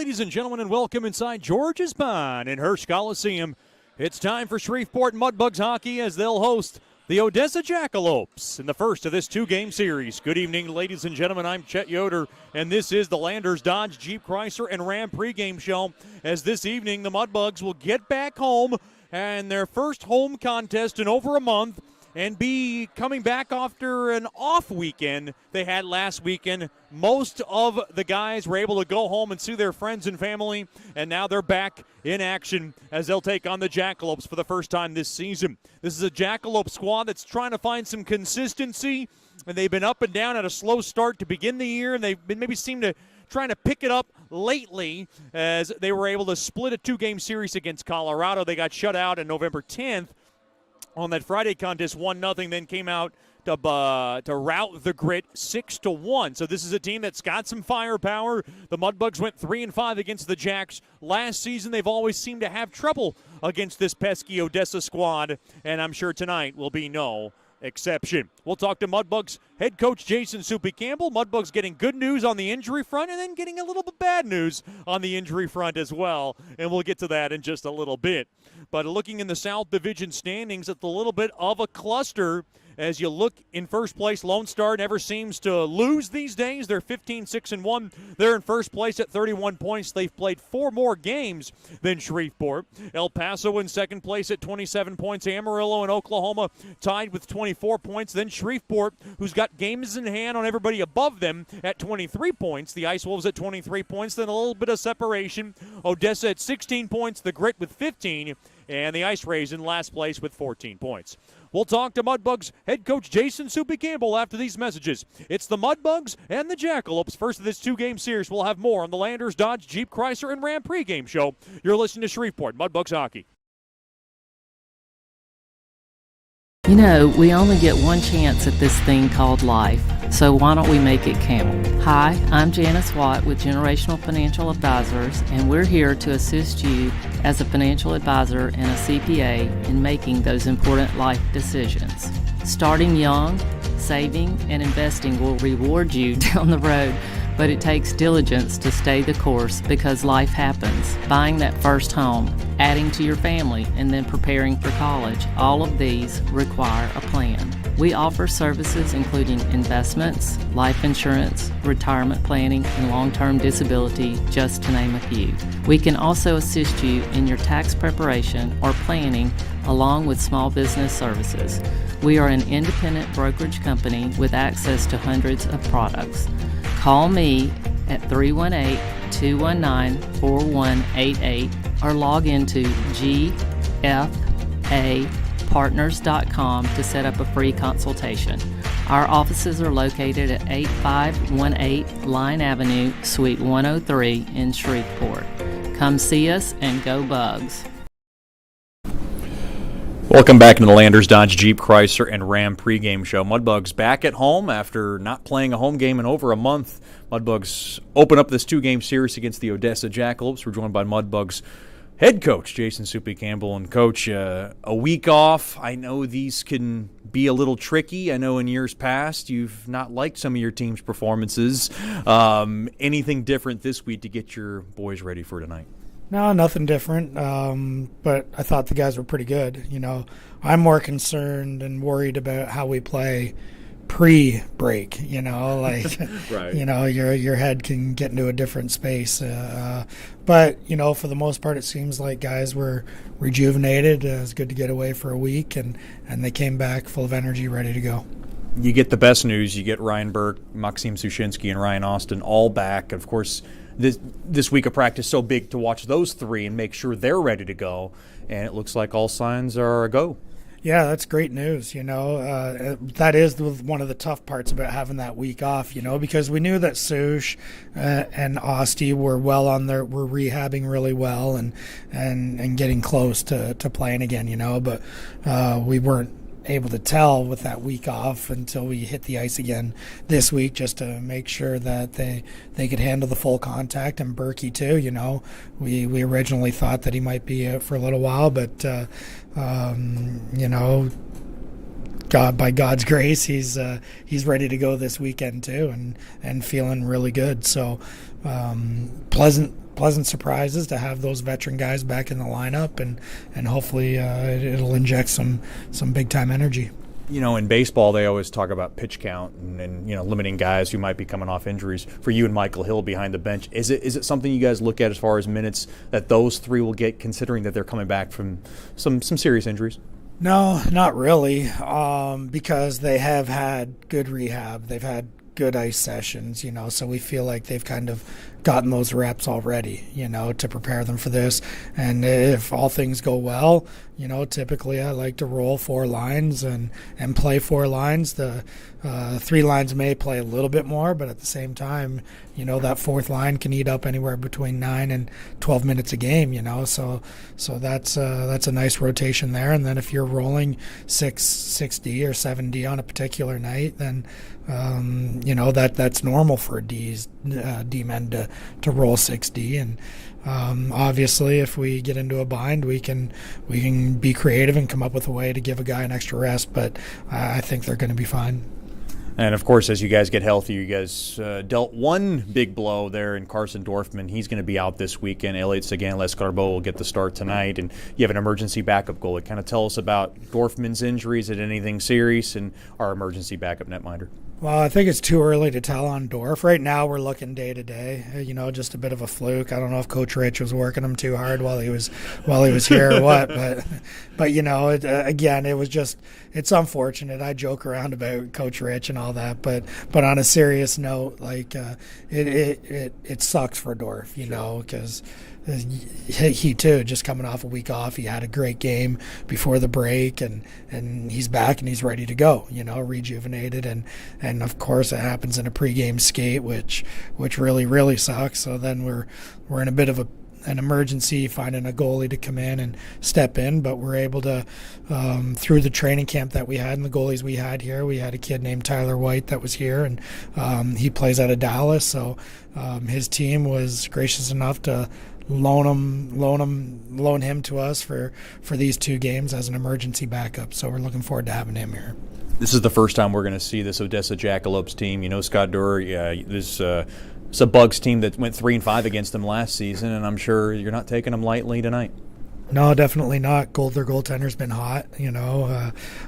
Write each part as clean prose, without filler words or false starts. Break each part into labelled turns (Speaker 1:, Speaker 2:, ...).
Speaker 1: ladies and gentlemen, and welcome inside George's Pond in Hirsch Coliseum. It's time for Shreveport Mudbugs hockey as they'll host the Odessa Jackalopes in the first of this two-game series. Good evening, ladies and gentlemen. I'm Chet Yoder, and this is the Landers Dodge Jeep Chrysler and Ram pregame show. As this evening, the Mudbugs will get back home and their first home contest in over a month, and be coming back after an off weekend they had last weekend. Most of the guys were able to go home and see their friends and family, and now they're back in action as they'll take on the Jackalopes for the first time this season. This is a Jackalope squad that's trying to find some consistency, and they've been up and down at a slow start to begin the year, and they've been maybe seemed to trying to pick it up lately as they were able to split a two-game series against Colorado. They got shut out on November 10th. On that Friday contest, 1-0, then came out to rout the Grit 6-1. So this is a team that's got some firepower. The Mudbugs went 3-5 against the Jacks last season. They've always seemed to have trouble against this pesky Odessa squad, and I'm sure tonight will be no exception. We'll talk to Mudbugs head coach Jason Soupy Campbell. Mudbugs getting good news on the injury front and then getting a little bit bad news on the injury front as well, and we'll get to that in just a little bit. But looking in the South Division standings, it's a little bit of a cluster. As you look in first place, Lone Star never seems to lose these days. They're 15-6-1. They're in first place at 31 points. They've played 4 more games than Shreveport. El Paso in second place at 27 points. Amarillo and Oklahoma tied with 24 points. Then Shreveport, who's got games in hand on everybody above them, at 23 points. The Ice Wolves at 23 points. Then a little bit of separation. Odessa at 16 points. The Grit with 15. And the Ice Rays in last place with 14 points. We'll talk to Mudbugs head coach Jason Soupy Campbell after these messages. It's the Mudbugs and the Jackalopes. First of this two-game series. We'll have more on the Landers Dodge Jeep Chrysler and Ram pregame show. You're listening to Shreveport Mudbugs hockey.
Speaker 2: You know, we only get one chance at this thing called life, so why don't we make it count? Hi, I'm Janice Watt with Generational Financial Advisors, and we're here to assist you as a financial advisor and a CPA in making those important life decisions. Starting young, saving, and investing will reward you down the road, but it takes diligence to stay the course because life happens. Buying that first home, adding to your family, and then preparing for college, all of these require a plan. We offer services including investments, life insurance, retirement planning, and long-term disability, just to name a few. We can also assist you in your tax preparation or planning along with small business services. We are an independent brokerage company with access to hundreds of products. Call me at 318-219-4188 or log into gfapartners.com to set up a free consultation. Our offices are located at 8518 Line Avenue, Suite 103 in Shreveport. Come see us and go Bugs.
Speaker 1: Welcome back to the Landers Dodge Jeep Chrysler and Ram pregame show. Mudbugs back at home after not playing a home game in over a month. Mudbugs open up this two-game series against the Odessa Jackalopes. We're joined by Mudbugs head coach Jason Soupy Campbell. And coach, a week off. I know these can be a little tricky. I know in years past you've not liked some of your team's performances. Anything different this week to get your boys ready for tonight?
Speaker 3: No, nothing different, but I thought the guys were pretty good. You know, I'm more concerned and worried about how we play pre-break, you know, like,
Speaker 1: right.
Speaker 3: You know, your head can get into a different space. But, you know, for the most part, it seems like guys were rejuvenated. It was good to get away for a week, and they came back full of energy, ready to go.
Speaker 1: You get the best news. You get Ryan Burke, Maxim Sushinsky, and Ryan Austin all back. Of course, this week of practice so big to watch those three and make sure they're ready to go, and it looks like all signs are a go.
Speaker 3: Yeah, that's great news. You know, that is one of the tough parts about having that week off. You know, because we knew that Sush and Osti were were rehabbing really well and getting close to playing again. You know, but we weren't able to tell with that week off until we hit the ice again this week, just to make sure that they could handle the full contact. And Berkey too, you know, we originally thought that he might be out for a little while, but you know, by God's grace, he's ready to go this weekend too, and feeling really good. So pleasant pleasant surprises to have those veteran guys back in the lineup, and hopefully it'll inject some big-time energy.
Speaker 1: In baseball, they always talk about pitch count and limiting guys who might be coming off injuries. For you and Michael Hill behind the bench, is it something you guys look at as far as minutes that those three will get, considering that they're coming back from some serious injuries?
Speaker 3: No, not really, because they have had good rehab. They've had good ice sessions, so we feel like they've kind of gotten those reps already, to prepare them for this. And if all things go well, typically I like to roll 4 lines and play 4 lines. The 3 lines may play a little bit more, but at the same time, that 4th line can eat up anywhere between 9 and 12 minutes a game, so that's a nice rotation there. And then if you're rolling 6D or 7D on a particular night, then that's normal for a D-men to roll 6D. And obviously, if we get into a bind, we can be creative and come up with a way to give a guy an extra rest. But I think they're going to be fine.
Speaker 1: And, of course, as you guys get healthy, you guys dealt one big blow there in Carson Dorfman. He's going to be out this weekend. Elliot Seguin-Lescarbeau will get the start tonight. And you have an emergency backup goalie. Kind of tell us about Dorfman's injuries. Is it anything serious? And our emergency backup netminder.
Speaker 3: Well, I think it's too early to tell on Dorf. Right now, we're looking day to day. Just a bit of a fluke. I don't know if Coach Rich was working him too hard while he was here or what. But again, it was just, it's unfortunate. I joke around about Coach Rich and all that, but on a serious note, like it sucks for Dorf, because he too, just coming off a week off, he had a great game before the break, and he's back and he's ready to go, rejuvenated, and of course it happens in a pregame skate, which really, really sucks. So then we're in a bit of an emergency finding a goalie to come in and step in, but we're able to, through the training camp that we had and the goalies we had here, we had a kid named Tyler White that was here, and he plays out of Dallas, so his team was gracious enough to loan him to us for these 2 games as an emergency backup. So we're looking forward to having him here.
Speaker 1: This is the first time we're going to see this Odessa Jackalopes team. Scott Durr, it's a Bugs team that went 3-5 against them last season, and I'm sure you're not taking them lightly tonight.
Speaker 3: No, definitely not. Their goaltender's been hot.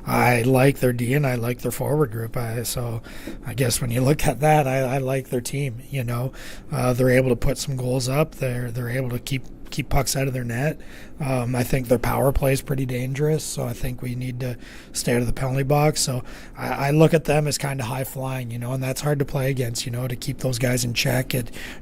Speaker 3: I like their D and I like their forward group. So I guess when you look at that, I like their team. They're able to put some goals up. They're able to keep pucks out of their net. I think their power play is pretty dangerous, so I think we need to stay out of the penalty box. So I look at them as kind of high flying, and that's hard to play against, to keep those guys in check.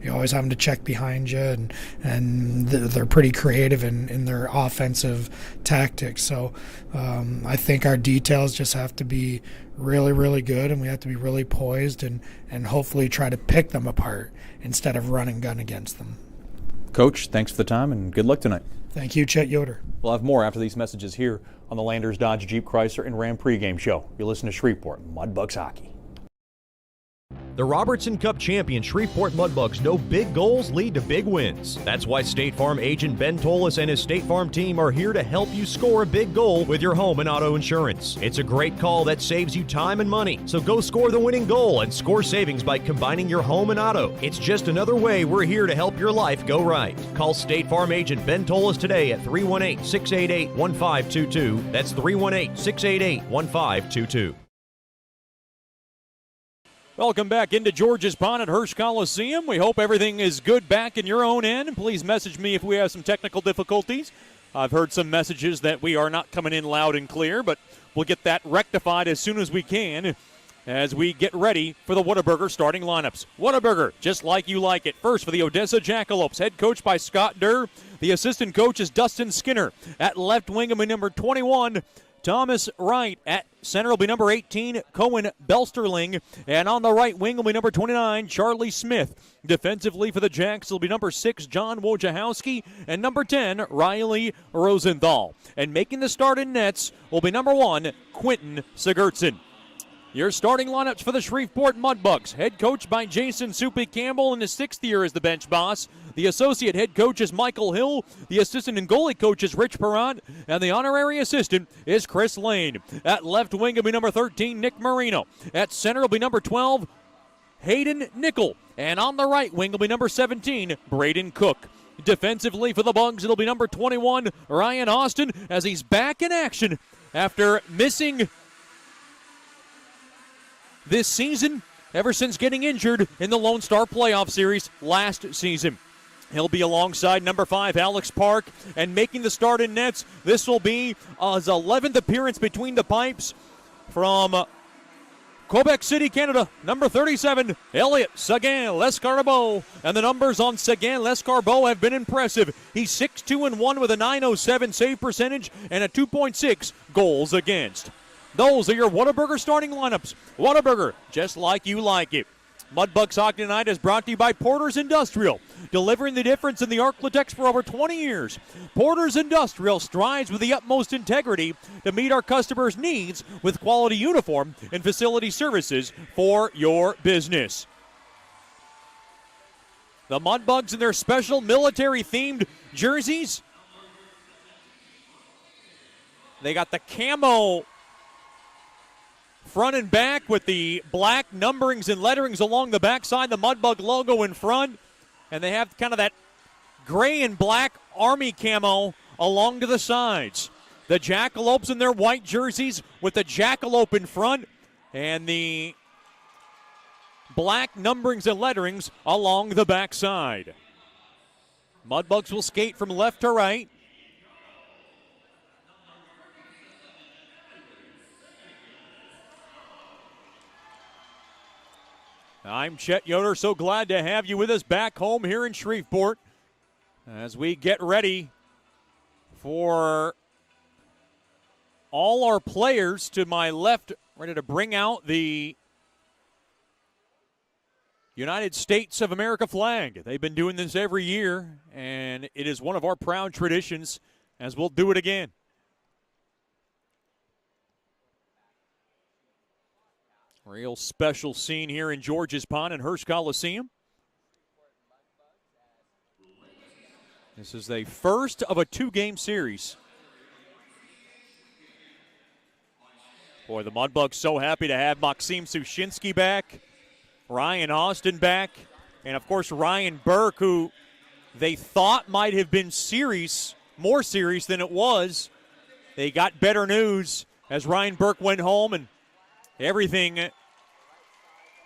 Speaker 3: You're always having to check behind you, and they're pretty creative in their offensive tactics. So I think our details just have to be really, really good, and we have to be really poised and hopefully try to pick them apart instead of run and gun against them.
Speaker 1: Coach, thanks for the time and good luck tonight.
Speaker 3: Thank you, Chet Yoder.
Speaker 1: We'll have more after these messages here on the Landers Dodge Jeep Chrysler and Ram pregame show. You listen to Shreveport Mudbugs Hockey.
Speaker 4: The Robertson Cup champion Shreveport Mudbugs know big goals lead to big wins. That's why State Farm agent Ben Tolis and his State Farm team are here to help you score a big goal with your home and auto insurance. It's a great call that saves you time and money. So go score the winning goal and score savings by combining your home and auto. It's just another way we're here to help your life go right. Call State Farm agent Ben Tolis today at 318-688-1522. That's 318-688-1522.
Speaker 1: Welcome back into George's Pond at Hirsch Coliseum. We hope everything is good back in your own end. Please message me if we have some technical difficulties. I've heard some messages that we are not coming in loud and clear, but we'll get that rectified as soon as we can as we get ready for the Whataburger starting lineups. Whataburger, just like you like it. First for the Odessa Jackalopes, head coach by Scott Durr. The assistant coach is Dustin Skinner. At left wing will be number 21, Thomas Wright. At center will be number 18, Cohen Belsterling. And on the right wing will be number 29, Charlie Smith. Defensively for the Jacks will be number 6, John Wojciechowski. And number 10, Riley Rosenthal. And making the start in nets will be number 1, Quentin Sigurdsson. Your starting lineups for the Shreveport Mudbugs. Head coach by Jason Soupy Campbell in his 6th year as the bench boss. The associate head coach is Michael Hill. The assistant and goalie coach is Rich Perrott. And the honorary assistant is Chris Lane. At left wing will be number 13, Nick Marino. At center will be number 12, Hayden Nickel. And on the right wing will be number 17, Braden Cook. Defensively for the Bugs, it'll be number 21, Ryan Austin, as he's back in action after missing this season ever since getting injured in the Lone Star Playoff Series last season. He'll be alongside number 5, Alex Park, and making the start in nets. This will be his 11th appearance between the pipes from Quebec City, Canada, number 37, Elliot Seguin-Lescarbot. And the numbers on Seguin-Lescarbot have been impressive. He's 6-2-1 with a .907 save percentage and a 2.6 goals against. Those are your Whataburger starting lineups. Whataburger, just like you like it. Mudbugs Hockey Tonight is brought to you by Porter's Industrial, delivering the difference in the Arklatex for over 20 years. Porter's Industrial strives with the utmost integrity to meet our customers' needs with quality uniform and facility services for your business. The Mudbugs in their special military-themed jerseys. They got the camo front and back with the black numberings and letterings along the backside, the Mudbug logo in front, and they have kind of that gray and black Army camo along to the sides. The Jackalopes in their white jerseys with the Jackalope in front and the black numberings and letterings along the backside. Mudbugs will skate from left to right. I'm Chet Yoder, so glad to have you with us back home here in Shreveport as we get ready for all our players to my left, ready to bring out the United States of America flag. They've been doing this every year, and it is one of our proud traditions, as we'll do it again. Real special scene here in George's Pond and Hirsch Coliseum. This is the first of a 2-game series. Boy, the Mudbugs so happy to have Maxim Sushinsky back, Ryan Austin back, and of course Ryan Burke, who they thought might have been more serious than it was. They got better news as Ryan Burke went home, and everything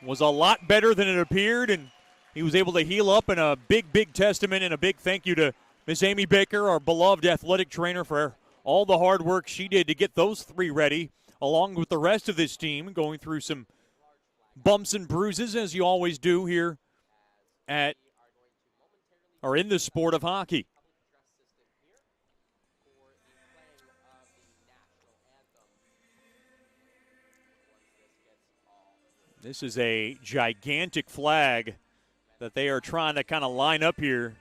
Speaker 1: was a lot better than it appeared, and he was able to heal up, and a big, big testament and a big thank you to Miss Amy Baker, our beloved athletic trainer, for all the hard work she did to get those 3 ready, along with the rest of this team, going through some bumps and bruises, as you always do here in the sport of hockey. This is a gigantic flag that they are trying to kind of line up here.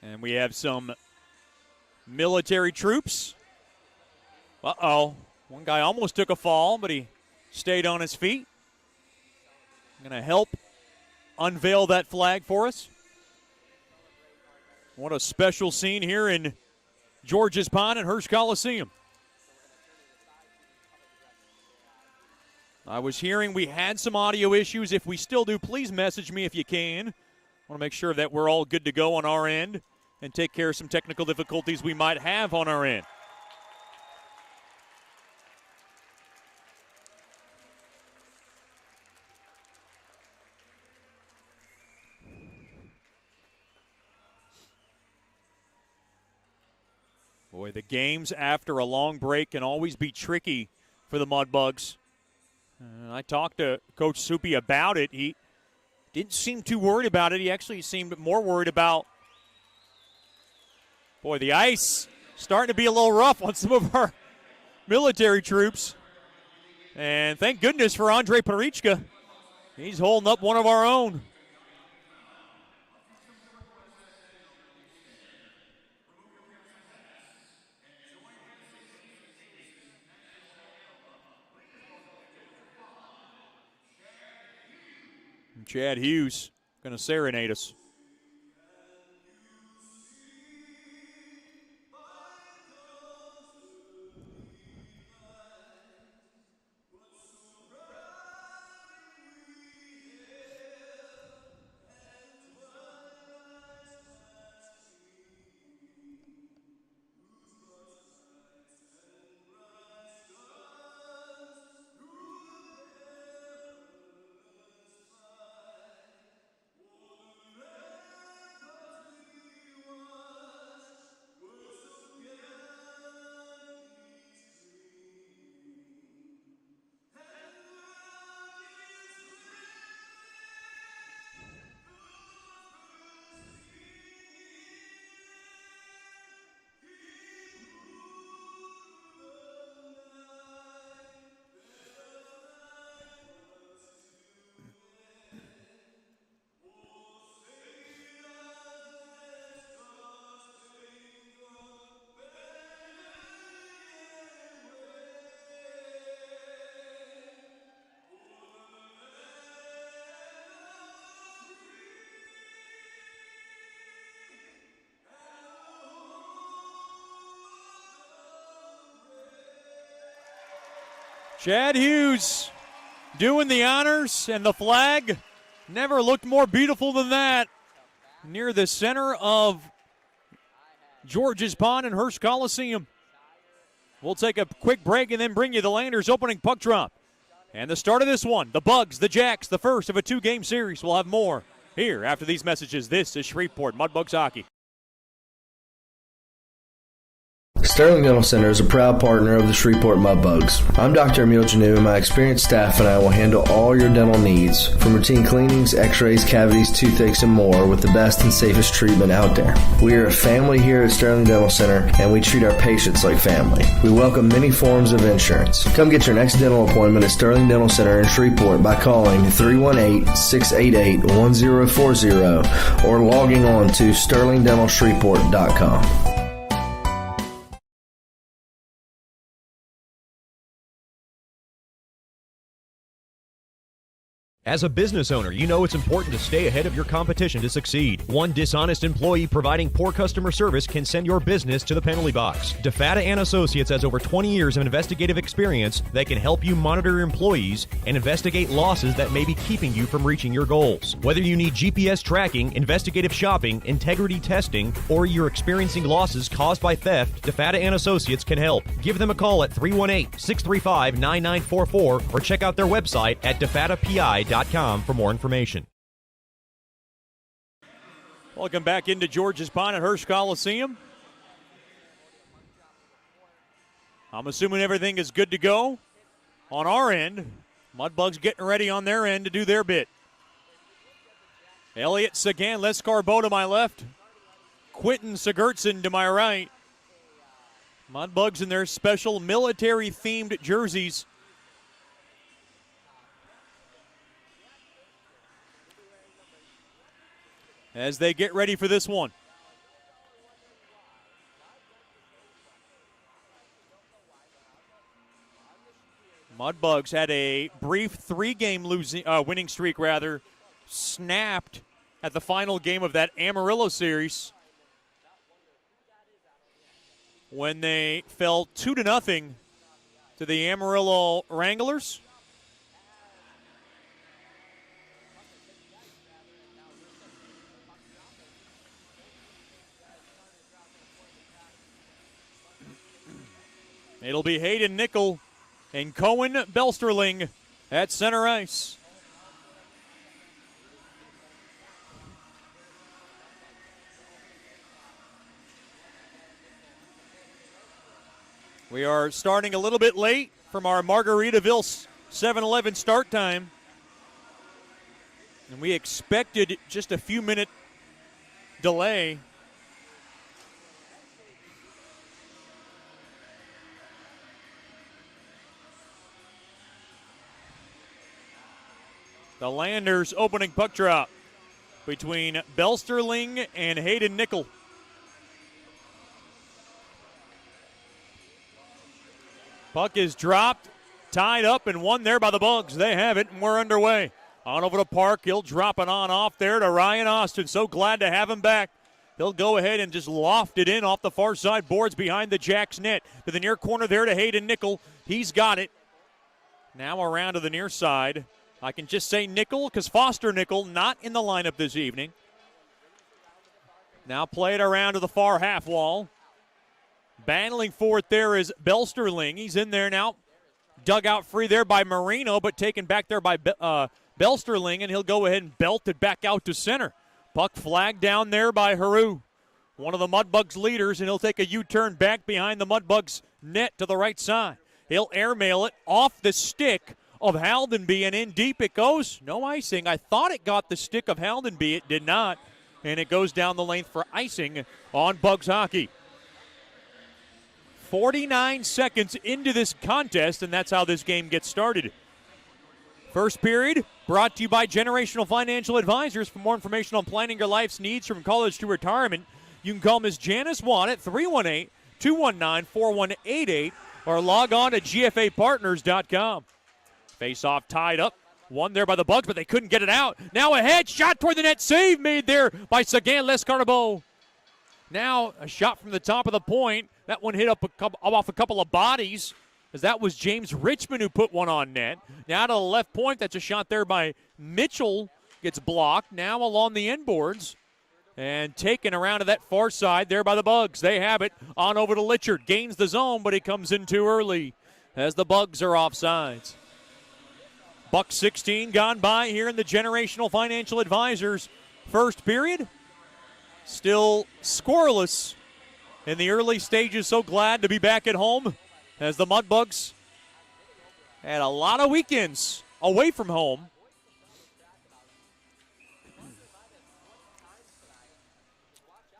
Speaker 1: And we have some military troops. Uh-oh. One guy almost took a fall, but he stayed on his feet. I'm going to help unveil that flag for us. What a special scene here in George's Pond and Hirsch Coliseum. I was hearing we had some audio issues. If we still do, please message me if you can. I want to make sure that we're all good to go on our end and take care of some technical difficulties we might have on our end. Boy, the games after a long break can always be tricky for the Mudbugs. I talked to Coach Soupy about it. He didn't seem too worried about it. He actually seemed more worried about, boy, the ice starting to be a little rough on some of our military troops. And thank goodness for Andre Parichka. He's holding up one of our own. Chad Hughes going to serenade us. Chad Hughes doing the honors, and the flag never looked more beautiful than that. Near the center of George's Pond and Hearst Coliseum. We'll take a quick break and then bring you the Landers opening puck drop. And the start of this one, the Bugs, the Jacks, the first of a 2-game series. We'll have more here after these messages. This is Shreveport Mudbugs Hockey.
Speaker 5: Sterling Dental Center is a proud partner of the Shreveport Mudbugs. I'm Dr. Emil Janu, and my experienced staff and I will handle all your dental needs, from routine cleanings, x-rays, cavities, toothaches, and more, with the best and safest treatment out there. We are a family here at Sterling Dental Center, and we treat our patients like family. We welcome many forms of insurance. Come get your next dental appointment at Sterling Dental Center in Shreveport by calling 318-688-1040 or logging on to sterlingdentalshreveport.com.
Speaker 4: As a business owner, you know it's important to stay ahead of your competition to succeed. One dishonest employee providing poor customer service can send your business to the penalty box. DeFatta & Associates has over 20 years of investigative experience that can help you monitor your employees and investigate losses that may be keeping you from reaching your goals. Whether you need GPS tracking, investigative shopping, integrity testing, or you're experiencing losses caused by theft, DeFatta & Associates can help. Give them a call at 318-635-9944 or check out their website at defattapi.com for more information.
Speaker 1: Welcome back into George's Pond at Hearst Coliseum. I'm assuming everything is good to go on our end. Mudbugs getting ready on their end to do their bit. Elliott Sagan, Les Carbeau to my left. Quentin Sigurdsson to my right. Mudbugs in their special military-themed jerseys. As they get ready for this one. Mudbugs had a brief 3-game winning streak, snapped at the final game of that Amarillo series when they fell 2-0 to the Amarillo Wranglers. It'll be Hayden Nickel and Cohen Belsterling at center ice. We are starting a little bit late from our Margaritaville 7-Eleven start time. And we expected just a few minute delay. The Landers opening puck drop between Belsterling and Hayden Nickel. Puck is dropped, tied up, and won there by the Bugs. They have it, and we're underway. On over to Park. He'll drop it on off there to Ryan Austin. So glad to have him back. He'll go ahead and just loft it in off the far side boards behind the Jacks net. To the near corner there to Hayden Nickel. He's got it. Now around to the near side. I can just say Nickel because Foster Nickel not in the lineup this evening. Now play it around to the far half wall. Battling for it there is Belsterling. He's in there now. Dug out free there by Marino, but taken back there by Belsterling, and he'll go ahead and belt it back out to center. Puck flagged down there by Haru, one of the Mudbugs leaders, and he'll take a U-turn back behind the Mudbugs net to the right side. He'll airmail it off the stick of Haldenby, and in deep it goes. No icing. I thought it got the stick of Haldenby. It did not. And it goes down the length for icing on Bugs hockey. 49 seconds into this contest, and that's how this game gets started. First period brought to you by Generational Financial Advisors. For more information on planning your life's needs from college to retirement, you can call Ms. Janice Watt at 318-219-4188 or log on to gfapartners.com. Face-off tied up. One there by the Bugs, but they couldn't get it out. Now a head shot toward the net. Save made there by Sagan Lescarbeau. Now a shot from the top of the point. That one hit up off a couple of bodies as that was James Richmond who put one on net. Now to the left point, that's a shot there by Mitchell. Gets blocked. Now along the end boards. And taken around to that far side there by the Bugs. They have it on over to Litchard. Gains the zone, but he comes in too early as the Bugs are offsides. Buck 16 gone by here in the Generational Financial Advisors first period. Still scoreless in the early stages. So glad to be back at home as the Mudbugs had a lot of weekends away from home.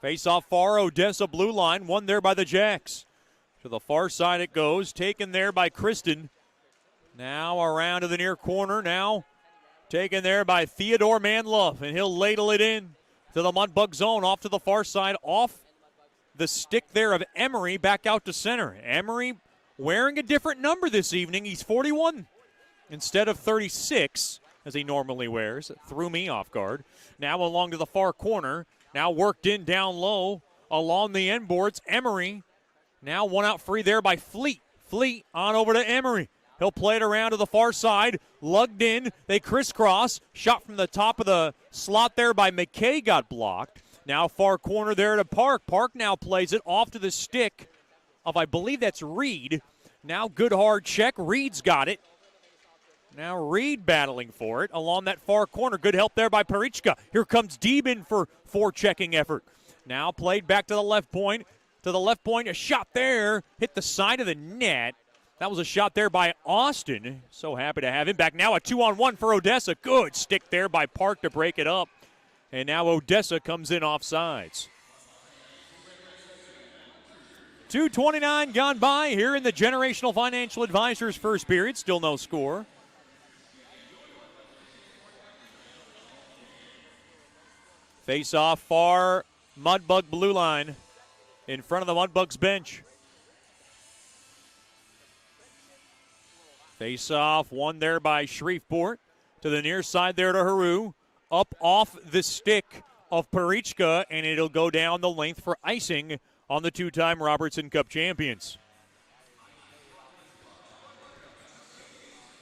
Speaker 1: Face off far, Odessa blue line, won there by the Jacks. To the far side it goes, taken there by Kristen. Now around to the near corner, now taken there by Theodore Manlove, and he'll ladle it in to the Mudbug zone, off to the far side, off the stick there of Emery, back out to center. Emery wearing a different number this evening. He's 41 instead of 36, as he normally wears. It threw me off guard. Now along to the far corner. Now worked in down low along the end boards. Emery now one out free there by Fleet. Fleet on over to Emery. He'll play it around to the far side. Lugged in. They crisscross. Shot from the top of the slot there by McKay got blocked. Now far corner there to Park. Park now plays it off to the stick of, I believe that's Reed. Now good hard check. Reed's got it. Now Reed battling for it along that far corner. Good help there by Parichka. Here comes Deeben for forechecking effort. Now played back to the left point. To the left point, a shot there. Hit the side of the net. That was a shot there by Austin. So happy to have him back. Now a 2-on-1 for Odessa. Good stick there by Park to break it up. And now Odessa comes in offsides. 2:29 gone by here in the Generational Financial Advisors first period. Still no score. Face off far, Mudbug blue line in front of the Mudbugs bench. Face off, one there by Shreveport. To the near side there to Haru. Up off the stick of Parichka, and it'll go down the length for icing on the two-time Robertson Cup champions.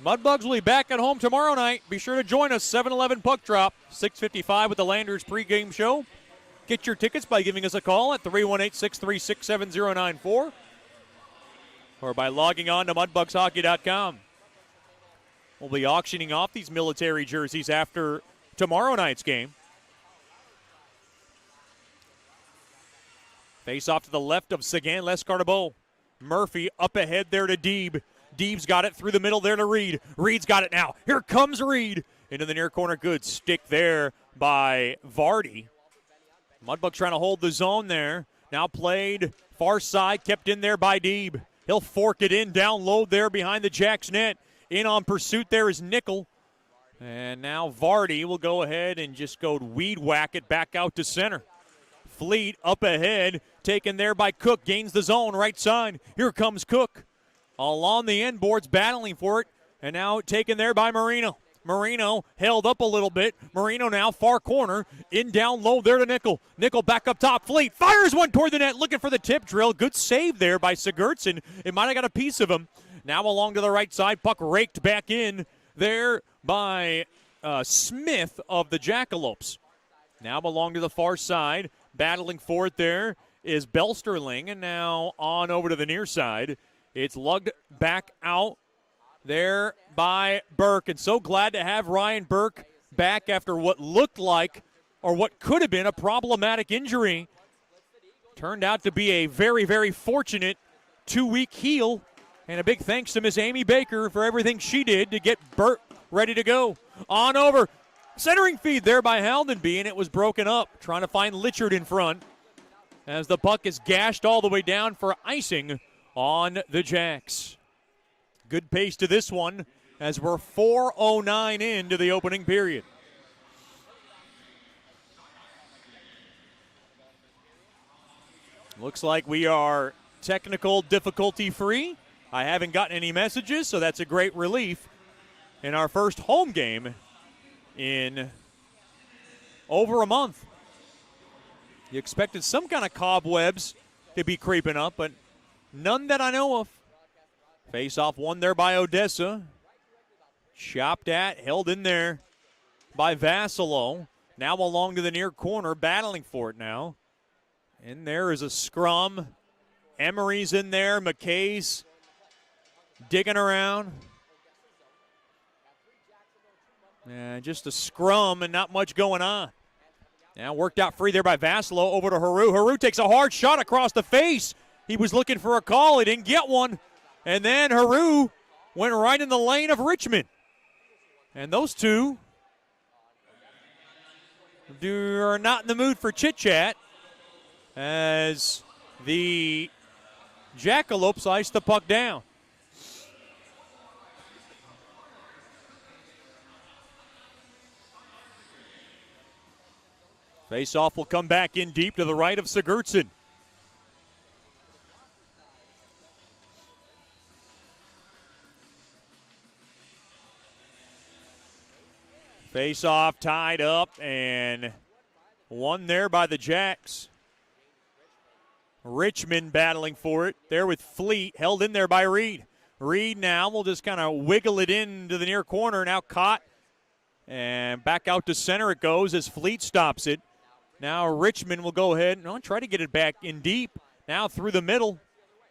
Speaker 1: Mudbugs will be back at home tomorrow night. Be sure to join us, 7-Eleven Puck Drop, 6:55 with the Landers pregame show. Get your tickets by giving us a call at 318-636-7094 or by logging on to mudbugshockey.com. We'll be auctioning off these military jerseys after tomorrow night's game. Face off to the left of Sagan Lescardabo. Murphy up ahead there to Deeb. Deeb's got it through the middle there to Reed. Reed's got it now. Here comes Reed. Into the near corner. Good stick there by Vardy. Mudbugs trying to hold the zone there. Now played far side. Kept in there by Deeb. He'll fork it in down low there behind the Jacks net. In on pursuit there is Nickel. And now Vardy will go ahead and just go weed whack it back out to center. Fleet up ahead. Taken there by Cook. Gains the zone right side. Here comes Cook. Along the end boards, battling for it, and now taken there by Marino. Marino held up a little bit. Marino now far corner, in down low there to Nickel. Nickel back up top. Fleet fires one toward the net, looking for the tip drill. Good save there by Sigurdsson. It might have got a piece of him. Now along to the right side, puck raked back in there by Smith of the Jackalopes. Now along to the far side, battling for it there is Belsterling, and now on over to the near side. It's lugged back out there by Burke. And so glad to have Ryan Burke back after what looked like, or what could have been, a problematic injury. Turned out to be a very, very fortunate 2-week heal. And a big thanks to Miss Amy Baker for everything she did to get Burke ready to go. On over. Centering feed there by Haldenby, and it was broken up. Trying to find Litchard in front as the puck is gashed all the way down for icing on the Jacks. Good pace to this one as we're 4:09 into the opening period. Looks like we are technical difficulty free. I haven't gotten any messages, so that's a great relief in our first home game in over a month. You expected some kind of cobwebs to be creeping up, but none that I know of. Face-off won there by Odessa. Chopped at, held in there by Vassalo. Now along to the near corner, battling for it now. And there is a scrum. Emery's in there. McKay's digging around. Just a scrum and not much going on. Now worked out free there by Vassalo. Over to Haru. Haru takes a hard shot across the face. He was looking for a call. He didn't get one. And then Haru went right in the lane of Richmond. And those two are not in the mood for chit-chat as the Jackalopes ice the puck down. Face-off will come back in deep to the right of Sigurdsson. Face-off tied up and won there by the Jacks. Richmond battling for it there with Fleet, held in there by Reed. Reed now will just kind of wiggle it into the near corner, now caught. And back out to center it goes as Fleet stops it. Now Richmond will go ahead and try to get it back in deep. Now through the middle.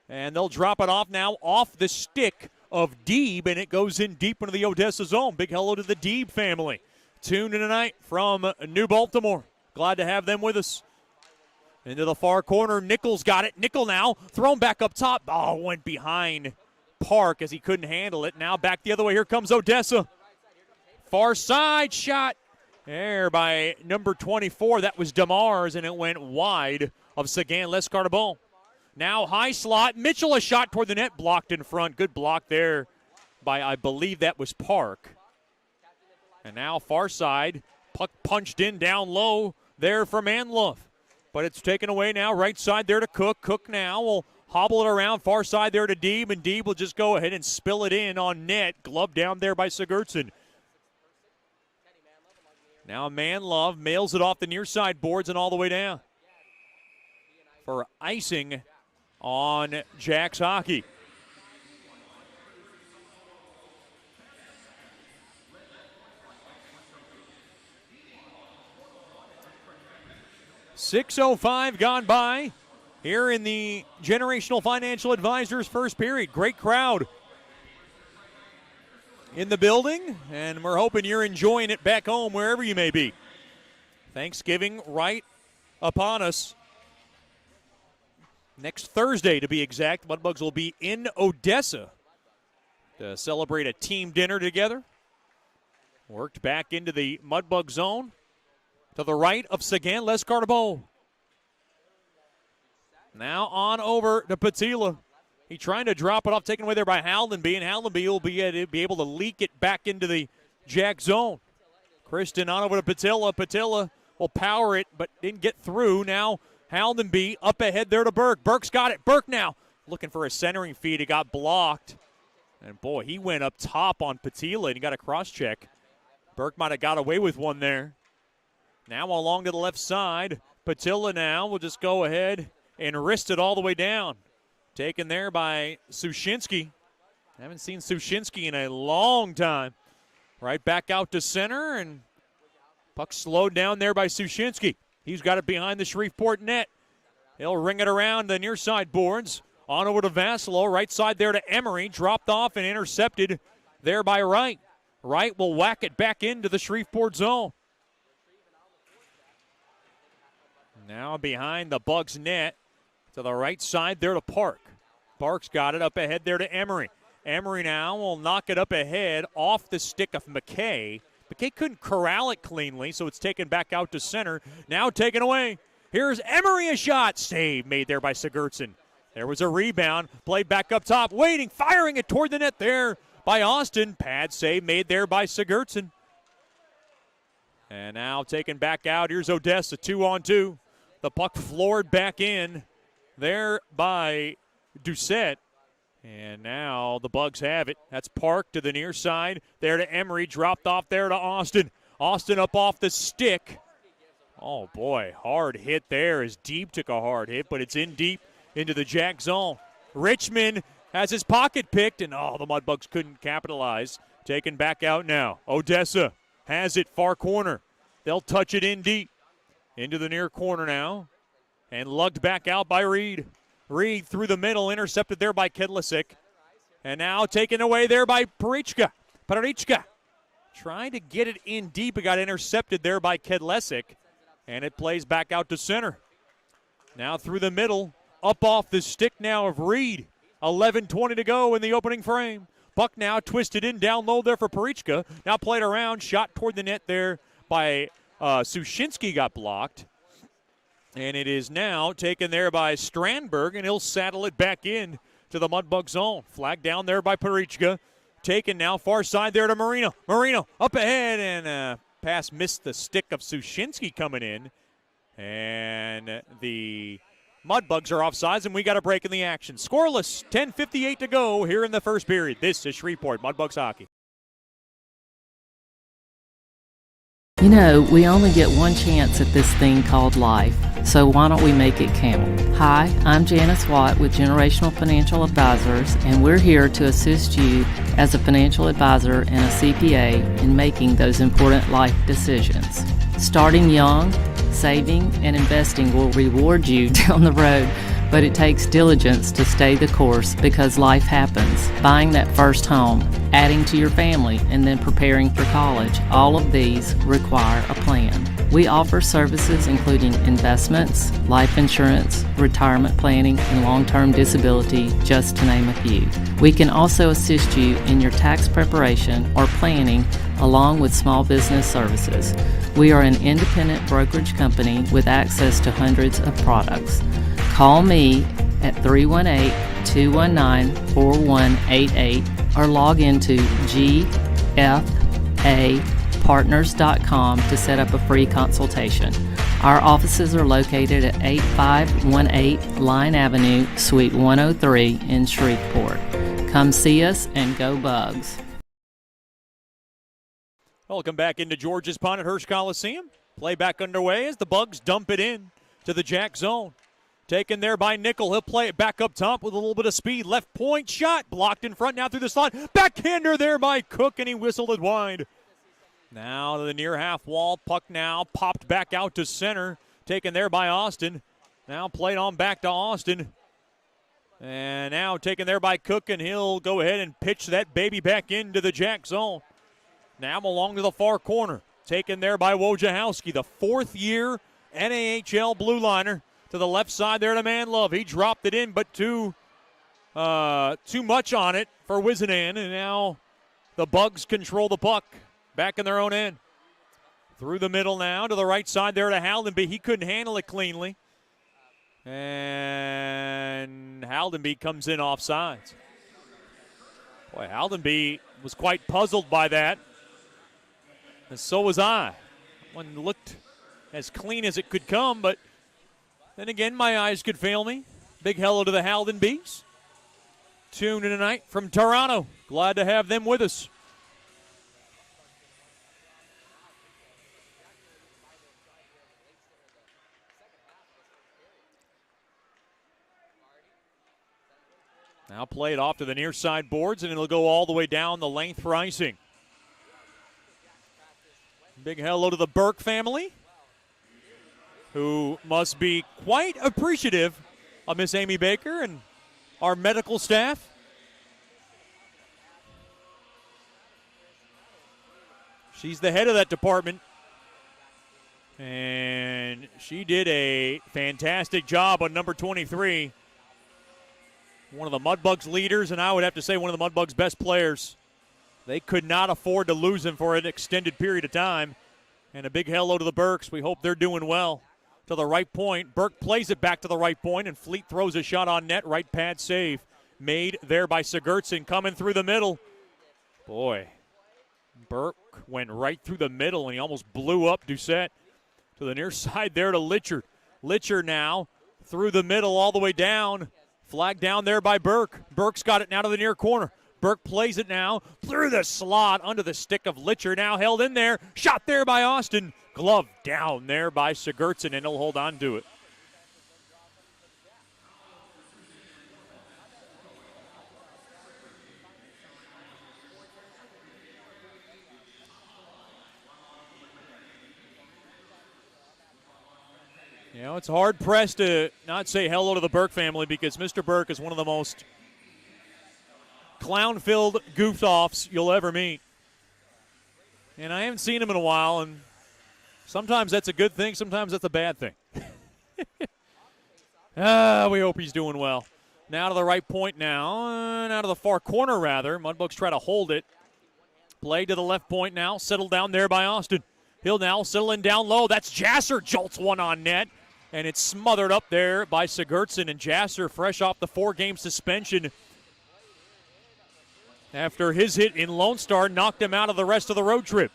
Speaker 1: And they'll drop it off now off the stick of Deeb, and it goes in deep into the Odessa zone. Big hello to the Deeb family. Tuned in tonight from New Baltimore. Glad to have them with us. Into the far corner, Nichols got it. Nickel now, thrown back up top. Oh, went behind Park as he couldn't handle it. Now back the other way, here comes Odessa. Far side shot. There by number 24, that was DeMars, and it went wide of Sagan Lescarbon. Now high slot, Mitchell a shot toward the net, blocked in front. Good block there by, I believe that was Park. And now far side, puck punched in down low there for Manlove. But it's taken away now, right side there to Cook. Cook now will hobble it around, far side there to Deeb, and Deeb will just go ahead and spill it in on net. Glove down there by Sigurdsson. Now Manlove mails it off the near side boards and all the way down for icing on Jacks hockey. .6:05 gone by here in the Generational Financial Advisors first period. Great crowd in the building, and we're hoping you're enjoying it back home wherever you may be. Thanksgiving right upon us. Next Thursday, to be exact, Mudbugs will be in Odessa to celebrate a team dinner together. Worked back into the Mudbug zone to the right of Sagan Lescarbon. Now on over to Patila. He trying to drop it off, taken away there by Haldenby, and Haldenby will be able to leak it back into the Jack zone. Kristen on over to Patilla. Patilla will power it, but didn't get through. Now Haldenby up ahead there to Burke. Burke's got it. Burke now looking for a centering feed. It got blocked. And, boy, he went up top on Patilla, and he got a cross-check. Burke might have got away with one there. Now along to the left side. Patilla now will just go ahead and wrist it all the way down. Taken there by Sushinsky. Haven't seen Sushinsky in a long time. Right back out to center, and puck slowed down there by Sushinsky. He's got it behind the Shreveport net. He'll ring it around the near side boards. On over to Vassalo. Right side there to Emery. Dropped off and intercepted there by Wright. Wright will whack it back into the Shreveport zone. Now behind the Bugs net to the right side there to Park. Park's got it up ahead there to Emery. Emery now will knock it up ahead off the stick of McKay. McKay couldn't corral it cleanly, so it's taken back out to center. Now taken away. Here's Emery, a shot. Save made there by Sigurdsson. There was a rebound. Played back up top. Waiting, firing it toward the net there by Austin. Pad save made there by Sigurdsson. And now taken back out. Here's Odessa, 2-on-2. The puck floored back in there by Doucette. And now the Bugs have it. That's Park to the near side. There to Emery. Dropped off there to Austin. Austin up off the stick. Oh, boy. Hard hit there as Deeb took a hard hit, but it's in deep into the Jack zone. Richmond has his pocket picked, and the Mudbugs couldn't capitalize. Taken back out now. Odessa has it, far corner. They'll touch it in deep. Into the near corner now. And lugged back out by Reed. Reed through the middle, intercepted there by Kedlasick. And now taken away there by Parichka. Trying to get it in deep. It got intercepted there by Kedlasick. And it plays back out to center. Now through the middle. Up off the stick now of Reed. 11:20 to go in the opening frame. Puck now twisted in down low there for Parichka. Now played around. Shot toward the net there by Sushinsky, got blocked. And it is now taken there by Strandberg, and he'll saddle it back in to the Mudbug zone. Flag down there by Parichka. Taken now far side there to Marino. Marino up ahead, and pass missed the stick of Sushinsky coming in. And the Mudbugs are offsides, and we got a break in the action. Scoreless, 10:58 to go here in the first period. This is Shreveport Mudbugs hockey.
Speaker 2: You know, we only get one chance at this thing called life, so why don't we make it count? Hi, I'm Janice Watt with Generational Financial Advisors, and we're here to assist you as a financial advisor and a CPA in making those important life decisions. Starting young, saving, and investing will reward you down the road, but it takes diligence to stay the course because life happens. Buying that first home, adding to your family, and then preparing for college, all of these require a plan. We offer services including investments, life insurance, retirement planning, and long-term disability, just to name a few. We can also assist you in your tax preparation or planning along with small business services. We are an independent brokerage company with access to hundreds of products. Call me at 318-219-4188 or log into gfapartners.com to set up a free consultation. Our offices are located at 8518 Line Avenue, Suite 103 in Shreveport. Come see us and go Bugs.
Speaker 1: Welcome back into George's Pond at Hirsch Coliseum. Play back underway as the Bugs dump it in to the Jack zone. Taken there by Nickel. He'll play it back up top with a little bit of speed. Left point shot. Blocked in front now through the slot. Backhander there by Cook, and he whistled it wide. Now to the near half wall. Puck now popped back out to center. Taken there by Austin. Now played on back to Austin. And now taken there by Cook, and he'll go ahead and pitch that baby back into the Jack zone. Now along to the far corner. Taken there by Wojciechowski, the fourth-year NAHL blue liner. To the left side there to Manlove. He dropped it in, but too much on it for Wizenan. And now the Bugs control the puck back in their own end. Through the middle now to the right side there to Haldenby. He couldn't handle it cleanly. And Haldenby comes in offsides. Boy, Haldenby was quite puzzled by that. And so was I. One looked as clean as it could come, but then again, my eyes could fail me. Big hello to the Haldenbys. Tuned in tonight from Toronto. Glad to have them with us. Now play it off to the near side boards, and it'll go all the way down the length for icing. Big hello to the Burke family, who must be quite appreciative of Miss Amy Baker and our medical staff. She's the head of that department, and she did a fantastic job on number 23. One of the Mudbugs leaders, and I would have to say one of the Mudbugs' best players. They could not afford to lose him for an extended period of time. And a big hello to the Burks. We hope they're doing well. To the right point. Burke plays it back to the right point, and Fleet throws a shot on net. Right pad save. Made there by Sigurdsson coming through the middle. Boy, Burke went right through the middle, and he almost blew up Doucette. To the near side there to Litchard. Litchard now through the middle all the way down. Flag down there by Burke. Burke's got it now to the near corner. Burke plays it now through the slot under the stick of Litcher. Now held in there. Shot there by Austin. Glove down there by Sigurdsson, and he'll hold on to it. You know, it's hard-pressed to not say hello to the Burke family because Mr. Burke is one of the most clown-filled goof-offs you'll ever meet. And I haven't seen him in a while, and sometimes that's a good thing, sometimes that's a bad thing. We hope he's doing well. Now to the right point now, now to the far corner, rather. Mudbugs try to hold it. Play to the left point now, settled down there by Austin. He'll now settle in down low. That's Jasser, jolts one on net, and it's smothered up there by Sigurdsson. And Jasser, fresh off the 4-game suspension after his hit in Lone Star, knocked him out of the rest of the road trip.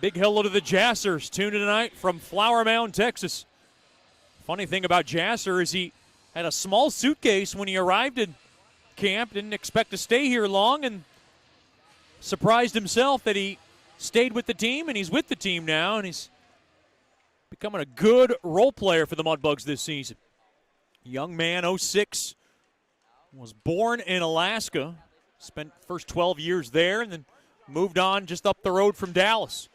Speaker 1: Big hello to the Jassers, tuned in tonight from Flower Mound, Texas. Funny thing about Jasser is he had a small suitcase when he arrived in camp, didn't expect to stay here long, and surprised himself that he stayed with the team, and he's with the team now, and he's becoming a good role player for the Mudbugs this season. Young man, 06, was born in Alaska, spent first 12 years there, and then moved on just up the road from Dallas.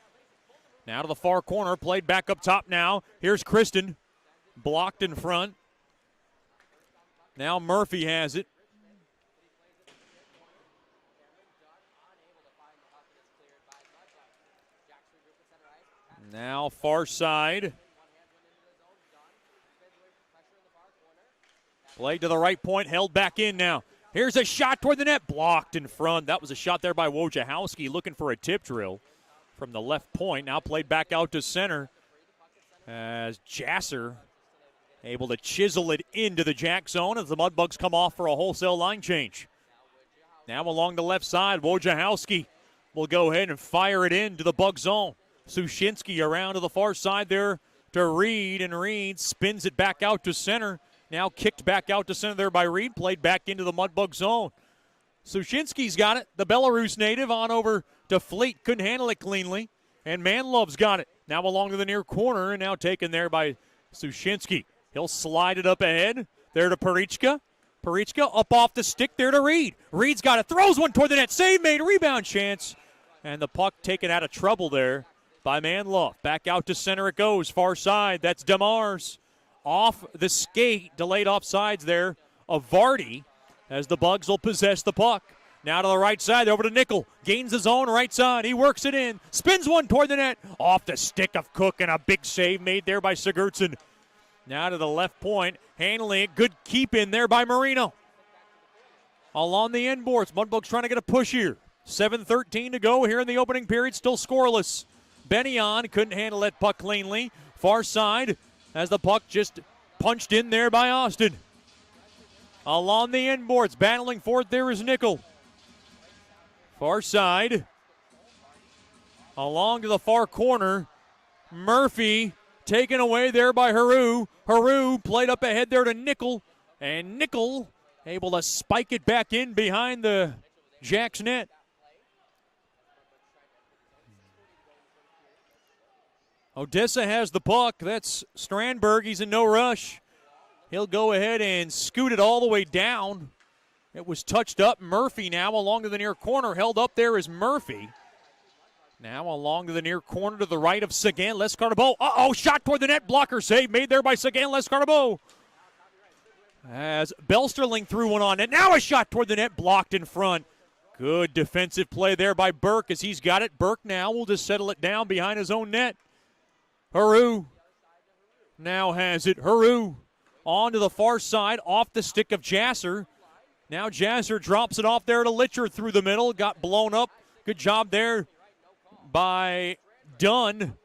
Speaker 1: Now to the far corner, played back up top now. Here's Kristen, blocked in front. Now Murphy has it. Now far side. Played to the right point, held back in now. Here's a shot toward the net, blocked in front. That was a shot there by Wojciechowski looking for a tip drill from the left point. Now played back out to center as Jasser able to chisel it into the Jack zone as the Mudbugs come off for a wholesale line change. Now along the left side, Wojciechowski will go ahead and fire it into the Bug zone. Sushinsky around to the far side there to Reed, and Reed spins it back out to center. Now kicked back out to center there by Reed, played back into the Mudbug zone. Sushinsky's got it, the Belarus native, on over to Fleet, couldn't handle it cleanly, and Manlove's got it. Now along to the near corner, and now taken there by Sushinsky. He'll slide it up ahead, there to Parichka. Parichka up off the stick there to Reed. Reed's got it, throws one toward the net, save made, rebound chance, and the puck taken out of trouble there by Manlove. Back out to center it goes, far side, that's DeMars. Off the skate, delayed offsides there of Vardy as the Bugs will possess the puck. Now to the right side, over to Nickel. Gains his own right side. He works it in. Spins one toward the net. Off the stick of Cook, and a big save made there by Sigurdsson. Now to the left point, handling it. Good keep in there by Marino. Along the end boards, Mudbugs trying to get a push here. 7:13 to go here in the opening period, still scoreless. Benyon couldn't handle that puck cleanly. Far side, as the puck just punched in there by Austin. Along the end boards, battling for it, there is Nickel. Far side. Along to the far corner, Murphy taken away there by Haru. Haru played up ahead there to Nickel, and Nickel able to spike it back in behind the Jacks net. Odessa has the puck. That's Strandberg. He's in no rush. He'll go ahead and scoot it all the way down. It was touched up. Murphy now along to the near corner. Held up there is Murphy. Now along to the near corner to the right of Sagan Lescarbot. Uh-oh, shot toward the net. Blocker save made there by Sagan Lescarbot. As Belsterling threw one on it. Now a shot toward the net, blocked in front. Good defensive play there by Burke as he's got it. Burke now will just settle it down behind his own net. Haru now has it. Haru on to the far side, off the stick of Jasser. Now Jasser drops it off there to Litcher through the middle. Got blown up. Good job there by Dunn.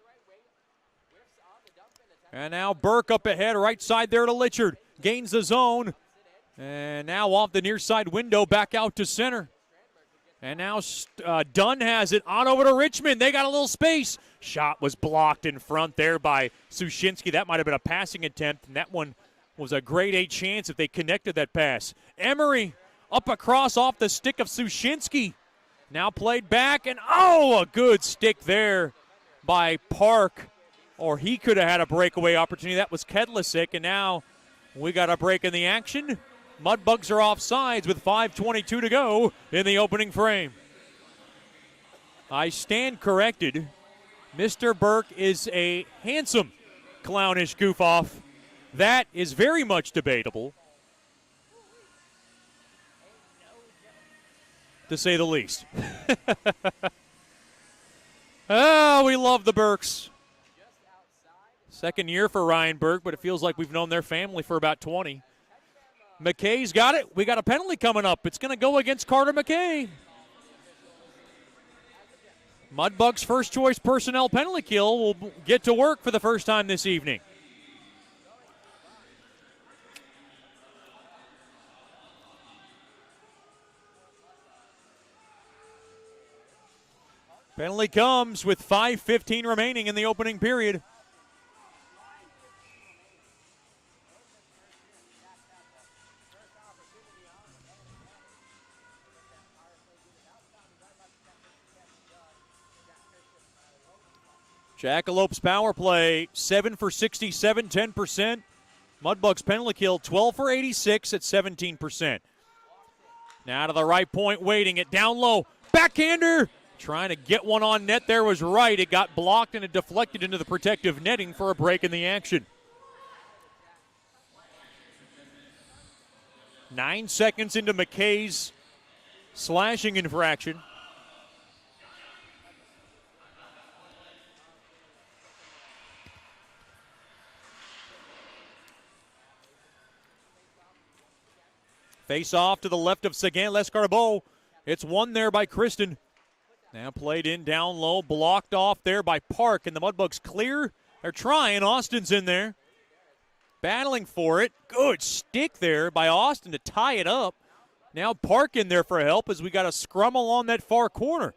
Speaker 1: And now Burke up ahead, right side there to Litchard. Gains the zone. And now off the near side window, back out to center. And now Dunn has it on over to Richmond. They got a little space. Shot was blocked in front there by Sushinsky. That might have been a passing attempt, and that one was a grade A chance if they connected that pass. Emery up across off the stick of Sushinsky. Now played back, and a good stick there by Park. Or he could have had a breakaway opportunity. That was Kedlasick, and now we got a break in the action. Mudbugs are off sides with 5:22 to go in the opening frame. I stand corrected. Mr. Burke is a handsome clownish goof-off. That is very much debatable, to say the least. Oh, we love the Burks. Second year for Ryan Burke, but it feels like we've known their family for about 20. McKay's got it. We got a penalty coming up. It's going to go against Carter McKay. Mudbugs' first choice personnel penalty kill will get to work for the first time this evening. Penalty comes with 5:15 remaining in the opening period. Jackalopes power play, 7 for 67, 10%. Mudbugs penalty kill, 12 for 86 at 17%. Now to the right point, waiting it down low. Backhander, trying to get one on net there was right. It got blocked and it deflected into the protective netting for a break in the action. 9 seconds into McKay's slashing infraction. Face off to the left of Sagan Lescarbot. It's won there by Kristen. Now played in down low, blocked off there by Park, and the Mudbugs clear. They're trying. Austin's in there. Battling for it. Good stick there by Austin to tie it up. Now Park in there for help as we got a scrum along that far corner.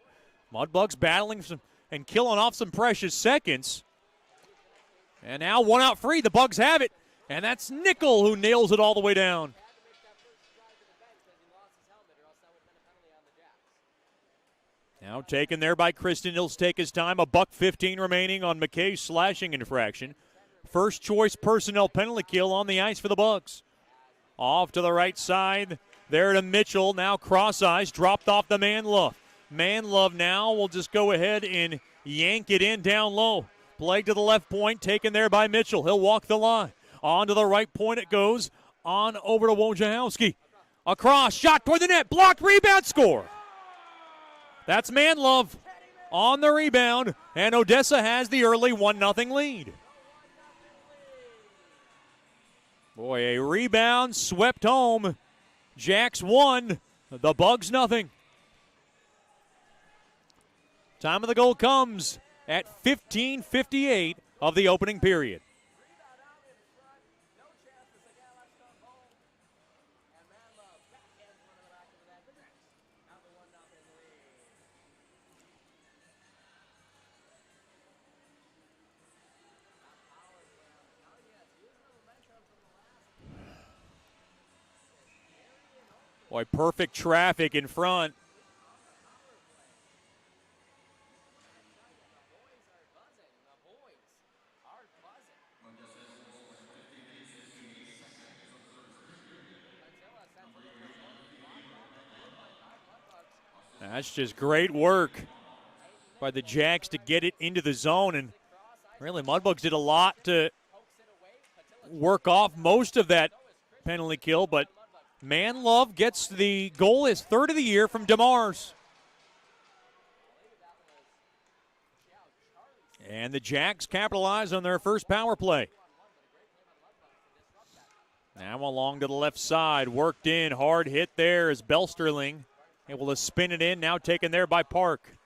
Speaker 1: Mudbugs battling and killing off some precious seconds. And now one out free. The Bugs have it. And that's Nickel who nails it all the way down. Now taken there by Kristen. He'll take his time. $1:15 remaining on McKay's slashing infraction. First choice personnel penalty kill on the ice for the Bugs. Off to the right side. There to Mitchell. Now cross eyes. Dropped off the Manlove. Manlove now will just go ahead and yank it in down low. Play to the left point. Taken there by Mitchell. He'll walk the line. On to the right point it goes. On over to Wojciechowski. Across. Shot toward the net. Blocked. Rebound. Score. That's Manlove on the rebound, and Odessa has the early 1-0 lead. Boy, a rebound swept home. Jacks 1, the Bugs 0. Time of the goal comes at 15:58 of the opening period. Boy, perfect traffic in front. That's just great work by the Jacks to get it into the zone. And really, Mudbugs did a lot to work off most of that penalty kill, but Manlove gets the goal, his third of the year from DeMars. And the Jacks capitalize on their first power play. Now along to the left side, worked in, hard hit there is Belsterling. Able to spin it in, now taken there by Park.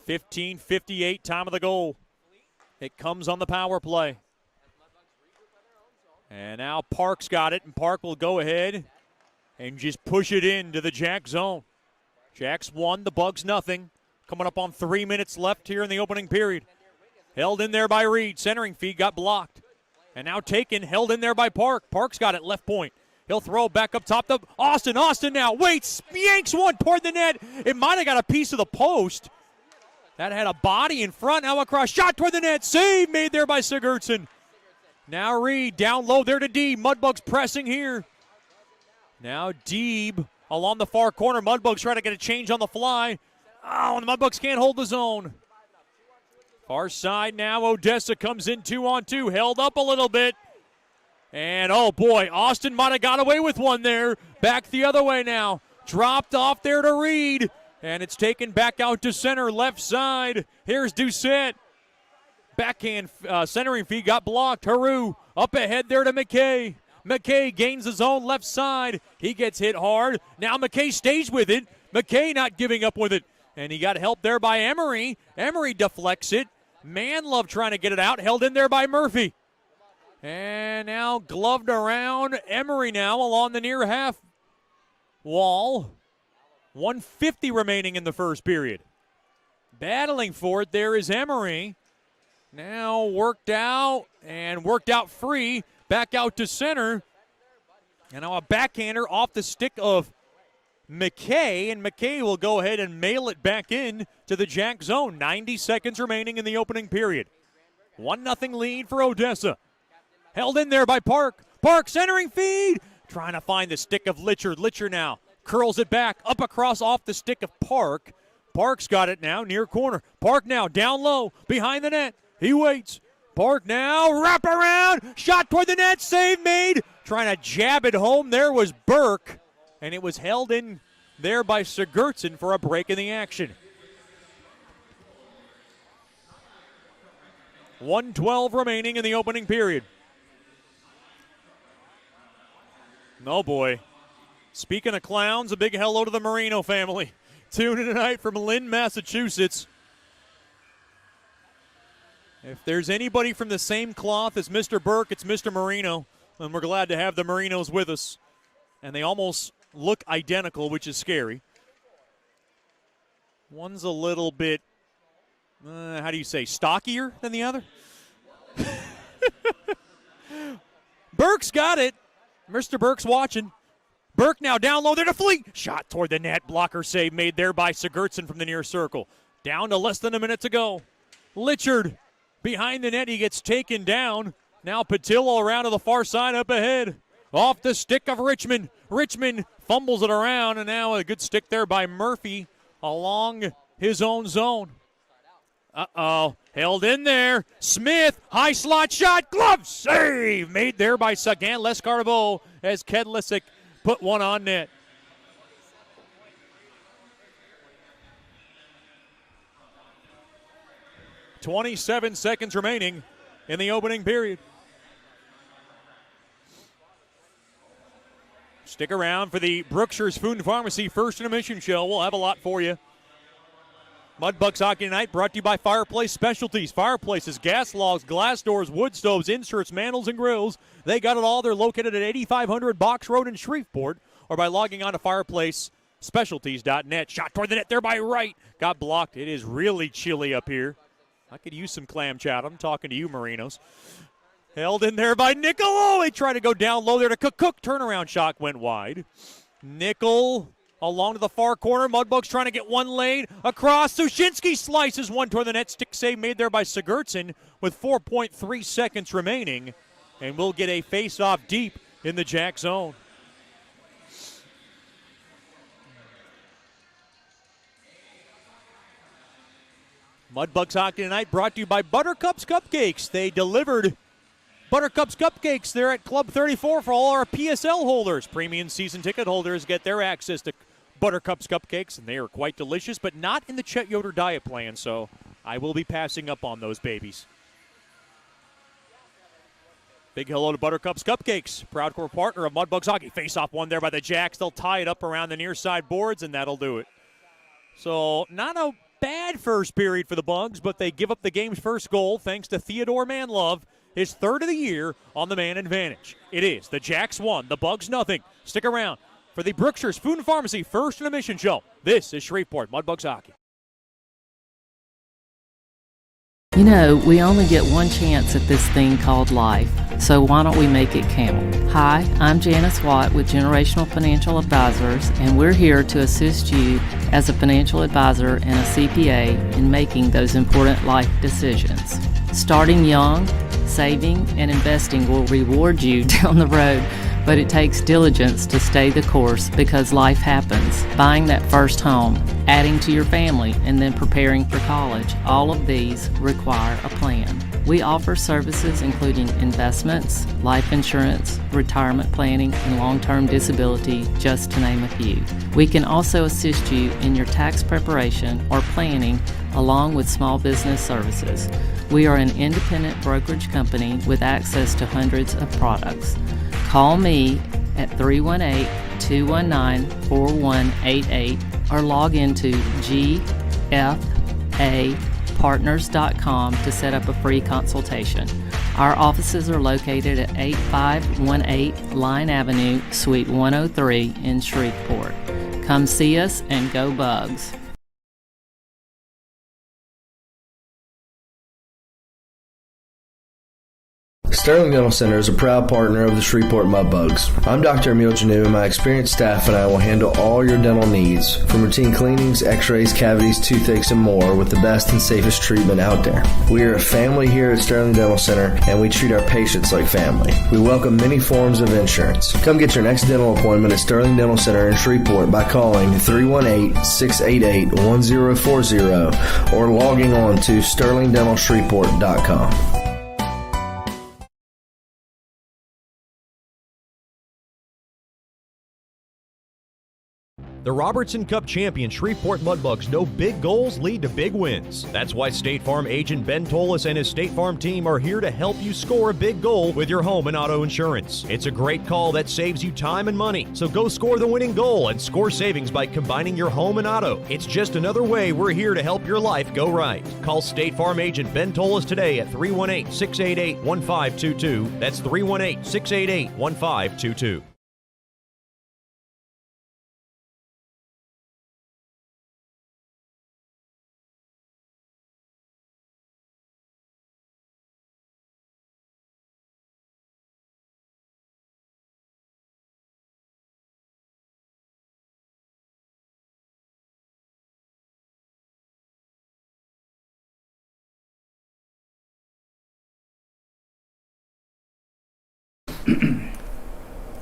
Speaker 1: 15:58, time of the goal. It comes on the power play. And now Park's got it, and Park will go ahead and just push it into the Jack zone. Jacks 1, the Bugs 0. Coming up on 3 minutes left here in the opening period. Held in there by Reed. Centering feed got blocked. And now taken, held in there by Park. Park's got it, left point. He'll throw back up top to Austin. Austin now waits, yanks one toward the net. It might have got a piece of the post. That had a body in front. Now across, shot toward the net. Save made there by Sigurdsson. Now Reed down low there to Deeb. Mudbugs pressing here. Now Deeb along the far corner. Mudbugs trying to get a change on the fly. Oh, and the Mudbugs can't hold the zone. Far side now. Odessa comes in 2-on-2. Held up a little bit. And, oh, boy, Austin might have got away with one there. Back the other way now. Dropped off there to Reed. And it's taken back out to center, left side. Here's Doucette. Backhand centering feed got blocked. Haru up ahead there to McKay. McKay gains his own left side. He gets hit hard. Now McKay stays with it. McKay not giving up with it. And he got help there by Emery. Emery deflects it. Manlove trying to get it out. Held in there by Murphy. And now gloved around. Emery now along the near half wall. 150 remaining in the first period. Battling for it there is Emery. Now worked out and worked out free. Back out to center. And now a backhander off the stick of McKay. And McKay will go ahead and mail it back in to the Jack zone. 90 seconds remaining in the opening period. 1-0 lead for Odessa. Held in there by Park. Park centering feed. Trying to find the stick of Litcher. Litcher now curls it back up across off the stick of Park. Park's got it now near corner. Park now down low behind the net. He waits. Park now wrap around. Shot toward the net. Save made. Trying to jab it home. There was Burke. And it was held in there by Sigurdsson for a break in the action. 1:12 remaining in the opening period. Oh boy. Speaking of clowns, a big hello to the Marino family. Tuning tonight from Lynn, Massachusetts. If there's anybody from the same cloth as Mr. Burke, it's Mr. Marino. And we're glad to have the Marinos with us. And they almost look identical, which is scary. One's a little bit, how do you say, stockier than the other? Burke's got it. Mr. Burke's watching. Burke now down low there to Fleet. Shot toward the net. Blocker save made there by Sigurdsson from the near circle. Down to less than a minute to go. Litchard behind the net. He gets taken down. Now Patillo around to the far side up ahead. Off the stick of Richmond. Richmond fumbles it around, and now a good stick there by Murphy along his own zone. Uh-oh. Held in there. Smith, high slot shot, glove save made there by Sagan Lescarbo as Kedlisic put one on net. .27 seconds remaining in the opening period. Stick around for the Brookshire's Food and Pharmacy First Intermission Show. We'll have a lot for you. Mudbugs Hockey Night brought to you by Fireplace Specialties. Fireplaces, gas logs, glass doors, wood stoves, inserts, mantles, and grills. They got it all. They're located at 8500 Box Road in Shreveport or by logging on to fireplacespecialties.net. Shot toward the net there by Wright. Got blocked. It is really chilly up here. I could use some clam chowder. I'm talking to you, Marinos. Held in there by Nickel. Oh, they tried to go down low there to Cook. Cook turnaround shot went wide. Nickel along to the far corner. Mudbugs trying to get one laid across. Sushinsky slices one toward the net. Stick save made there by Sigurdsson with 4.3 seconds remaining. And we'll get a face-off deep in the Jack zone. Mudbugs Hockey Tonight brought to you by Buttercups Cupcakes. They delivered Buttercups Cupcakes there at Club 34 for all our PSL holders. Premium season ticket holders get their access to Buttercups Cupcakes, and they are quite delicious, but not in the Chet Yoder diet plan, so I will be passing up on those babies. Big hello to Buttercups Cupcakes, proud core partner of Mudbugs Hockey. Face-off one there by the Jacks. They'll tie it up around the near side boards, and that'll do it. So not a bad first period for the Bugs, but they give up the game's first goal thanks to Theodore Manlove, his third of the year on the man advantage. It is the Jacks 1, the Bugs nothing. Stick around for the Brookshire's Food and Pharmacy First Intermission Show. This is Shreveport Mudbugs Hockey.
Speaker 2: You know, we only get one chance at this thing called life, so why don't we make it count? Hi, I'm Janice Watt with Generational Financial Advisors, and we're here to assist you as a financial advisor and a CPA in making those important life decisions. Starting young, saving, and investing will reward you down the road But it takes diligence to stay the course because life happens. Buying that first home, adding to your family, and then preparing for college, all of these require a plan. We offer services including investments, life insurance, retirement planning, and long-term disability, just to name a few. We can also assist you in your tax preparation or planning along with small business services. We are an independent brokerage company with access to hundreds of products. Call me at 318-219-4188 or log into gfapartners.com to set up a free consultation. Our offices are located at 8518 Line Avenue, Suite 103 in Shreveport. Come see us and go Bugs.
Speaker 5: Sterling Dental Center is a proud partner of the Shreveport Mudbugs. I'm Dr. Emil Janu, and my experienced staff and I will handle all your dental needs, from routine cleanings, x-rays, cavities, toothaches, and more, with the best and safest treatment out there. We are a family here at Sterling Dental Center, and we treat our patients like family. We welcome many forms of insurance. Come get your next dental appointment at Sterling Dental Center in Shreveport by calling 318-688-1040 or logging on to sterlingdentalshreveport.com.
Speaker 4: The Robertson Cup champion Shreveport Mudbugs know big goals lead to big wins. That's why State Farm agent Ben Tolis and his State Farm team are here to help you score a big goal with your home and auto insurance. It's a great call that saves you time and money. So go score the winning goal and score savings by combining your home and auto. It's just another way we're here to help your life go right. Call State Farm agent Ben Tolis today at 318-688-1522. That's 318-688-1522.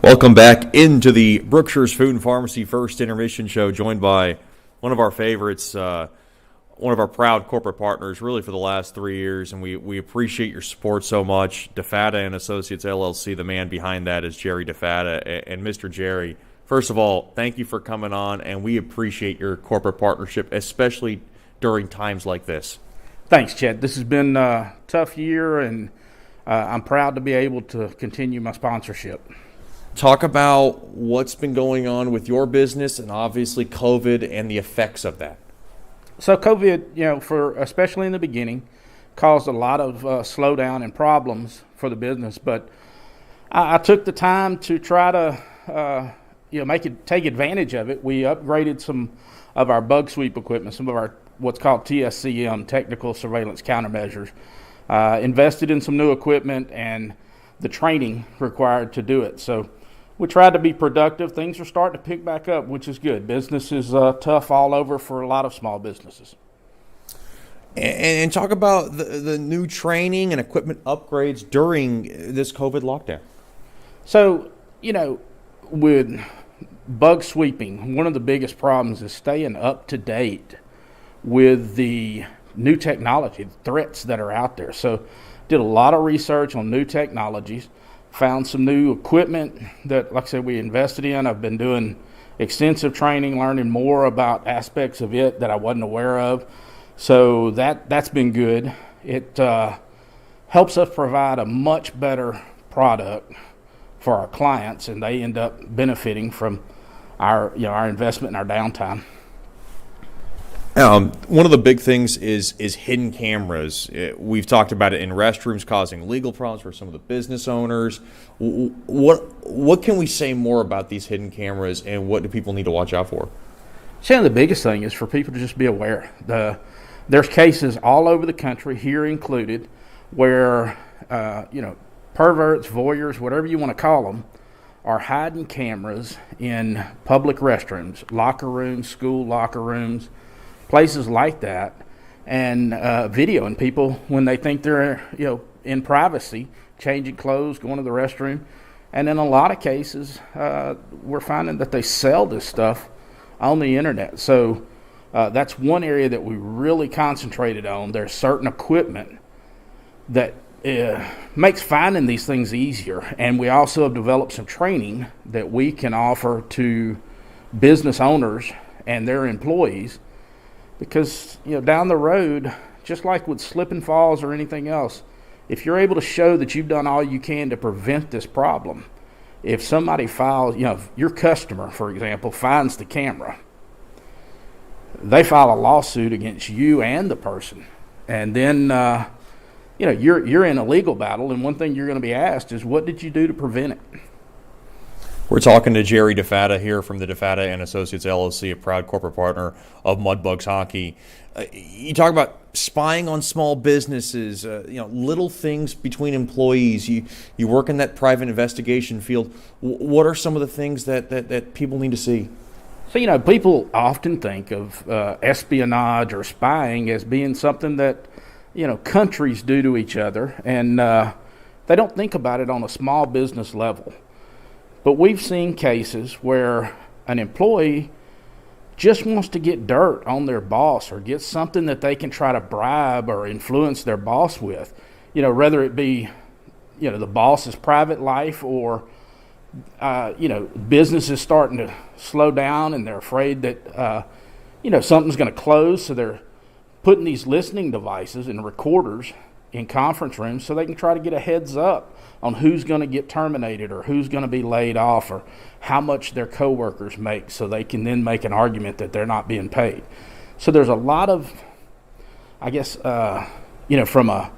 Speaker 1: Welcome back into the Brookshire's Food and Pharmacy First Intermission Show, joined by one of our favorites, one of our proud corporate partners, really for the last 3 years, and we appreciate your support so much. DeFata and Associates LLC, the man behind that is Jerry DeFata. And Mr. Jerry, first of all, thank you for coming on, and we appreciate your corporate partnership, especially during times like this.
Speaker 6: Thanks, Chet. This has been a tough year, and I'm proud to be able to continue my sponsorship.
Speaker 1: Talk about what's been going on with your business and obviously COVID and the effects of that.
Speaker 6: So COVID, for especially in the beginning, caused a lot of slowdown and problems for the business. But I took the time to try to, take advantage of it. We upgraded some of our bug sweep equipment, some of our what's called TSCM, technical surveillance countermeasures. Invested in some new equipment and the training required to do it. So we tried to be productive. Things are starting to pick back up, which is good. Business is tough all over for a lot of small businesses.
Speaker 1: And talk about the new training and equipment upgrades during this COVID lockdown.
Speaker 6: So, with bug sweeping, one of the biggest problems is staying up to date with the new technology, the threats that are out there. So did a lot of research on new technologies, found some new equipment that, like I said, we invested in. I've been doing extensive training, learning more about aspects of it that I wasn't aware of. So that's been good. It helps us provide a much better product for our clients, and they end up benefiting from our investment and our downtime.
Speaker 1: One of the big things is hidden cameras. We've talked about it in restrooms causing legal problems for some of the business owners. What can we say more about these hidden cameras, and what do people need to watch out for?
Speaker 6: The biggest thing is for people to just be aware. There's cases all over the country, here included, where perverts, voyeurs, whatever you want to call them, are hiding cameras in public restrooms, locker rooms, school locker rooms, places like that, and videoing people when they think they're in privacy, changing clothes, going to the restroom. And in a lot of cases, we're finding that they sell this stuff on the internet. So that's one area that we really concentrated on. There's certain equipment that makes finding these things easier. And we also have developed some training that we can offer to business owners and their employees, because down the road, just like with slip and falls or anything else, if you're able to show that you've done all you can to prevent this problem, if somebody files, if your customer, for example, finds the camera, they file a lawsuit against you and the person, and then you're in a legal battle, and one thing you're going to be asked is, what did you do to prevent it?
Speaker 1: We're talking to Jerry DeFatta here from the DeFatta and Associates LLC, a proud corporate partner of Mudbugs Hockey. You talk about spying on small businesses, little things between employees. You work in that private investigation field. What are some of the things that people need to see?
Speaker 6: So, people often think of espionage or spying as being something that, countries do to each other, and they don't think about it on a small business level. But we've seen cases where an employee just wants to get dirt on their boss or get something that they can try to bribe or influence their boss with, whether it be, the boss's private life or, business is starting to slow down and they're afraid that, something's going to close. So they're putting these listening devices and recorders in conference rooms so they can try to get a heads up on who's going to get terminated or who's going to be laid off or how much their coworkers make, so they can then make an argument that they're not being paid. So there's a lot of, from a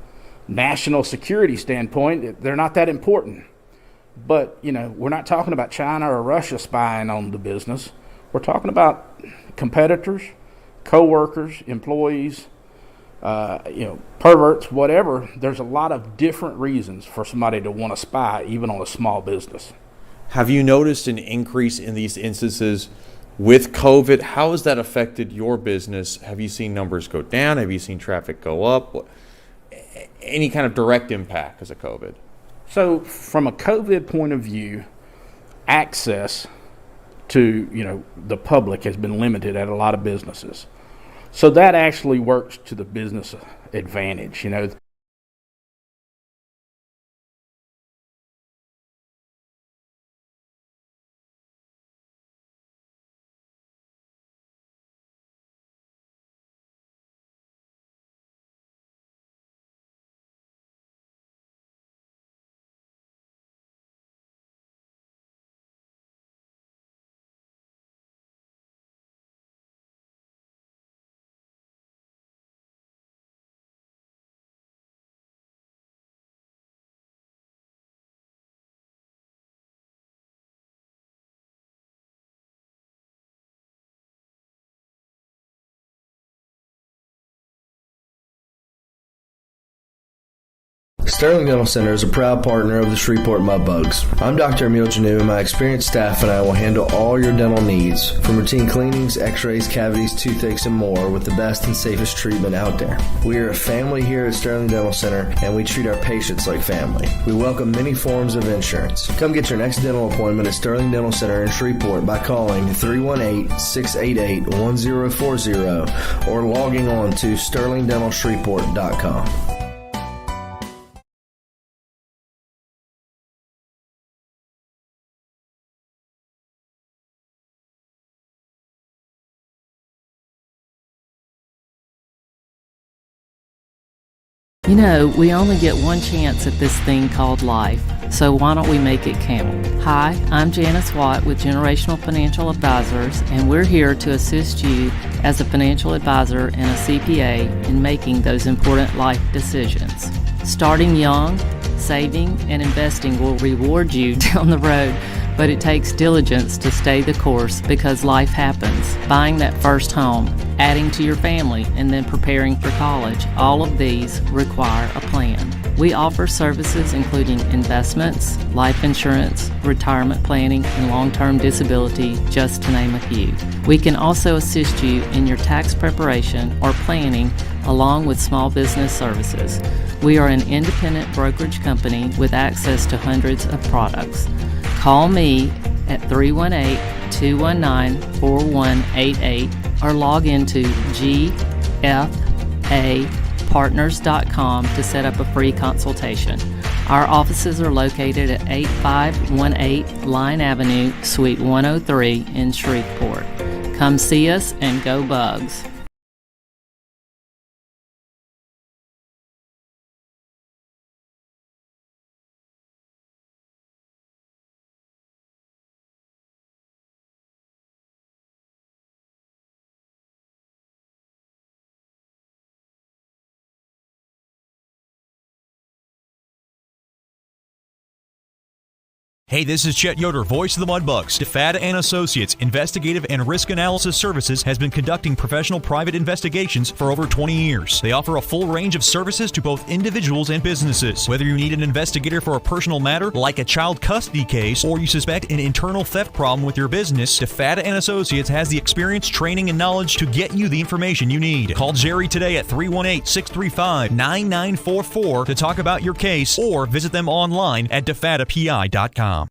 Speaker 6: national security standpoint, they're not that important. But, we're not talking about China or Russia spying on the business. We're talking about competitors, coworkers, employees, perverts, whatever. There's a lot of different reasons for somebody to want to spy, even on a small business.
Speaker 1: Have you noticed an increase in these instances with COVID? How has that affected your business? Have you seen numbers go down? Have you seen traffic go up? Any kind of direct impact because of COVID?
Speaker 6: So from a COVID point of view, access to, the public has been limited at a lot of businesses. So that actually works to the business advantage,
Speaker 5: Sterling Dental Center is a proud partner of the Shreveport Mudbugs. I'm Dr. Emil Janu, and my experienced staff and I will handle all your dental needs, from routine cleanings, x-rays, cavities, toothaches, and more, with the best and safest treatment out there. We are a family here at Sterling Dental Center, and we treat our patients like family. We welcome many forms of insurance. Come get your next dental appointment at Sterling Dental Center in Shreveport by calling 318-688-1040 or logging on to sterlingdentalshreveport.com.
Speaker 2: We only get one chance at this thing called life, so why don't we make it count? Hi, I'm Janice Watt with Generational Financial Advisors, and we're here to assist you as a financial advisor and a CPA in making those important life decisions. Starting young, saving, and investing will reward you down the road but it takes diligence to stay the course because life happens. Buying that first home, adding to your family, and then preparing for college, all of these require a plan. We offer services including investments, life insurance, retirement planning, and long-term disability, just to name a few. We can also assist you in your tax preparation or planning along with small business services. We are an independent brokerage company with access to hundreds of products. Call me at 318-219-4188 or log into gfapartners.com to set up a free consultation. Our offices are located at 8518 Line Avenue, Suite 103 in Shreveport. Come see us and go Bugs.
Speaker 4: Hey, this is Chet Yoder, voice of the Mudbugs. DeFada and Associates Investigative and Risk Analysis Services has been conducting professional private investigations for over 20 years. They offer a full range of services to both individuals and businesses. Whether you need an investigator for a personal matter like a child custody case or you suspect an internal theft problem with your business, DeFada and Associates has the experience, training, and knowledge to get you the information you need. Call Jerry today at 318-635-9944 to talk about your case or visit them online at defadapi.com.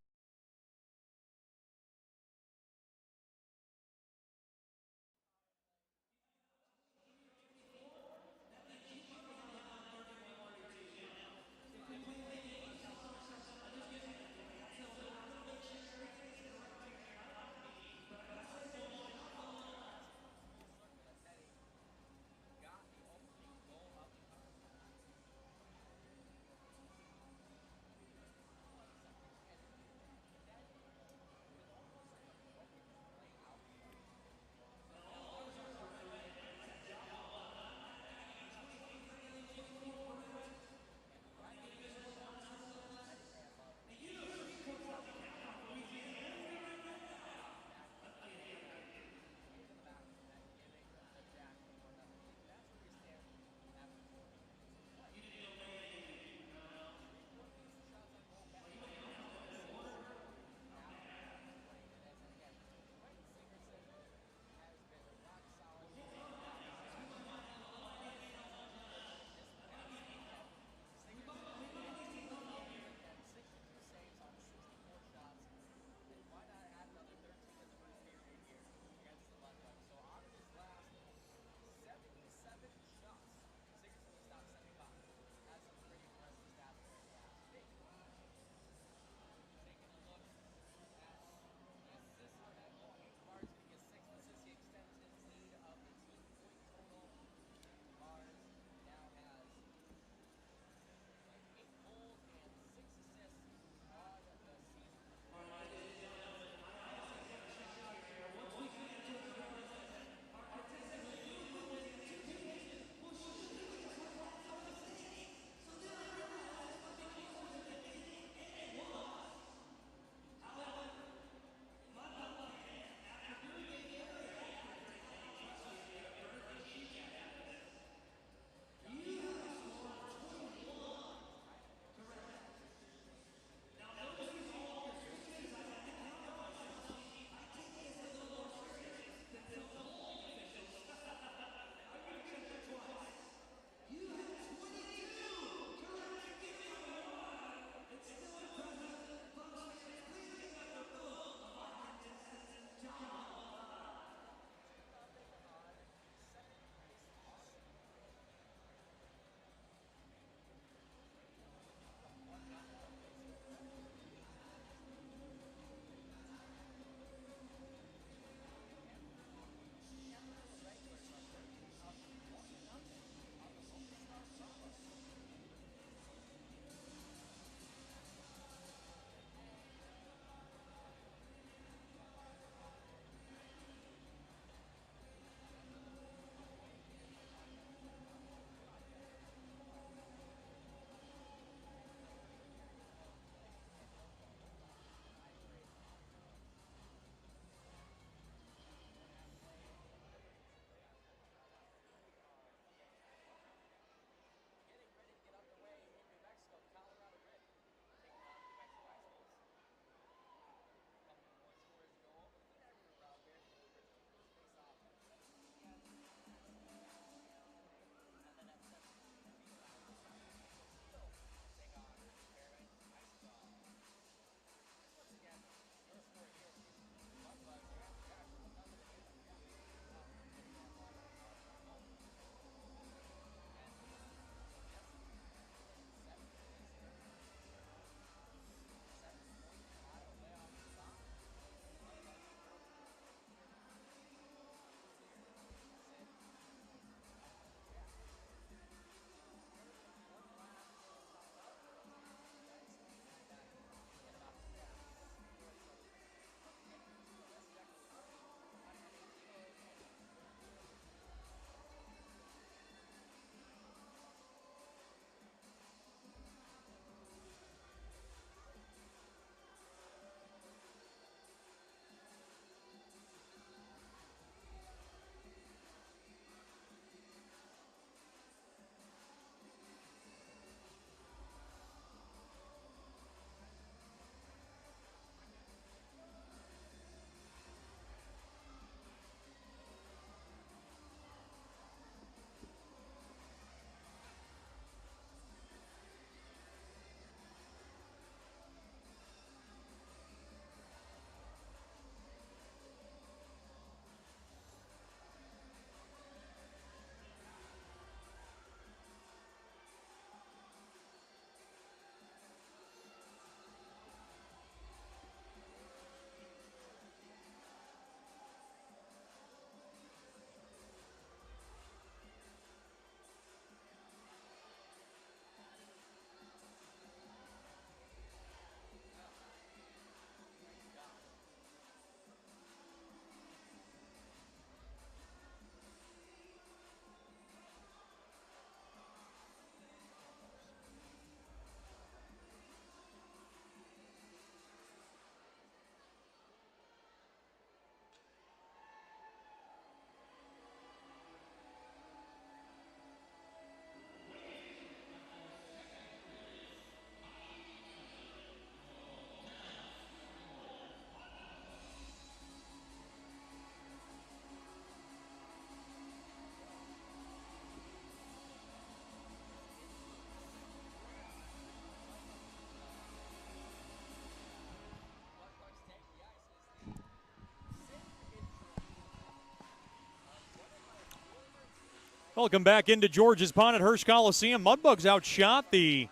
Speaker 1: Welcome back into George's Pond at Hirsch Coliseum. Mudbugs outshot the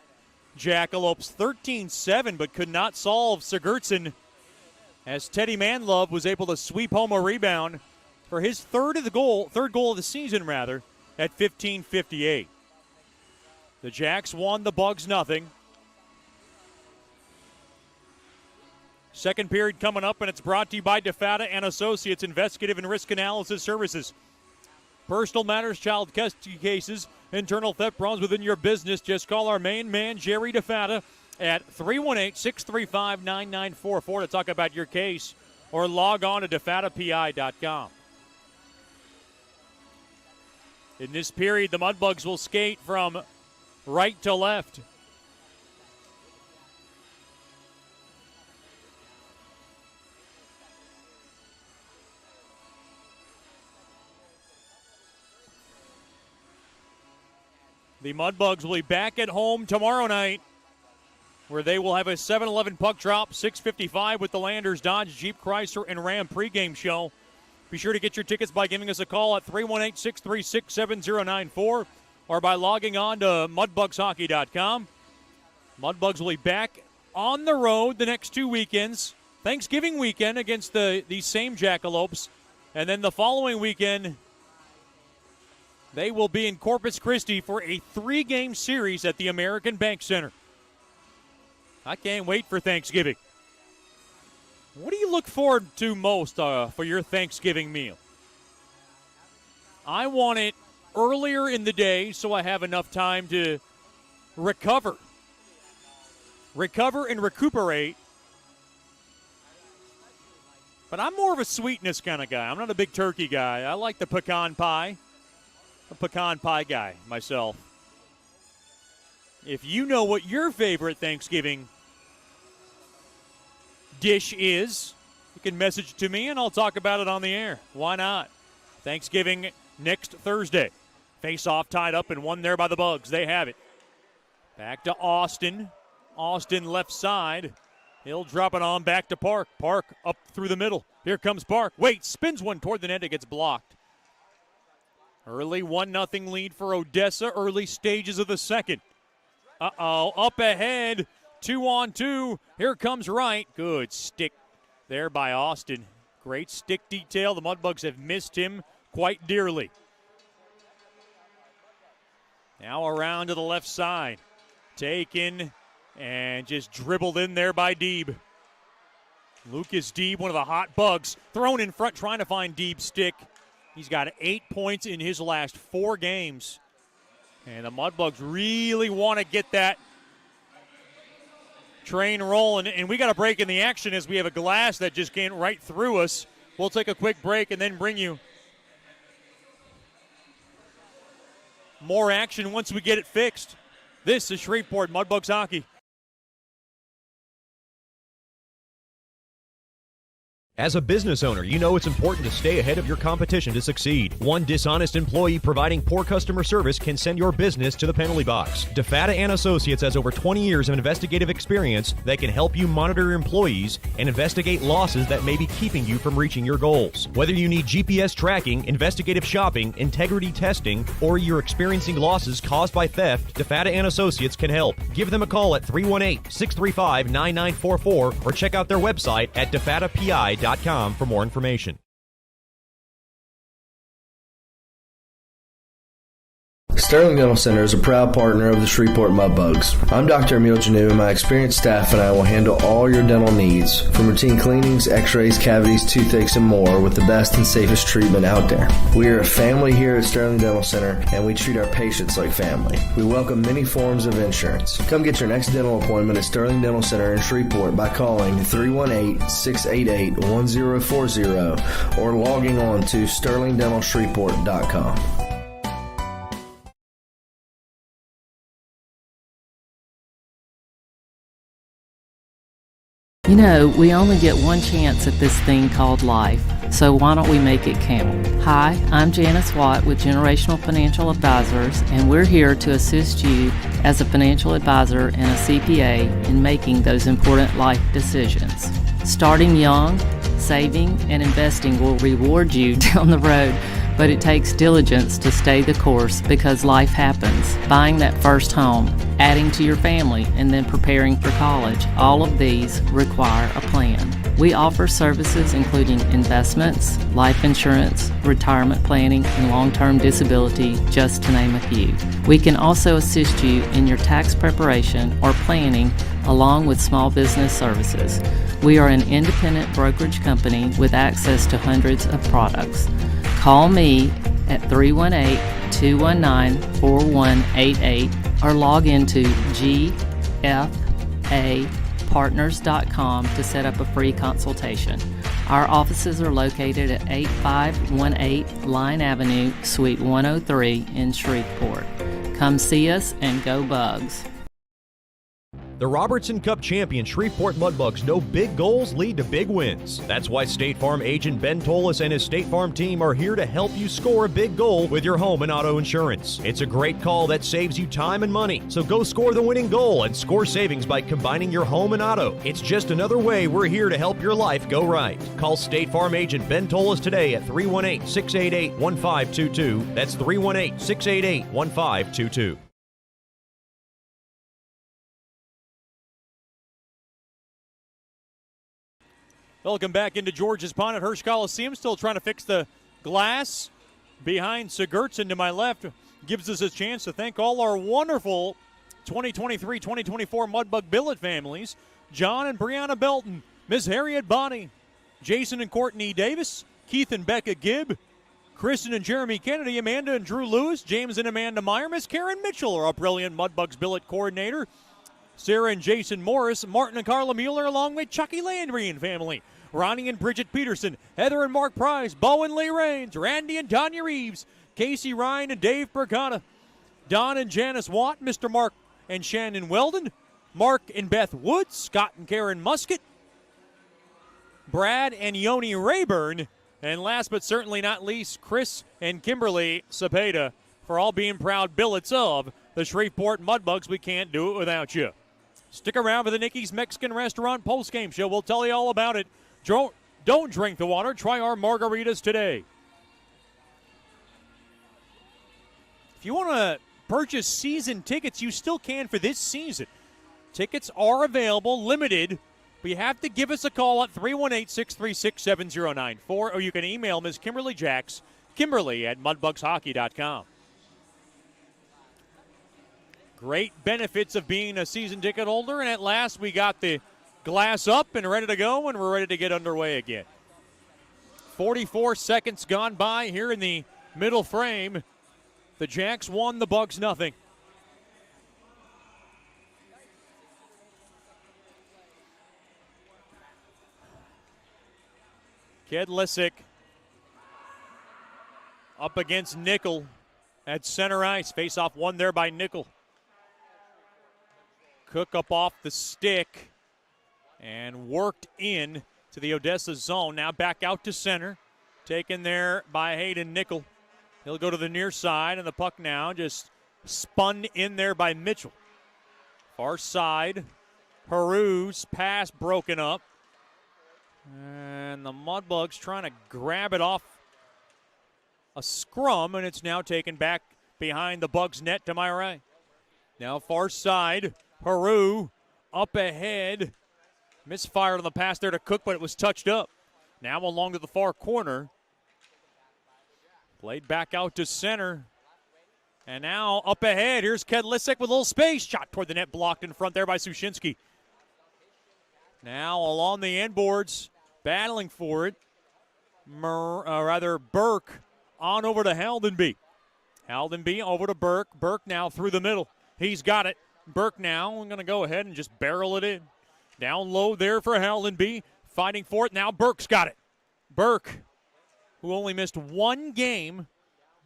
Speaker 1: Jackalopes 13-7, but could not solve Sigurdsson as Teddy Manlove was able to sweep home a rebound for his third goal of the season, at 15:58. The Jacks won, the Bugs nothing. Second period coming up, and it's brought to you by DeFata and Associates, Investigative and Risk Analysis Services. Personal matters, child custody cases, internal theft problems within your business. Just call our main man, Jerry DeFata, at 318-635-9944 to talk about your case, or log on to defatapi.com. In this period, the Mudbugs will skate from right to left. The Mudbugs will be back at home tomorrow night, where they will have a 7-11 puck drop, 6:55 with the Landers, Dodge, Jeep, Chrysler, and Ram pregame show. Be sure to get your tickets by giving us a call at 318-636-7094 or by logging on to mudbugshockey.com. Mudbugs will be back on the road the next 2 weekends. Thanksgiving weekend against these same Jackalopes, and then the following weekend they will be in Corpus Christi for a 3-game series at the American Bank Center. I can't wait for Thanksgiving. What do you look forward to most for your Thanksgiving meal? I want it earlier in the day so I have enough time to recover and recuperate. But I'm more of a sweetness kind of guy. I'm not a big turkey guy. I like the pecan pie. A pecan pie guy myself. If you know what your favorite Thanksgiving dish is, you can message it to me and I'll talk about it on the air. Why not? Thanksgiving next Thursday. Face-off tied up and won there by the Bugs. They have it. Back to Austin. Austin left side. He'll drop it on back to Park. Park up through the middle. Here comes Park. Wait, spins one toward the net. It gets blocked. Early 1-0 lead for Odessa. Early stages of the second. Up ahead. 2-on-2. Here comes Wright. Good stick there by Austin. Great stick detail. The Mudbugs have missed him quite dearly. Now around to the left side. Taken and just dribbled in there by Deeb. Lucas Deeb, one of the hot Bugs, thrown in front trying to find Deeb's stick. He's got 8 points in his last 4 games. And the Mudbugs really want to get that train rolling. And we got a break in the action as we have a glass that just came right through us. We'll take a quick break and then bring you more action once we get it fixed. This is Shreveport Mudbugs hockey.
Speaker 4: As a business owner, you know it's important to stay ahead of your competition to succeed. One dishonest employee providing poor customer service can send your business to the penalty box. DeFata and Associates has over 20 years of investigative experience that can help you monitor your employees and investigate losses that may be keeping you from reaching your goals. Whether you need GPS tracking, investigative shopping, integrity testing, or you're experiencing losses caused by theft, DeFata and Associates can help. Give them a call at 318-635-9944 or check out their website at defatapi.com for more information.
Speaker 5: Sterling Dental Center is a proud partner of the Shreveport Mudbugs. I'm Dr. Emil Janu, and my experienced staff and I will handle all your dental needs, from routine cleanings, x-rays, cavities, toothaches, and more, with the best and safest treatment out there. We are a family here at Sterling Dental Center, and we treat our patients like family. We welcome many forms of insurance. Come get your next dental appointment at Sterling Dental Center in Shreveport by calling 318-688-1040 or logging on to sterlingdentalshreveport.com.
Speaker 2: You know, we only get one chance at this thing called life, so why don't we make it count? Hi, I'm Janice Watt with Generational Financial Advisors, and we're here to assist you as a financial advisor and a CPA in making those important life decisions. Starting young, saving, and investing will reward you down the road, but it takes diligence to stay the course because life happens. Buying that first home, adding to your family, and then preparing for college, all of these require a plan. We offer services including investments, life insurance, retirement planning, and long-term disability, just to name a few. We can also assist you in your tax preparation or planning along with small business services. We are an independent brokerage company with access to hundreds of products. Call me at 318-219-4188 or log into gfapartners.com to set up a free consultation. Our offices are located at 8518 Line Avenue, Suite 103 in Shreveport. Come see us and go Bugs.
Speaker 4: The Robertson Cup champion Shreveport Mudbugs know big goals lead to big wins. That's why State Farm agent Ben Tolis and his State Farm team are here to help you score a big goal with your home and auto insurance. It's a great call that saves you time and money. So go score the winning goal and score savings by combining your home and auto. It's just another way we're here to help your life go right. Call State Farm agent Ben Tolis today at 318-688-1522. That's 318-688-1522.
Speaker 1: Welcome back into George's Pond at Hirsch Coliseum. Still trying to fix the glass behind Sigurdsson to my left. Gives us a chance to thank all our wonderful 2023-2024 Mudbug Billet families. John and Brianna Belton, Miss Harriet Bonney, Jason and Courtney Davis, Keith and Becca Gibb, Kristen and Jeremy Kennedy, Amanda and Drew Lewis, James and Amanda Meyer, Miss Karen Mitchell, our brilliant Mudbugs Billet coordinator, Sarah and Jason Morris, Martin and Carla Mueller, along with Chucky Landry and family, Ronnie and Bridget Peterson, Heather and Mark Price, Bo and Lee Raines, Randy and Tanya Reeves, Casey Ryan and Dave Bergana, Don and Janice Watt, Mr. Mark and Shannon Weldon, Mark and Beth Woods, Scott and Karen Musket, Brad and Yoni Rayburn, and last but certainly not least, Chris and Kimberly Cepeda, for all being proud billets of the Shreveport Mudbugs. We can't do it without you. Stick around for the Nicky's Mexican Restaurant postgame show. We'll tell you all about it. Don't drink the water. Try our margaritas today. If you want to purchase season tickets, you still can for this season. Tickets are available, limited, but you have to give us a call at 318-636-7094, or you can email Ms. Kimberly Jacks, Kimberly@mudbugshockey.com. Great benefits of being a season ticket holder, and at last we got the glass up and ready to go, and we're ready to get underway again. 44 seconds gone by here in the middle frame. The Jacks won, the Bugs nothing. Kedlisic up against Nickel at center ice. Face-off won there by Nickel. Cook up off the stick and worked in to the Odessa zone. Now back out to center. Taken there by Hayden Nickel. He'll go to the near side, and the puck now just spun in there by Mitchell. Far side. Peru's pass broken up. And the Mudbugs trying to grab it off a scrum, and it's now taken back behind the Bugs net to my right. Now far side. Peru up ahead. Misfired on the pass there to Cook, but it was touched up. Now along to the far corner. Played back out to center. And now up ahead. Here's Kedlisic with a little space. Shot toward the net, blocked in front there by Sushinsky. Now along the end boards, battling for it. Burke on over to Haldenby. Haldenby over to Burke. Burke now through the middle. He's got it. Burke now going to go ahead and just barrel it in. Down low there for Haldenby. Fighting for it. Now Burke's got it. Burke, who only missed one game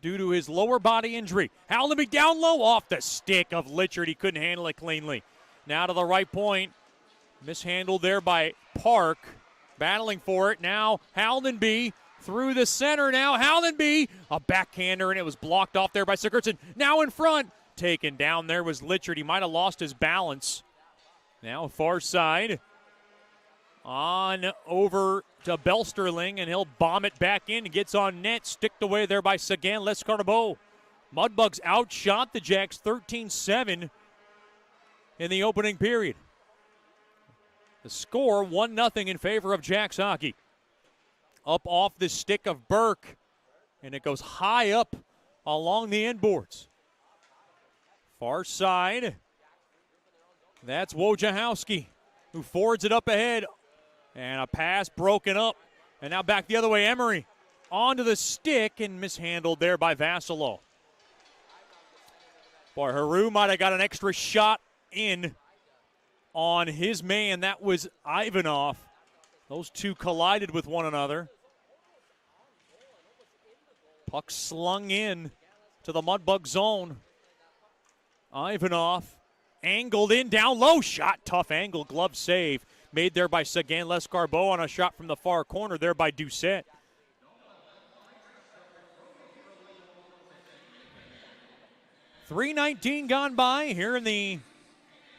Speaker 1: due to his lower body injury. Haldenby down low off the stick of Litchard. He couldn't handle it cleanly. Now to the right point. Mishandled there by Park. Battling for it. Now Haldenby through the center. Now Haldenby, a backhander, and it was blocked off there by Sigurdsson. Now in front. Taken down there was Litchard. He might have lost his balance. Now far side. On over to Belsterling, and he'll bomb it back in. Gets on net, sticked away there by Sagan Lescarbot. Mudbugs outshot the Jacks 13-7 in the opening period. The score, 1-0 in favor of Jacks hockey. Up off the stick of Burke, and it goes high up along the inboards. Far side, that's Wojciechowski, who forwards it up ahead. And a pass broken up. And now back the other way, Emery onto the stick and mishandled there by Vassilo. Boy, Haru might have got an extra shot in on his man. That was Ivanov. Those two collided with one another. Puck slung in to the Mudbug zone. Ivanov angled in, down low, shot, tough angle, glove save. Made there by Sagan Lescarbot on a shot from the far corner there by Doucette. .319 gone by here in the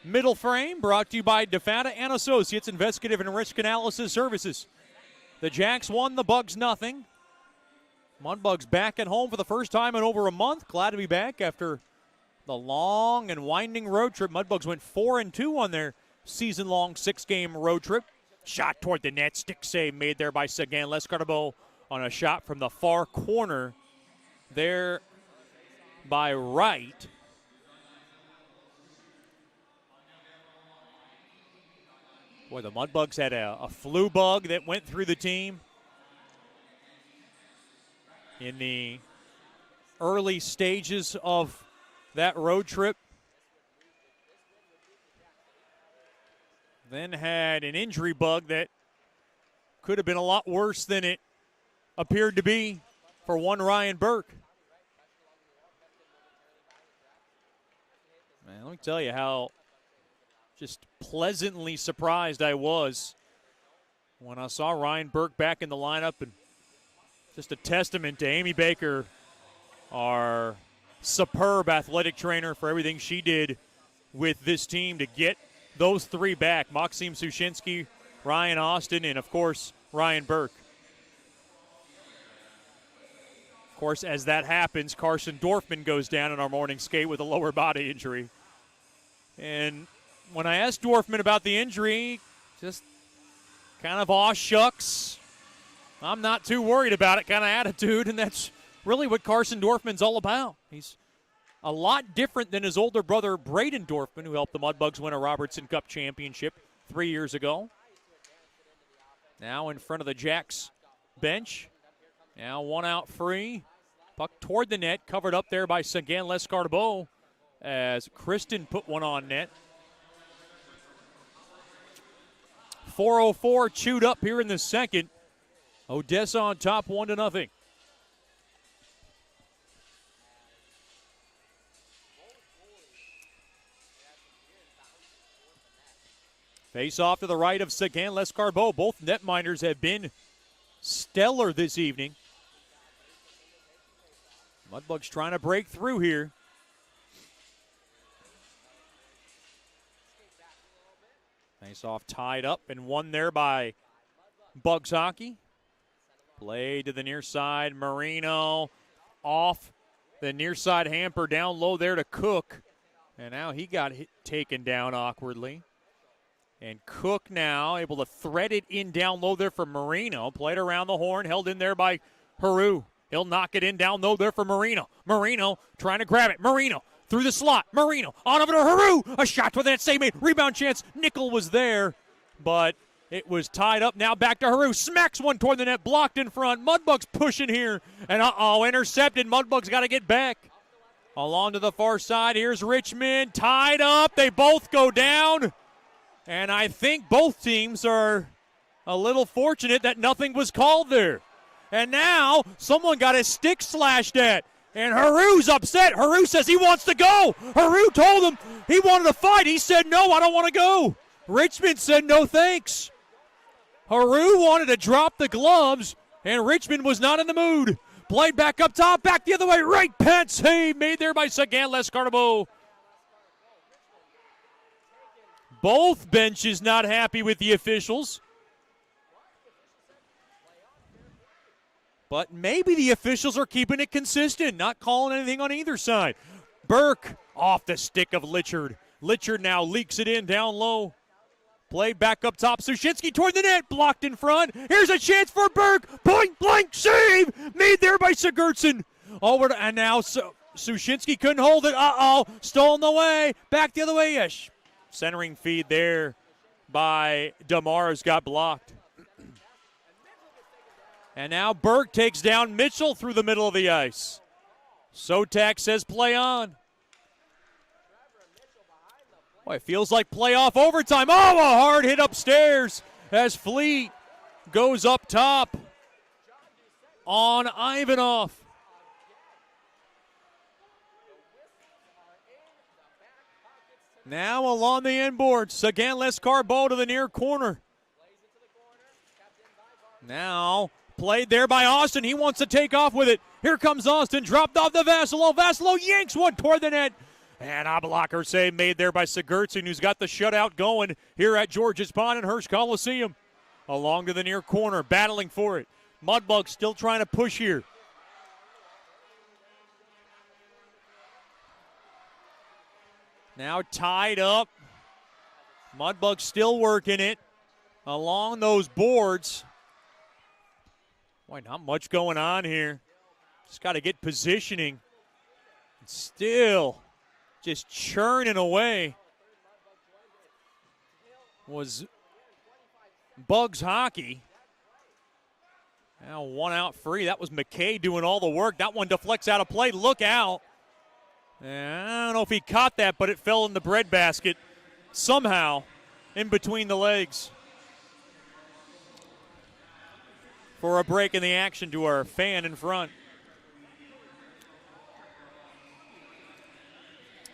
Speaker 1: middle frame, brought to you by DeFata and Associates Investigative and Risk Analysis Services. The Jacks won, the Bugs nothing. Mudbugs back at home for the first time in over a month. Glad to be back after the long and winding road trip. Mudbugs went 4-2 on their season-long 6-game road trip. Shot toward the net, stick save made there by Sagan Lescarbot on a shot from the far corner there by Wright. Boy, the Mudbugs had a flu bug that went through the team in the early stages of that road trip. Then had an injury bug that could have been a lot worse than it appeared to be for one Ryan Burke. Man, let me tell you how just pleasantly surprised I was when I saw Ryan Burke back in the lineup, and just a testament to Amy Baker, our superb athletic trainer, for everything she did with this team to get those three back: Maxim Sushinsky, Ryan Austin, and of course Ryan Burke. Of course, as that happens, Carson Dorfman goes down in our morning skate with a lower body injury. And when I asked Dorfman about the injury, just kind of aw shucks, I'm not too worried about it kind of attitude, and that's really what Carson Dorfman's all about. He's a lot different than his older brother, Braden Dorfman, who helped the Mudbugs win a Robertson Cup championship 3 years ago. Now in front of the Jacks bench. Now one out free. Puck toward the net, covered up there by Sagan Lescarbot as Kristen put one on net. 4:04 chewed up here in the second. Odessa on top 1-0. Face off to the right of Sagan Lescarbot. Both netminders have been stellar this evening. Mudbugs trying to break through here. Face off tied up and won there by Bugs Hockey. Play to the near side. Marino off the near side hamper, down low there to Cook. And now he got taken down awkwardly. And Cook now able to thread it in down low there for Marino. Played around the horn, held in there by Haru. He'll knock it in down low there for Marino. Marino trying to grab it. Marino through the slot. Marino on over to Haru. A shot with that save made. Rebound chance. Nickel was there, but it was tied up. Now back to Haru. Smacks one toward the net. Blocked in front. Mudbugs pushing here. And intercepted. Mudbugs got to get back. Along to the far side. Here's Richmond. Tied up. They both go down. And I think both teams are a little fortunate that nothing was called there. And now someone got his stick slashed at. And Haru's upset. Haru says he wants to go. Haru told him he wanted to fight. He said, no, I don't want to go. Richmond said, no thanks. Haru wanted to drop the gloves, and Richmond was not in the mood. Played back up top, back the other way. Right pad save made there by Sagan Lescarbot. Both benches not happy with the officials. But maybe the officials are keeping it consistent, not calling anything on either side. Burke off the stick of Litchard. Litchard now leaks it in down low. Played back up top. Sushinsky toward the net. Blocked in front. Here's a chance for Burke. Point blank save. Made there by Sigurdsson. Over to, and now Sushinsky couldn't hold it. Stolen away. Back the other way. Yes. Centering feed there by Demars got blocked. And now Burke takes down Mitchell through the middle of the ice. Sotak says play on. Boy, it feels like playoff overtime. Oh, a hard hit upstairs as Fleet goes up top on Ivanov. Now along the inboard, again, Lescarbo to the near corner. Now played there by Austin. He wants to take off with it. Here comes Austin, dropped off the Vassilo. Vassilo yanks one toward the net. And a blocker save made there by Sigurdsson, who's got the shutout going here at George's Pond and Hirsch Coliseum. Along to the near corner, battling for it. Mudbugs still trying to push here. Now tied up. Mudbugs still working it along those boards. Boy, not much going on here. Just got to get positioning. Still just churning away was Bugs hockey. Now one out free. That was McKay doing all the work. That one deflects out of play. Look out. And I don't know if he caught that, but it fell in the breadbasket somehow in between the legs. For a break in the action to our fan in front.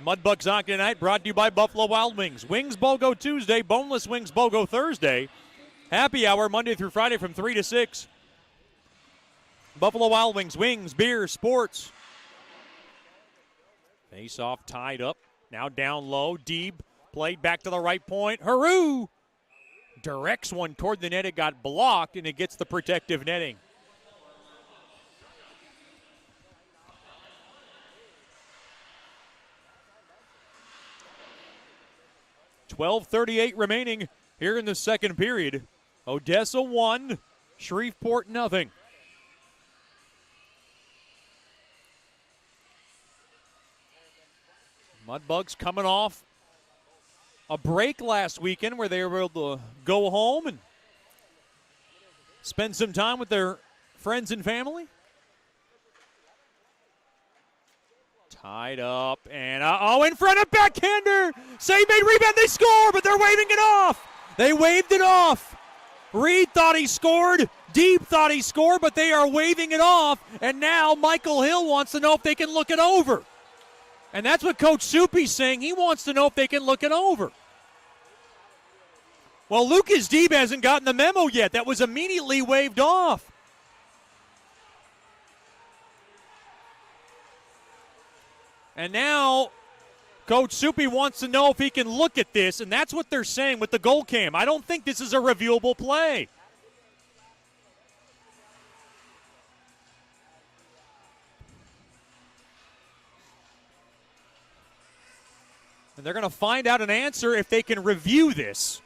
Speaker 1: Mudbugs hockey tonight brought to you by Buffalo Wild Wings. Wings BOGO Tuesday, boneless wings BOGO Thursday. Happy hour Monday through Friday from 3 to 6. Buffalo Wild Wings, wings, beer, sports. Face off tied up. Now down low. Deeb played back to the right point. Haru directs one toward the net. It got blocked, and it gets the protective netting. .12:38 remaining here in the second period. Odessa 1, Shreveport nothing. Mudbugs coming off a break last weekend where they were able to go home and spend some time with their friends and family. Tied up, and in front of backhander. Save made, rebound, they score, but they're waving it off. They waved it off. Reed thought he scored. Deeb thought he scored, but they are waving it off, and now Michael Hill wants to know if they can look it over. And that's what Coach Soupy's saying. He wants to know if they can look it over. Well, Lucas Deeb hasn't gotten the memo yet. That was immediately waved off. And now Coach Soupy wants to know if he can look at this, and that's what they're saying with the goal cam. I don't think this is a reviewable play. And they're going to find out an answer if they can review this.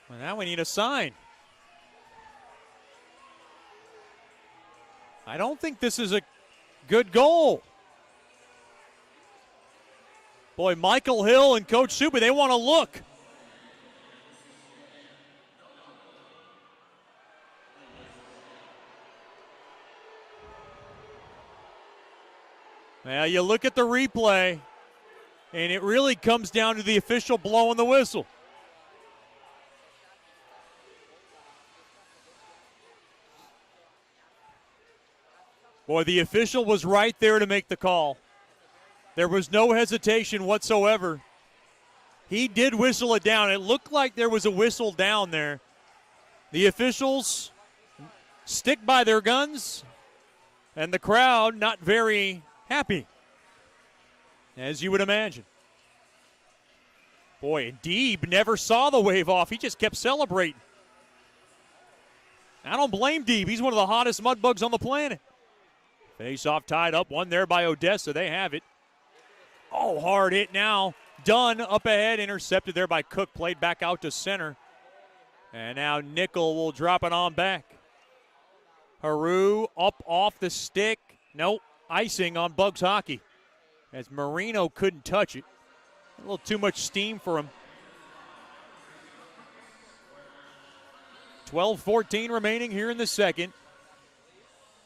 Speaker 1: Well, now we need a sign. I don't think this is a good goal. Boy, Michael Hill and Coach Soupy, they want to look. Well, you look at the replay, and it really comes down to the official blowing the whistle. Boy, the official was right there to make the call. There was no hesitation whatsoever. He did whistle it down. It looked like there was a whistle down there. The officials stick by their guns, and the crowd not very happy. as you would imagine. Boy, and Deeb never saw the wave off. He just kept celebrating. I don't blame Deeb. He's one of the hottest Mudbugs on the planet. Face-off tied up, one there by Odessa. They have it. Oh, hard hit now. Dunn up ahead, intercepted there by Cook, played back out to center. And now Nickel will drop it on back. Haru up off the stick. Nope, icing on Bugs hockey as Marino couldn't touch it. A little too much steam for him. 12-14 remaining here in the second.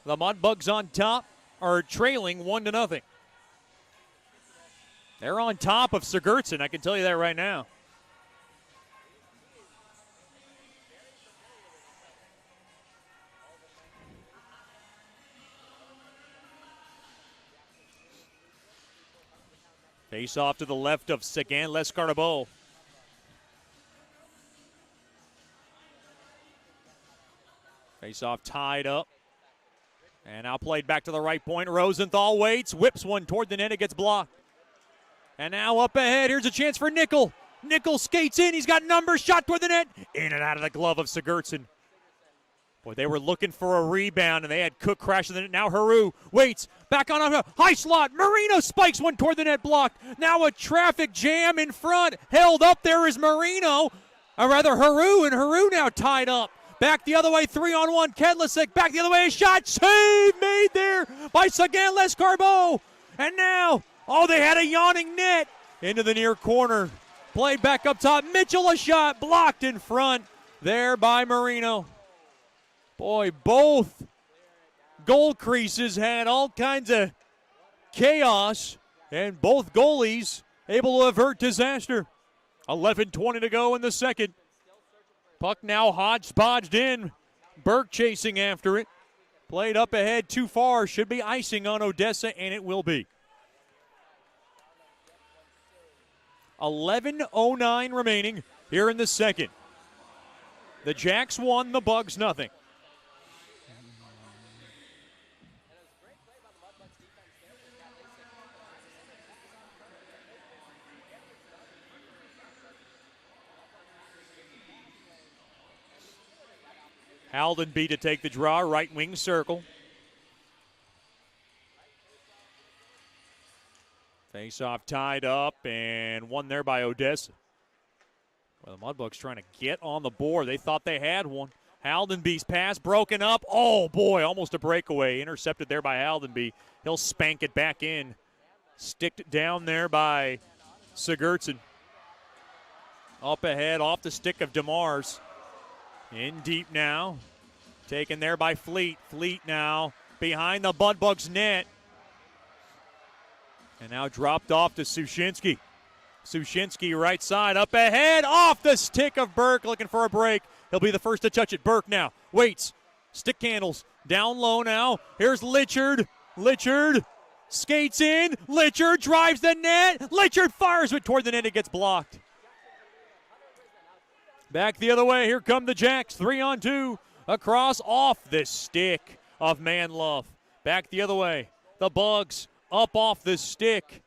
Speaker 1: The Mudbugs on top are trailing 1-0. They're on top of Sigurdsson, I can tell you that right now. Face off to the left of Sagan Lescarbot. Face off tied up. And now played back to the right point. Rosenthal waits, whips one toward the net. It gets blocked. And now up ahead, here's a chance for Nickel. Nickel skates in. He's got numbers. Shot toward the net. In and out of the glove of Sigurdsson. Boy, they were looking for a rebound, and they had Cook crashing the net. Now Haru waits. Back on a high slot. Marino spikes one toward the net, blocked. Now a traffic jam in front. Held up there is Marino. Or rather Haru, and Haru now tied up. Back the other way, 3-on-1. Kedlisek back the other way. A shot. Save made there by Sagan Lescarbot. And now, they had a yawning net into the near corner. Played back up top. Mitchell a shot. Blocked in front there by Marino. Boy, both goal creases had all kinds of chaos, and both goalies able to avert disaster. 11:20 to go in the second. Puck now hodgepodged in. Burke chasing after it. Played up ahead too far. Should be icing on Odessa, and it will be. 11:09 remaining here in the second. The Jacks won, the Bugs nothing. Haldenby to take the draw, right wing circle. Face-off tied up, and one there by Odessa. Well, the Mudbugs trying to get on the board. They thought they had one. Haldenby's pass broken up. Oh, boy, almost a breakaway. Intercepted there by Haldenby. He'll spank it back in. Sticked down there by Sigurdsson. Up ahead, off the stick of DeMars. In deep now. Taken there by Fleet. Fleet now behind the Mudbugs net. And now dropped off to Sushinsky. Sushinsky right side up ahead. Off the stick of Burke, looking for a break. He'll be the first to touch it. Burke now waits. Stick handles. Down low now. Here's Litchard. Litchard skates in. Litchard drives the net. Litchard fires it toward the net. It gets blocked. Back the other way. Here come the Jacks. 3-on-2. Across off the stick of Manlove. Back the other way. The Bugs up off the stick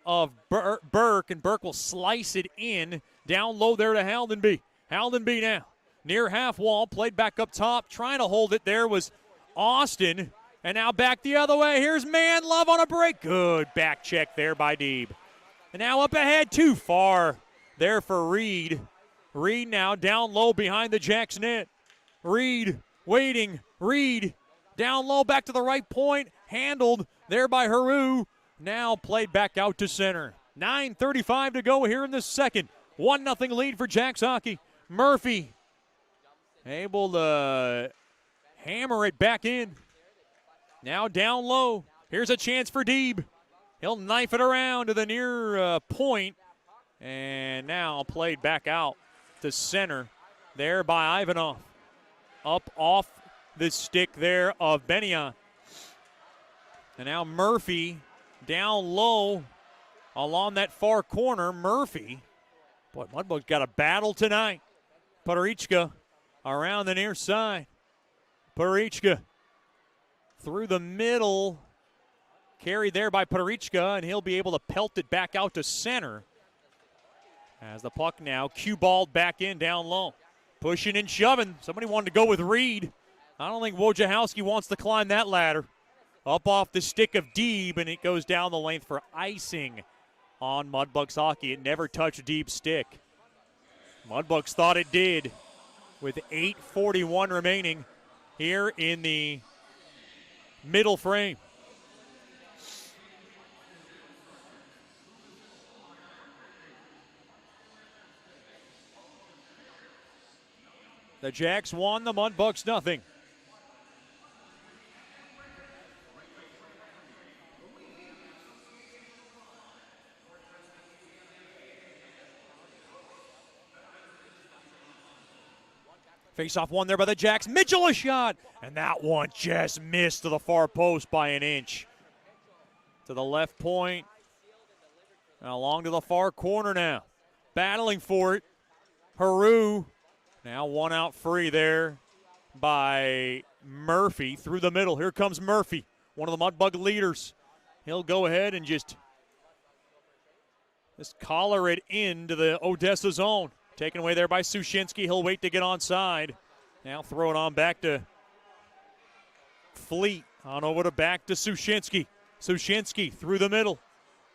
Speaker 1: of Burke, and Burke will slice it in. Down low there to Haldenby. Haldenby now near half wall. Played back up top. Trying to hold it there was Austin. And now back the other way. Here's Manlove on a break. Good back check there by Deeb. And now up ahead. Too far there for Reed. Reed now down low behind the Jacks net. Reed waiting. Reed down low back to the right point. Handled there by Haru. Now played back out to center. 9:35 to go here in the second. 1-0 lead for Jacks hockey. Murphy able to hammer it back in. Now down low. Here's a chance for Deeb. He'll knife it around to the near point. And now played back out to center there by Ivanov. Up off the stick there of Benion. And now Murphy down low along that far corner. Murphy. Boy, Mudbugs got a battle tonight. Parichka around the near side. Parichka through the middle. carried there by Parichka, and he'll be able to pelt it back out to center. As the puck now cue-balled back in down low. Pushing and shoving. Somebody wanted to go with Reed. I don't think Wojciechowski wants to climb that ladder. Up off the stick of Deeb, and it goes down the length for icing on Mudbugs hockey. It never touched Deeb's stick. Mudbugs thought it did with 8:41 remaining here in the middle frame. The Jacks won, the Mudbugs nothing. Face-off won there by the Jacks. Mitchell a shot, and that one just missed to the far post by an inch. To the left point, and along to the far corner now. Battling for it, Haru. Now one out free there by Murphy through the middle. Here comes Murphy, one of the Mudbug leaders. He'll go ahead and just collar it into the Odessa zone. Taken away there by Sushinsky. He'll wait to get onside. Now throw it on back to Fleet. On over to back to Sushinsky. Sushinsky through the middle.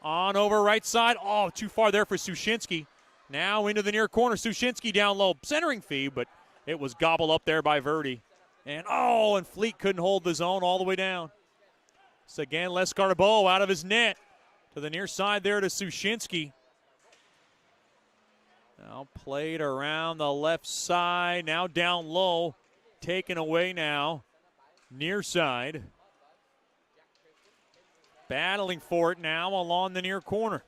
Speaker 1: On over right side. Oh, too far there for Sushinsky. Now into the near corner. Sushinsky down low. Centering feed, but it was gobbled up there by Verdi. And Fleet couldn't hold the zone all the way down. So again, Lescarbeau out of his net. To the near side there to Sushinsky. Now played around the left side. Now down low. Taken away now. Near side. Battling for it now along the near corner.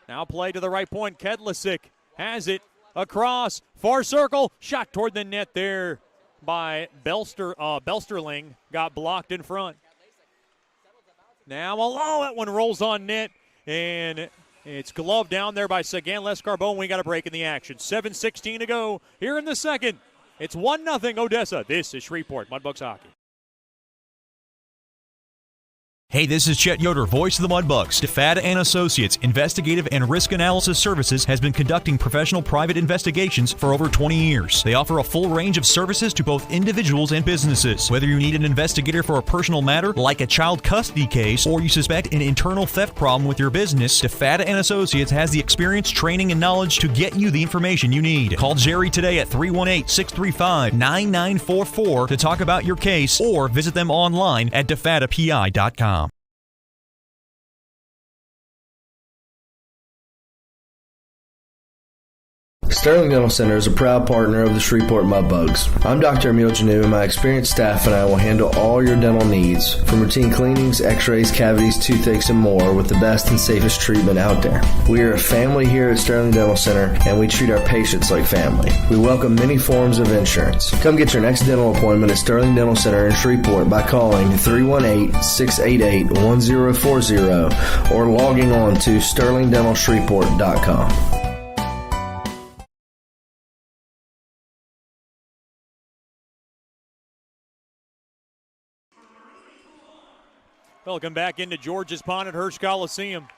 Speaker 1: Now play to the right point. Kedlasick has it across. Far circle. Shot toward the net there by Belsterling. Got blocked in front. Now that one rolls on net. And it's gloved down there by Sagan Lescarbeau. We got a break in the action. 7:16 to go here in the second. It's 1-0 Odessa. This is Shreveport Mudbugs hockey.
Speaker 4: Hey, this is Chet Yoder, voice of the Mudbugs. DeFada and Associates Investigative and Risk Analysis Services has been conducting professional private investigations for over 20 years. They offer a full range of services to both individuals and businesses. Whether you need an investigator for a personal matter like a child custody case or you suspect an internal theft problem with your business, DeFada and Associates has the experience, training, and knowledge to get you the information you need. Call Jerry today at 318-635-9944 to talk about your case or visit them online at defadapi.com.
Speaker 5: Sterling Dental Center is a proud partner of the Shreveport Mudbugs. I'm Dr. Emil Janu, and my experienced staff and I will handle all your dental needs, from routine cleanings, x-rays, cavities, toothaches, and more, with the best and safest treatment out there. We are a family here at Sterling Dental Center, and we treat our patients like family. We welcome many forms of insurance. Come get your next dental appointment at Sterling Dental Center in Shreveport by calling 318-688-1040 or logging on to sterlingdentalshreveport.com.
Speaker 1: Welcome back into George's Pond at Hirsch Coliseum.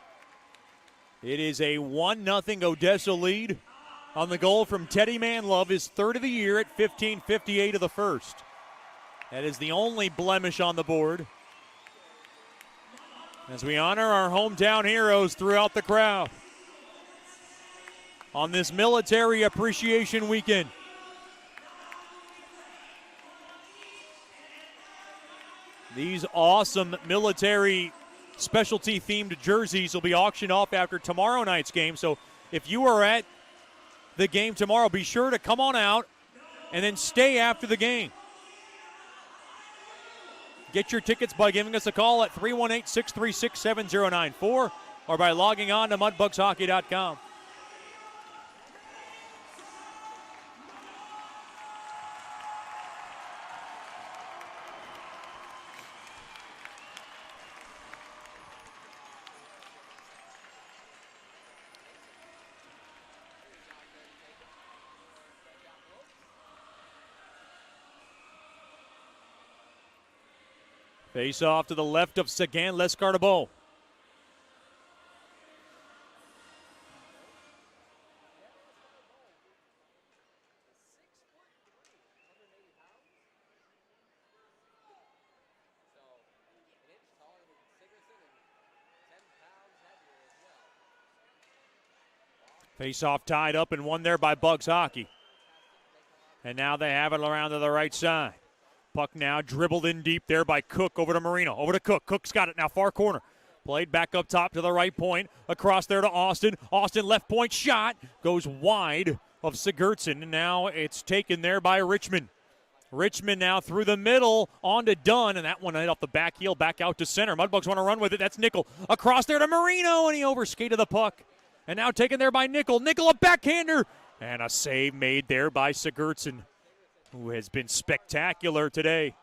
Speaker 1: It is a 1-0 Odessa lead on the goal from Teddy Manlove, his third of the year at 15:58 of the first. That is the only blemish on the board as we honor our hometown heroes throughout the crowd on this Military Appreciation Weekend. These awesome military specialty-themed jerseys will be auctioned off after tomorrow night's game. So if you are at the game tomorrow, be sure to come on out and then stay after the game. Get your tickets by giving us a call at 318-636-7094 or by logging on to mudbugshockey.com. Face off to the left of Sagan Lescardabo. Face off tied up and won there by Bugs Hockey. And now they have it around to the right side. Puck now dribbled in deep there by Cook over to Marino. Over to Cook. Cook's got it now, far corner. Played back up top to the right point. Across there to Austin. Austin left point shot. Goes wide of Sigurdsson. And now it's taken there by Richmond. Richmond now through the middle on to Dunn. And that one hit off the back heel back out to center. Mudbugs want to run with it. That's Nickel. Across there to Marino. And he overskated the puck. And now taken there by Nickel. Nickel a backhander. And a save made there by Sigurdsson, who has been spectacular today.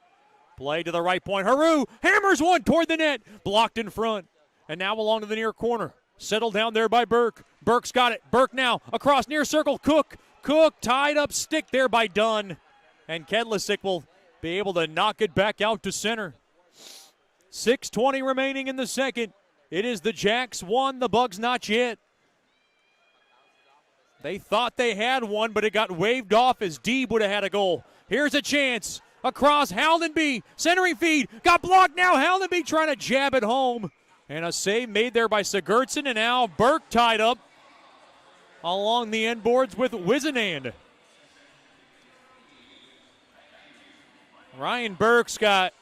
Speaker 1: Play to the right point. Haru hammers one toward the net. Blocked in front. And now along to the near corner. Settled down there by Burke. Burke's got it. Burke now across near circle. Cook. Cook tied up stick there by Dunn. And Kedlasick will be able to knock it back out to center. 6:20 remaining in the second. It is the Jacks 1, the Bugs not yet. They thought they had one, but it got waved off as Deeb would have had a goal. Here's a chance. Across Haldenby. Centering feed. Got blocked now. Haldenby trying to jab it home. And a save made there by Sigurdsson. And now Burke tied up along the end boards with Wizenand. Ryan Burke's got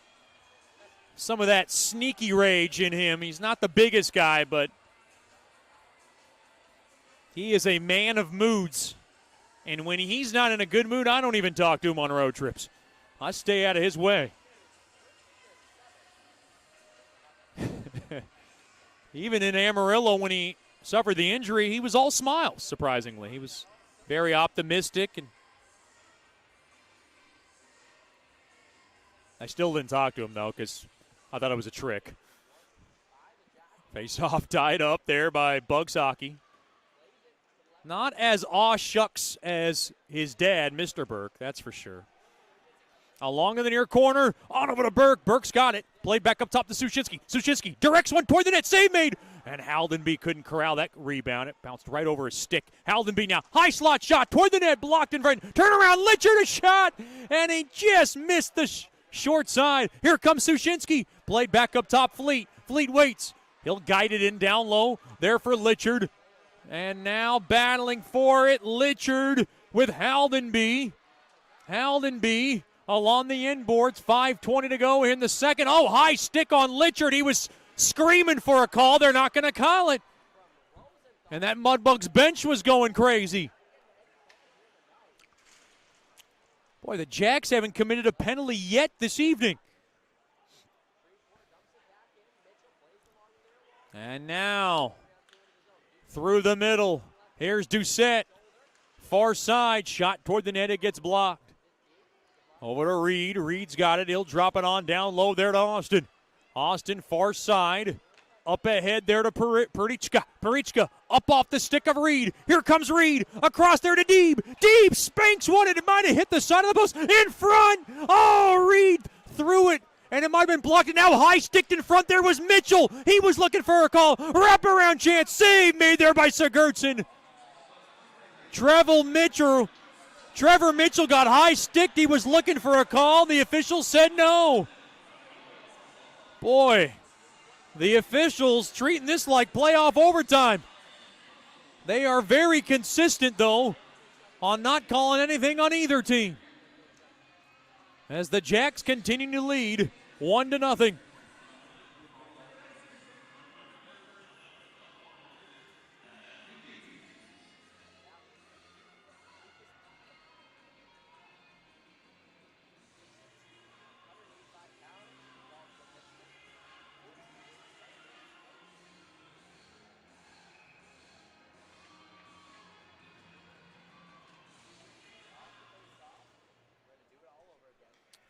Speaker 1: some of that sneaky rage in him. He's not the biggest guy, but he is a man of moods. And when he's not in a good mood, I don't even talk to him on road trips. I stay out of his way. Even in Amarillo, when he suffered the injury, he was all smiles, surprisingly. He was very optimistic. And I still didn't talk to him, though, because I thought it was a trick. Face-off tied up there by Bugs Hockey. Not as aw-shucks as his dad, Mr. Burke, that's for sure. Along in the near corner, on over to Burke. Burke's got it. Played back up top to Sushinsky. Sushinsky directs one toward the net. Save made. And Haldenby couldn't corral that rebound. It bounced right over his stick. Haldenby now. High slot shot toward the net. Blocked in front. Turn around. Litchard a shot. And he just missed the short side. Here comes Sushinsky. Played back up top. Fleet. Fleet waits. He'll guide it in down low. There for Litchard. And now battling for it, Litchard with Haldenby. Haldenby along the inboards, 5:20 to go in the second. Oh, high stick on Litchard. He was screaming for a call. They're not going to call it. And that Mudbugs bench was going crazy. Boy, the Jacks haven't committed a penalty yet this evening. And now through the middle. Here's Doucette. Far side. Shot toward the net. It gets blocked. Over to Reed. Reed's got it. He'll drop it on down low there to Austin. Austin far side. Up ahead there to Perichka. Perichka up off the stick of Reed. Here comes Reed. Across there to Deeb. Deeb spanks one. It might have hit the side of the post. In front. Oh, Reed threw it. And it might have been blocked. And now high sticked in front there was Mitchell. He was looking for a call. Wraparound chance. Save made there by Sigurdsson. Trevor Mitchell got high sticked. He was looking for a call. The official said no. Boy, the officials treating this like playoff overtime. They are very consistent, though, on not calling anything on either team. As the Jacks continue to lead 1-0.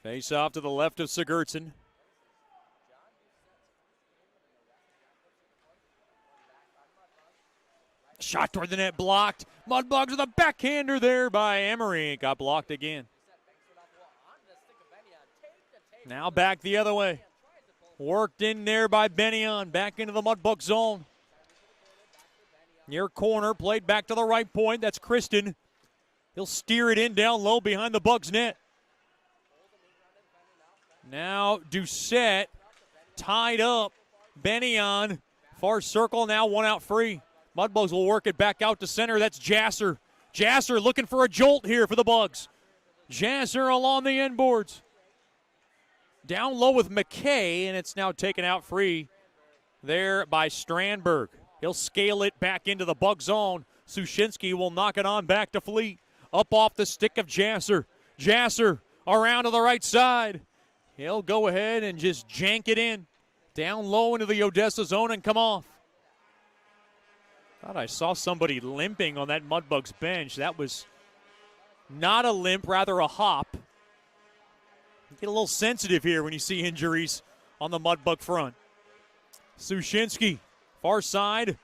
Speaker 1: Face off to the left of Sigurdsson. Shot toward the net blocked. Mudbugs with a backhander there by Emery. Got blocked again. Now back the other way. Worked in there by Bennion. Back into the Mudbug zone. Near corner, played back to the right point. That's Kristen. He'll steer it in down low behind the Bugs net. Now Doucette tied up. Bennion, far circle, now one out free. Mudbugs will work it back out to center. That's Jasser. Jasser looking for a jolt here for the Bugs. Jasser along the end boards. Down low with McKay, and it's now taken out free there by Strandberg. He'll scale it back into the Bug zone. Sushinsky will knock it on back to Fleet. Up off the stick of Jasser. Jasser around to the right side. He'll go ahead and just jank it in. Down low into the Odessa zone and come off. Thought I saw somebody limping on that Mudbugs bench. That was not a limp, rather a hop. You get a little sensitive here when you see injuries on the Mudbug front. Sushinsky, far side.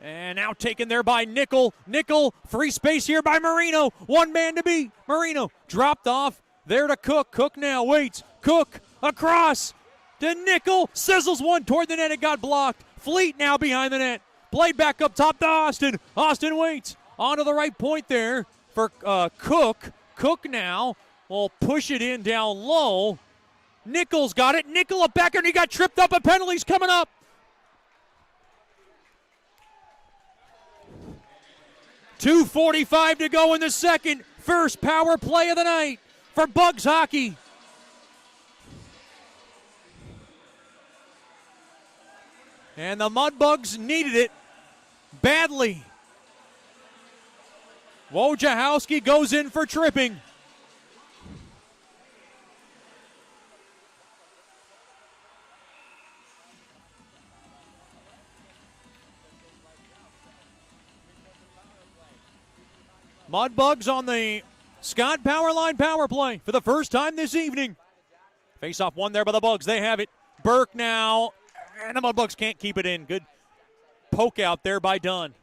Speaker 1: And now taken there by Nickel. Nickel, free space here by Marino. One man to beat. Marino dropped off. There to Cook. Cook now waits. Cook across to Nickel. Sizzles one toward the net. It got blocked. Fleet now behind the net. Played back up top to Austin. Austin waits. Onto the right point there for Cook. Cook now will push it in down low. Nickel's got it. Nickel up back, and he got tripped up. A penalty's coming up. .245 to go in the second. First power play of the night for Bugs hockey. And the Mudbugs needed it badly. Wojciechowski goes in for tripping. Mudbugs on the Scott Powerline power play for the first time this evening. Face-off won there by the Bugs. They have it. Burke now, and the Mudbugs can't keep it in. Good poke out there by Dunn.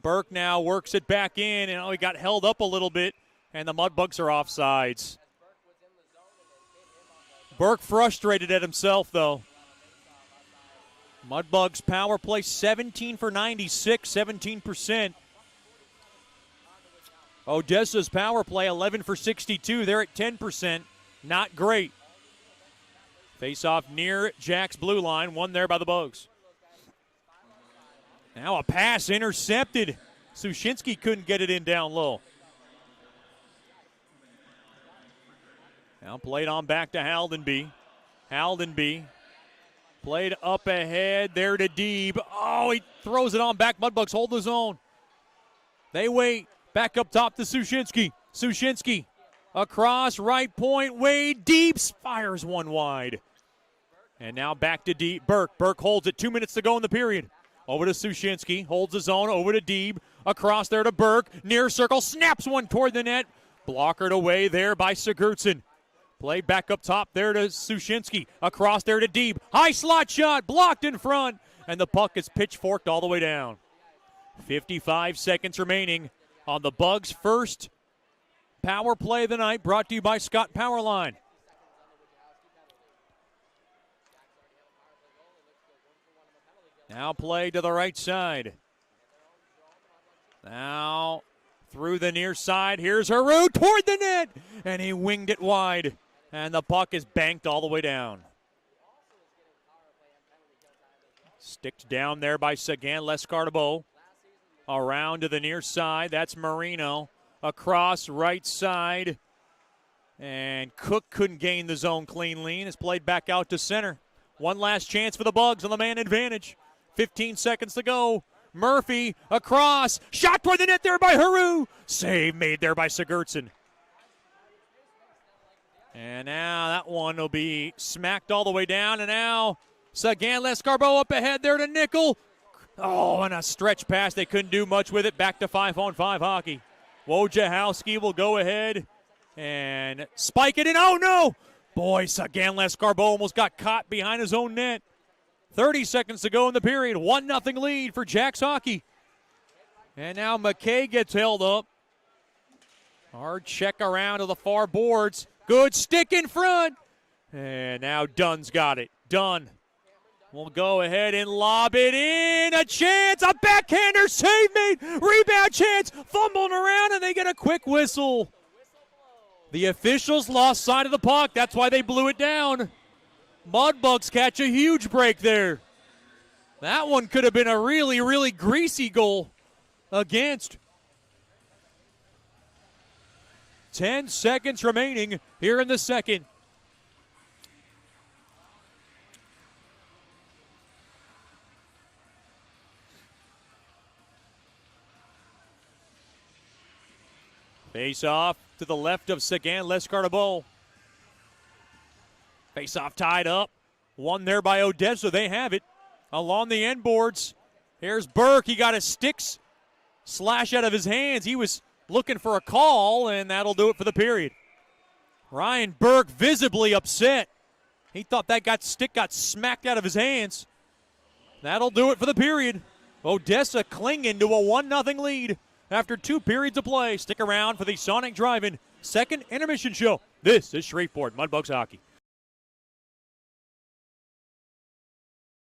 Speaker 1: Burke now works it back in, and he got held up a little bit, and the Mudbugs are offsides. Burke frustrated at himself, though. Mudbugs power play 17 for 96, 17%. Odessa's power play 11 for 62. They're at 10%. Not great. Face-off near Jack's blue line. One there by the Bugs. Now a pass intercepted. Sushinsky couldn't get it in down low. Now played on back to Haldenby. Haldenby played up ahead there to Deeb. Oh, he throws it on back. Mudbugs hold his own. They wait. Back up top to Sushinsky. Sushinsky across right point. Wade Deep fires one wide. And now back to Deeb. Burke. Burke holds it. 2 minutes to go in the period. Over to Sushinsky. Holds his own. Over to Deeb. Across there to Burke. Near circle. Snaps one toward the net. Blockered away there by Sigurdsson. Play back up top there to Sushinsky. Across there to Deeb. High slot shot. Blocked in front. And the puck is pitchforked all the way down. 55 seconds remaining on the Bugs' first power play of the night, brought to you by Scott Powerline. Now play to the right side. Now through the near side. Here's Haru toward the net, and he winged it wide. And the puck is banked all the way down. Sticked down there by Sagan Lescardabo. Around to the near side. That's Marino. Across right side. And Cook couldn't gain the zone cleanly. It's played back out to center. One last chance for the Bugs on the man advantage. 15 seconds to go. Murphy across. Shot toward the net there by Haru. Save made there by Sigurdsson. And now that one will be smacked all the way down. And now Sagan Lescardabo up ahead there to Nickel. Oh, and a stretch pass. They couldn't do much with it. Back to 5-on-5 hockey. Wojciechowski will go ahead and spike it in. Oh, no! Boy, Sagan Lescardabo almost got caught behind his own net. 30 seconds to go in the period. 1-0 lead for Jacks hockey. And now McKay gets held up. Hard check around to the far boards. Good stick in front. And now Dunn's got it. Dunn will go ahead and lob it in. A chance, a backhander save made. Rebound chance, fumbling around, and they get a quick whistle. The officials lost sight of the puck. That's why they blew it down. Mudbugs catch a huge break there. That one could have been a really, really greasy goal against. 10 seconds remaining here in the second. Face off to the left of Sagan Lescardabo. Face off tied up. One there by Odessa. They have it along the end boards. Here's Burke. He got his sticks slash out of his hands. He was looking for a call, and that'll do it for the period. Ryan Burke visibly upset. He thought that stick got smacked out of his hands. That'll do it for the period. Odessa clinging to a 1-0 lead after 2 periods of play. Stick around for the Sonic Drive-In second intermission show. This is Shreveport Mudbugs Hockey.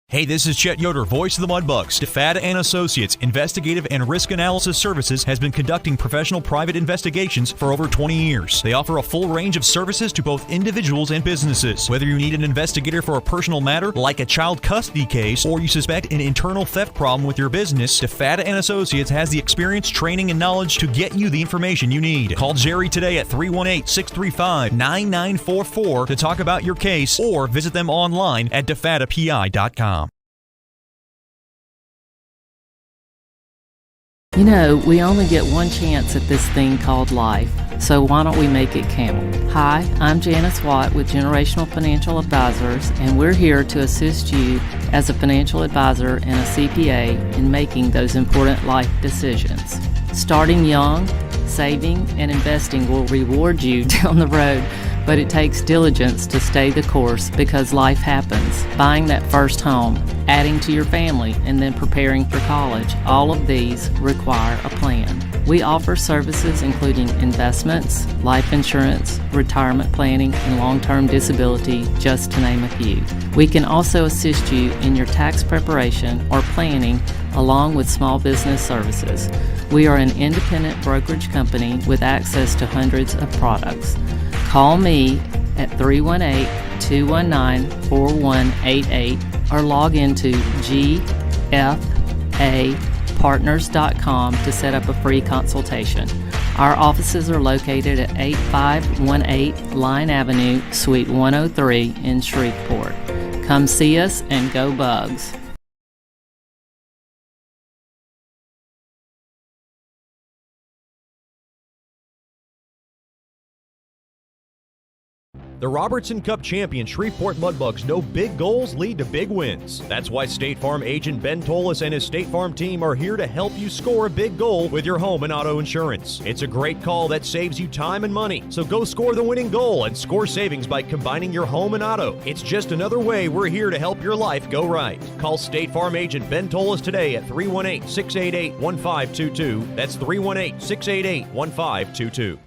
Speaker 4: Hey, this is Chet Yoder, voice of the Mudbugs. DeFada and Associates Investigative and Risk Analysis Services has been conducting professional private investigations for over 20 years. They offer a full range of services to both individuals and businesses. Whether you need an investigator for a personal matter, like a child custody case, or you suspect an internal theft problem with your business, DeFada and Associates has the experience, training, and knowledge to get you the information you need. Call Jerry today at 318-635-9944 to talk about your case, or visit them online at defadapi.com.
Speaker 2: You know, we only get one chance at this thing called life, so why don't we make it count? Hi, I'm Janice Watt with Generational Financial Advisors, and we're here to assist you as a financial advisor and a CPA in making those important life decisions. Starting young, saving, and investing will reward you down the road, but it takes diligence to stay the course because life happens. Buying that first home, adding to your family, and then preparing for college, all of these require a plan. We offer services including investments, life insurance, retirement planning, and long-term disability, just to name a few. We can also assist you in your tax preparation or planning along with small business services. We are an independent brokerage company with access to hundreds of products. Call me at 318-219-4188 or log into gfapartners.com to set up a free consultation. Our offices are located at 8518 Line Avenue, Suite 103 in Shreveport. Come see us and go Bugs.
Speaker 4: The Robertson Cup champion Shreveport Mudbugs know big goals lead to big wins. That's why State Farm agent Ben Tolis and his State Farm team are here to help you score a big goal with your home and auto insurance. It's a great call that saves you time and money. So go score the winning goal and score savings by combining your home and auto. It's just another way we're here to help your life go right. Call State Farm agent Ben Tolis today at 318-688-1522. That's 318-688-1522.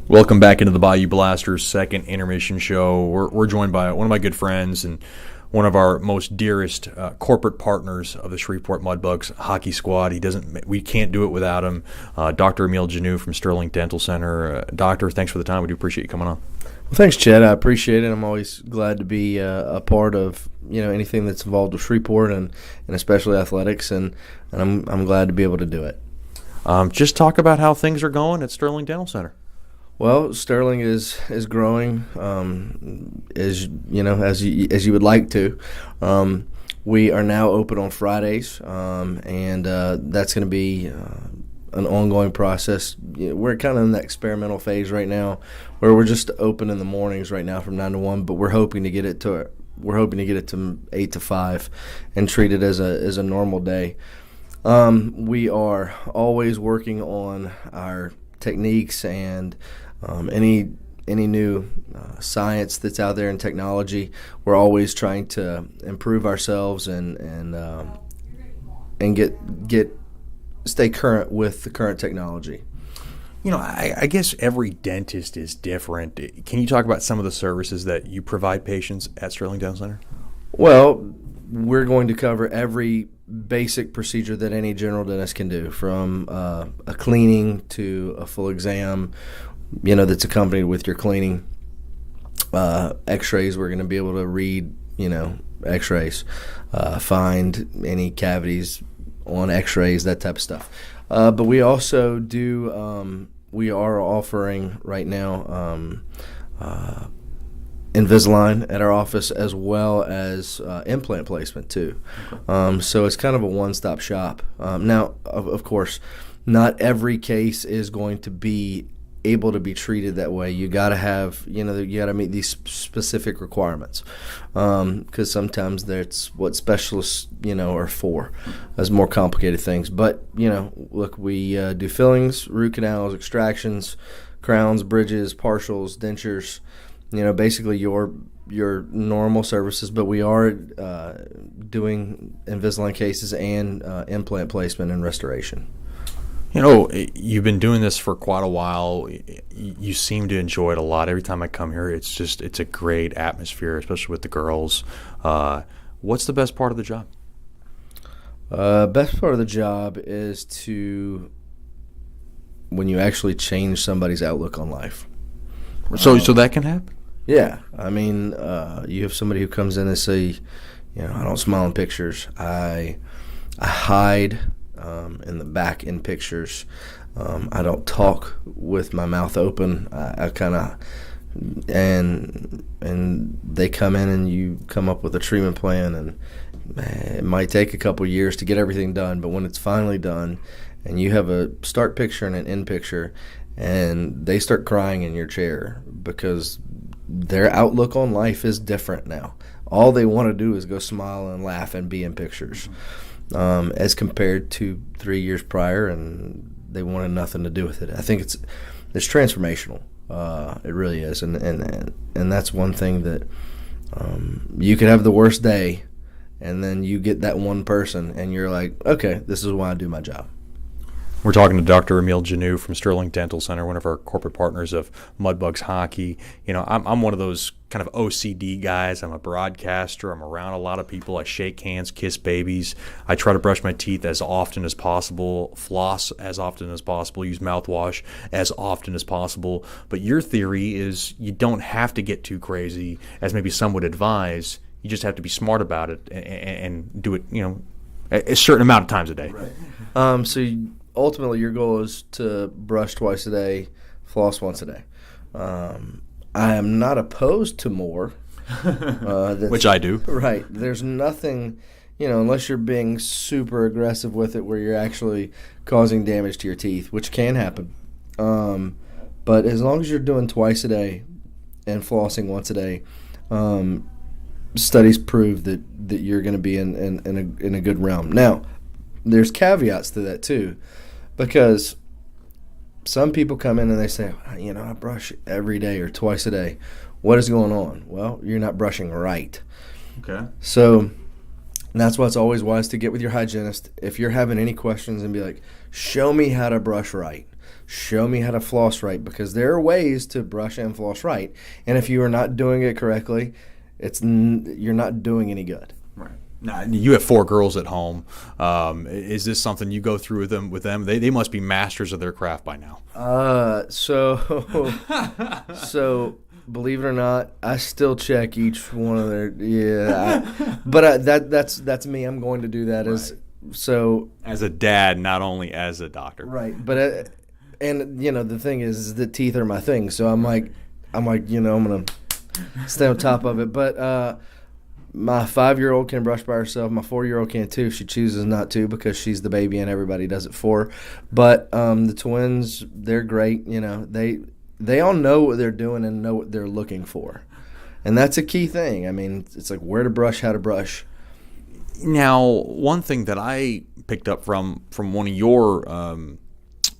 Speaker 1: Welcome back into the Bayou Blasters second intermission show. We're joined by one of my good friends and one of our most dearest corporate partners of the Shreveport Mudbugs hockey squad. We can't do it without him. Dr. Emil Janou from Sterling Dental Center. Doctor, thanks for the time. We do appreciate you coming on.
Speaker 5: Well, thanks, Chet. I appreciate it. I'm always glad to be a part of anything that's involved with Shreveport and especially athletics, and I'm glad to be able to do it.
Speaker 1: Just talk about how things are going at Sterling Dental Center.
Speaker 5: Well, Sterling is growing as you would like to. We are now open on Fridays, and that's going to be an ongoing process. We're kind of in that experimental phase right now, where we're just open in the mornings right now from 9 to 1, but we're hoping to get it to 8 to 5 and treat it as a normal day. We are always working on our techniques and any new science that's out there in technology. We're always trying to improve ourselves and get stay current with the current technology.
Speaker 1: You know, I guess every dentist is different. Can you talk about some of the services that you provide patients at Sterling Dental Center?
Speaker 5: Well, we're going to cover every basic procedure that any general dentist can do, from a cleaning to a full exam, that's accompanied with your cleaning. X-rays, we're going to be able to read, X-rays, find any cavities on X-rays, that type of stuff. But we also do, we are offering right now Invisalign at our office, as well as implant placement too. So it's kind of a one-stop shop. Now, of course, not every case is going to be able to be treated that way. You got to have, you got to meet these specific requirements, because sometimes that's what specialists, are for, as more complicated things. But, look, we do fillings, root canals, extractions, crowns, bridges, partials, dentures, basically your normal services. But we are doing Invisalign cases and implant placement and restoration.
Speaker 1: You've been doing this for quite a while. You seem to enjoy it a lot. Every time I come here, it's a great atmosphere, especially with the girls. What's the best part of the job?
Speaker 5: Best part of the job is when you actually change somebody's outlook on life.
Speaker 1: So that can happen?
Speaker 5: Yeah. I mean, you have somebody who comes in and say, I don't smile in pictures. I hide in the back in pictures. I don't talk with my mouth open. I kind of, and they come in and you come up with a treatment plan, and it might take a couple years to get everything done, but when it's finally done and you have a start picture and an end picture, and they start crying in your chair because their outlook on life is different now. All they want to do is go smile and laugh and be in pictures. As compared to 3 years prior, and they wanted nothing to do with it. I think it's transformational. It really is, and that's one thing that you could have the worst day, and then you get that one person, and you're like, okay, this is why I do my job.
Speaker 1: We're talking to Dr. Emil Janeau from Sterling Dental Center, one of our corporate partners of Mudbugs Hockey. I'm one of those kind of OCD guys. I'm a broadcaster. I'm around a lot of people. I shake hands, kiss babies. I try to brush my teeth as often as possible, floss as often as possible, use mouthwash as often as possible. But your theory is you don't have to get too crazy, as maybe some would advise. You just have to be smart about it and do it, a certain amount of times a day.
Speaker 5: Right. Ultimately, your goal is to brush twice a day, floss once a day. I am not opposed to more.
Speaker 1: Which I do.
Speaker 5: Right. There's nothing, unless you're being super aggressive with it where you're actually causing damage to your teeth, which can happen. But as long as you're doing twice a day and flossing once a day, studies prove that you're going to be in a good realm. Now, there's caveats to that too, because some people come in and they say, I brush every day or twice a day. What is going on? Well, you're not brushing right.
Speaker 1: Okay.
Speaker 5: So that's why it's always wise to get with your hygienist. If you're having any questions, and be like, show me how to brush right. Show me how to floss right, because there are ways to brush and floss right. And if you are not doing it correctly, you're not doing any good.
Speaker 1: Right. Now, you have 4 girls at home. Is this something you go through with them? They must be masters of their craft by now.
Speaker 5: So believe it or not, I still check each one of their. Yeah, but that's me. I'm going to do that
Speaker 1: as a dad, not only as a doctor.
Speaker 5: Right, but and the thing is that teeth are my thing. So I'm like I'm gonna stay on top of it, but. My 5-year-old can brush by herself. My 4-year-old can too. She chooses not to because she's the baby and everybody does it for her. But the twins, they're great. They all know what they're doing and know what they're looking for. And that's a key thing. I mean, it's like where to brush, how to brush.
Speaker 1: Now, one thing that I picked up from one of your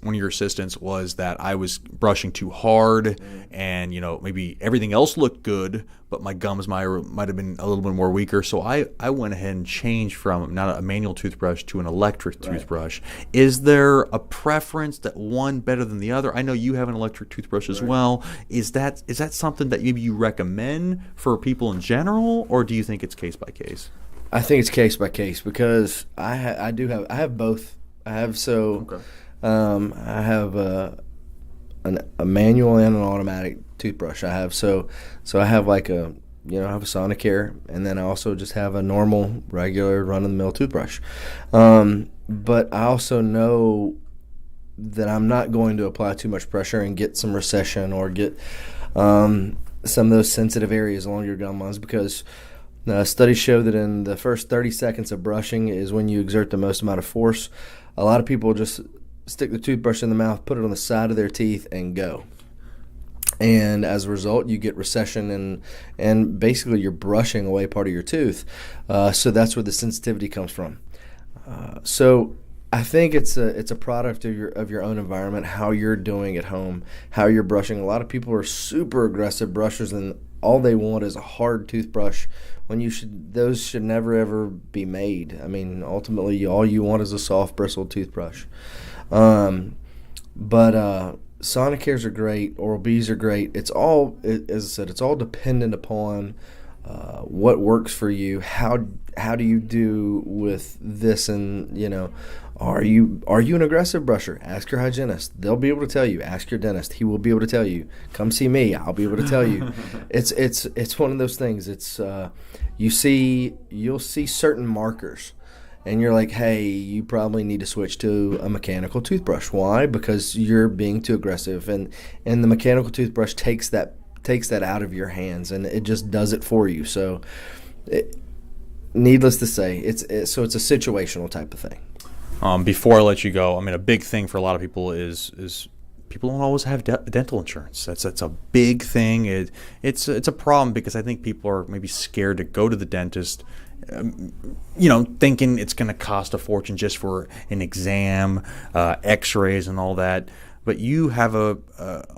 Speaker 1: one of your assistants was that I was brushing too hard, and maybe everything else looked good, but my gums might have been a little bit more weaker. So I went ahead and changed from not a manual toothbrush to an electric toothbrush. Is there a preference that one better than the other? I know you have an electric toothbrush as well. Is that something that maybe you recommend for people in general, or do you think it's case by case?
Speaker 5: I think it's case by case because I have both. I have I have a manual and an automatic toothbrush. I have I have like I have a Sonicare, and then I also just have a normal regular run of the mill toothbrush. But I also know that I'm not going to apply too much pressure and get some recession or get some of those sensitive areas along your gum lines, because studies show that in the first 30 seconds of brushing is when you exert the most amount of force. A lot of people just stick the toothbrush in the mouth, put it on the side of their teeth, and go. And as a result, you get recession, and basically you're brushing away part of your tooth. So that's where the sensitivity comes from. So I think it's a product of your own environment, how you're doing at home, how you're brushing. A lot of people are super aggressive brushers, and all they want is a hard toothbrush, when those should never ever be made. I mean, ultimately, all you want is a soft bristled toothbrush. But Sonicares are great, Oral-B's are great. It's all, as I said, it's all dependent upon what works for you. How do you do with this? And are you an aggressive brusher? Ask your hygienist. They'll be able to tell you. Ask your dentist. He will be able to tell you. Come see me. I'll be able to tell you. It's one of those things. It's you'll see certain markers, and you're like, hey, you probably need to switch to a mechanical toothbrush. Why? Because you're being too aggressive, and the mechanical toothbrush takes that out of your hands, and it just does it for you. So, needless to say, it's a situational type of thing.
Speaker 1: Before I let you go, I mean, a big thing for a lot of people is people don't always have dental insurance. That's a big thing. It's a problem, because I think people are maybe scared to go to the dentist, thinking it's going to cost a fortune just for an exam, X-rays, and all that. But you have a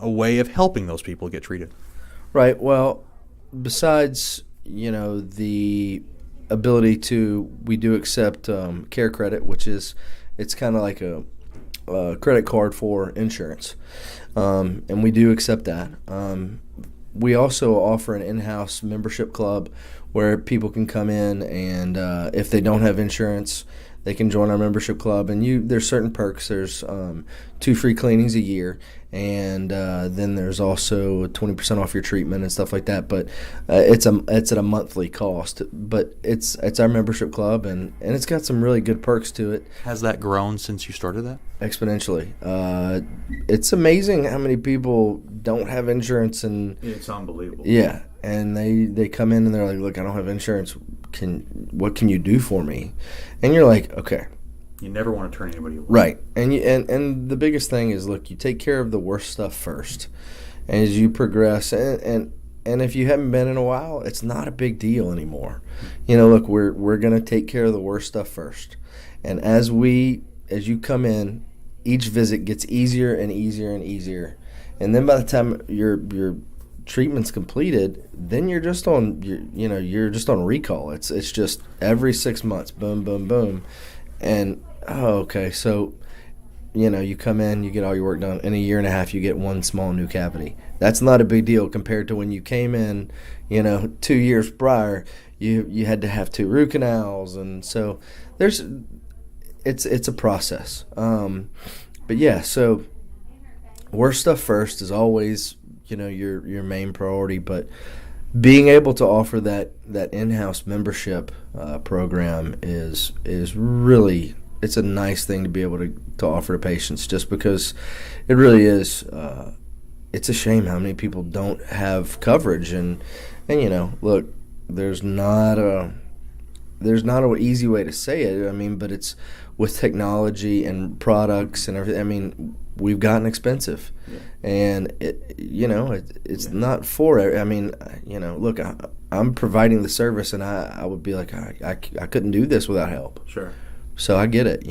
Speaker 1: way of helping those people get treated.
Speaker 5: Right. Well, besides the ability we do accept care credit, which it's kind of like a credit card for insurance, and we do accept that. We also offer an in-house membership club where people can come in, and if they don't have insurance, they can join our membership club, and there's certain perks. There's 2 free cleanings a year, and then there's also 20% off your treatment and stuff like that. But it's at a monthly cost. But it's our membership club, and it's got some really good perks to it.
Speaker 1: Has that grown since you started that?
Speaker 5: Exponentially. It's amazing how many people don't have insurance, and
Speaker 1: it's unbelievable.
Speaker 5: Yeah, and they come in and they're like, look, I don't have insurance. What can you do for me? And you're like, okay.
Speaker 1: You never want to turn anybody away.
Speaker 5: Right. And the biggest thing is, look, you take care of the worst stuff first. And as you progress, and if you haven't been in a while, it's not a big deal anymore. Look, we're going to take care of the worst stuff first. And as you come in, each visit gets easier and easier and easier. And then by the time your treatment's completed, then you're just on recall. It's just every 6 months, boom, boom, boom. And okay, so you come in, you get all your work done. In a year and a half, you get one small new cavity. That's not a big deal compared to when you came in, 2 years prior, you had to have 2 root canals, and so it's a process. But yeah, so worst stuff first is always your main priority, but being able to offer that in-house membership program is really, it's a nice thing to be able to offer to patients, just because it really is. It's a shame how many people don't have coverage, and look, there's not an easy way to say it. I mean, but it's with technology and products and everything. I mean, we've gotten expensive, and it's not for it. I mean, look, I'm providing the service, and I would be like, I couldn't do this without help.
Speaker 1: Sure.
Speaker 5: So I get it,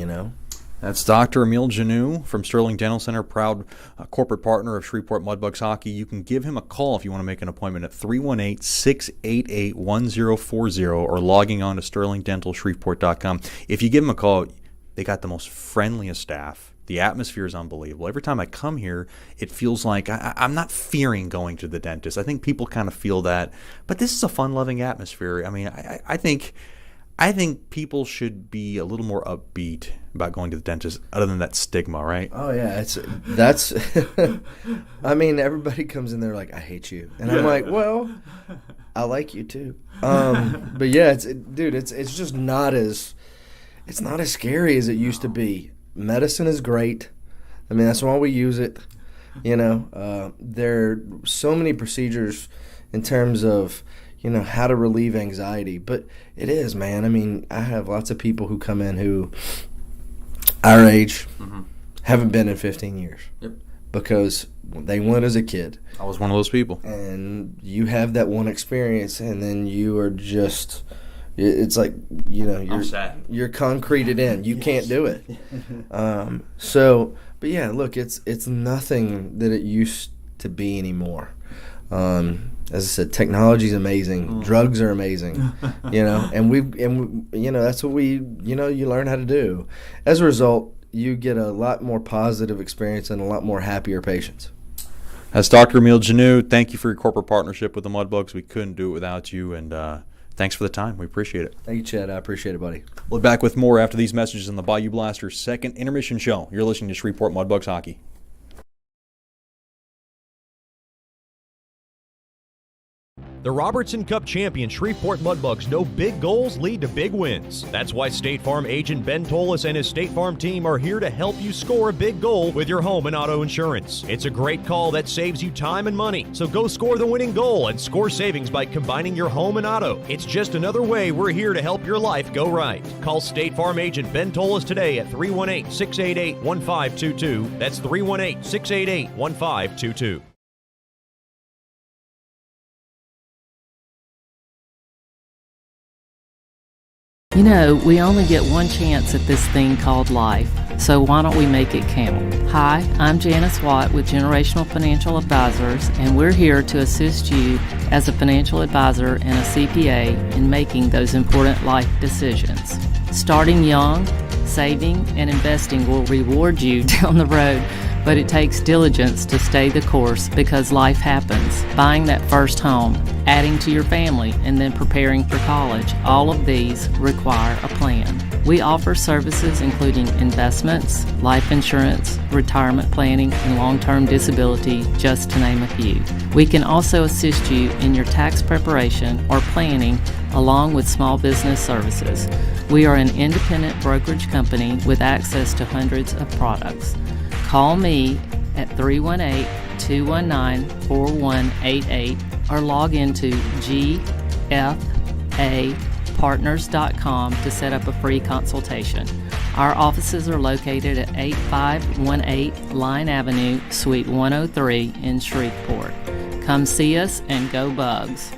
Speaker 1: That's Dr. Emil Janou from Sterling Dental Center, proud corporate partner of Shreveport Mudbugs Hockey. You can give him a call if you want to make an appointment at 318-688-1040 or logging on to sterlingdentalshreveport.com. If you give him a call, they got the most friendliest staff. The atmosphere is unbelievable. Every time I come here, it feels like I'm not fearing going to the dentist. I think people kind of feel that. But this is a fun-loving atmosphere. I mean, I think people should be a little more upbeat about going to the dentist, other than that stigma, right?
Speaker 5: Oh yeah, that's. I mean, everybody comes in there like, I hate you, and I'm like, well, I like you too. But yeah, it's just not as scary as it used to be. Medicine is great. I mean, that's why we use it. You know, there are so many procedures in terms of, you know, how to relieve anxiety. But it is, man. I mean, I have lots of people who come in who, our age, haven't been in 15 years.
Speaker 1: Yep.
Speaker 5: Because they went as a kid.
Speaker 1: I was one of those people.
Speaker 5: And you have that one experience, and then you are just... It's like, you know, you're concreted in. You can't do it. But yeah, look, it's nothing that it used to be anymore. As I said, technology is amazing. Drugs are amazing. You know, and you know, that's what you learn how to do. As a result, you get a lot more positive experience and a lot more happier patients.
Speaker 1: That's Dr. Emil Janou. Thank you for your corporate partnership with the Mudbugs. We couldn't do it without you, and thanks for the time. We appreciate it.
Speaker 5: Thank you, Chad. I appreciate it, buddy.
Speaker 1: We'll be back with more after these messages on the Bayou Blasters' second intermission show. You're listening to Shreveport Mudbugs Hockey.
Speaker 4: The Robertson Cup champion Shreveport Mudbugs know big goals lead to big wins. That's why State Farm agent Ben Tolis and his State Farm team are here to help you score a big goal with your home and auto insurance. It's a great call that saves you time and money. So go score the winning goal and score savings by combining your home and auto. It's just another way we're here to help your life go right. Call State Farm agent Ben Tolis today at 318-688-1522. That's 318-688-1522.
Speaker 2: You know, we only get one chance at this thing called life, so why don't we make it count? Hi, I'm Janice Watt with Generational Financial Advisors, and we're here to assist you as a financial advisor and a CPA in making those important life decisions. Starting young, saving, and investing will reward you down the road, but it takes diligence to stay the course because life happens. Buying that first home, adding to your family, and then preparing for college, all of these require a plan. We offer services including investments, life insurance, retirement planning, and long-term disability, just to name a few. We can also assist you in your tax preparation or planning along with small business services. We are an independent brokerage company with access to hundreds of products. Call me at 318-219-4188 or log into gfapartners.com to set up a free consultation. Our offices are located at 8518 Line Avenue, Suite 103 in Shreveport. Come see us and go Bugs.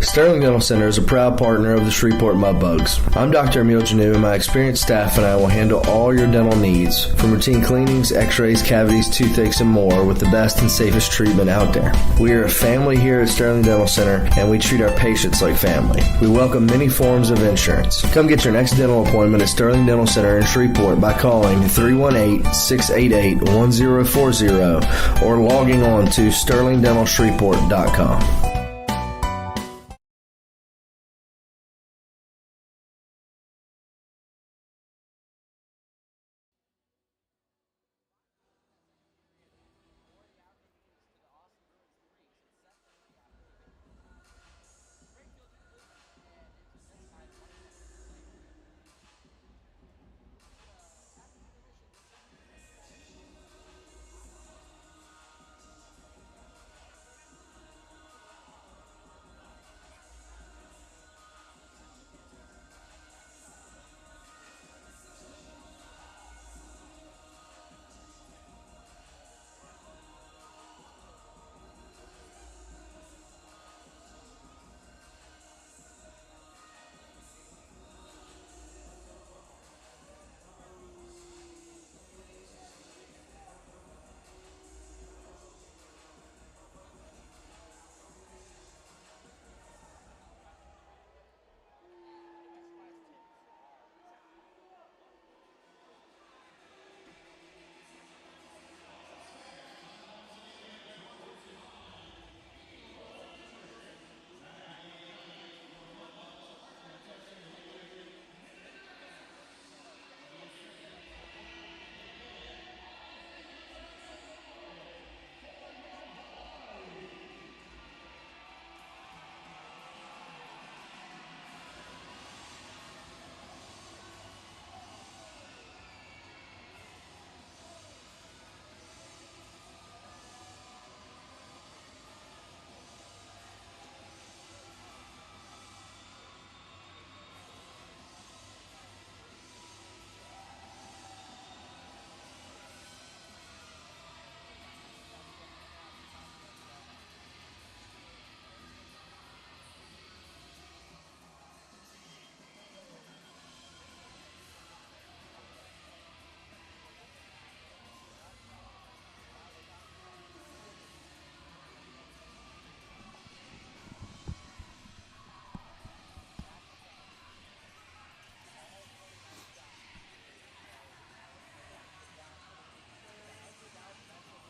Speaker 5: Sterling Dental Center is a proud partner of the Shreveport Mudbugs. I'm Dr. Emil Janou, and my experienced staff and I will handle all your dental needs, from routine cleanings, x-rays, cavities, toothaches, and more, with the best and safest treatment out there. We are a family here at Sterling Dental Center, and we treat our patients like family. We welcome many forms of insurance. Come get your next dental appointment at Sterling Dental Center in Shreveport by calling 318-688-1040 or logging on to sterlingdentalshreveport.com.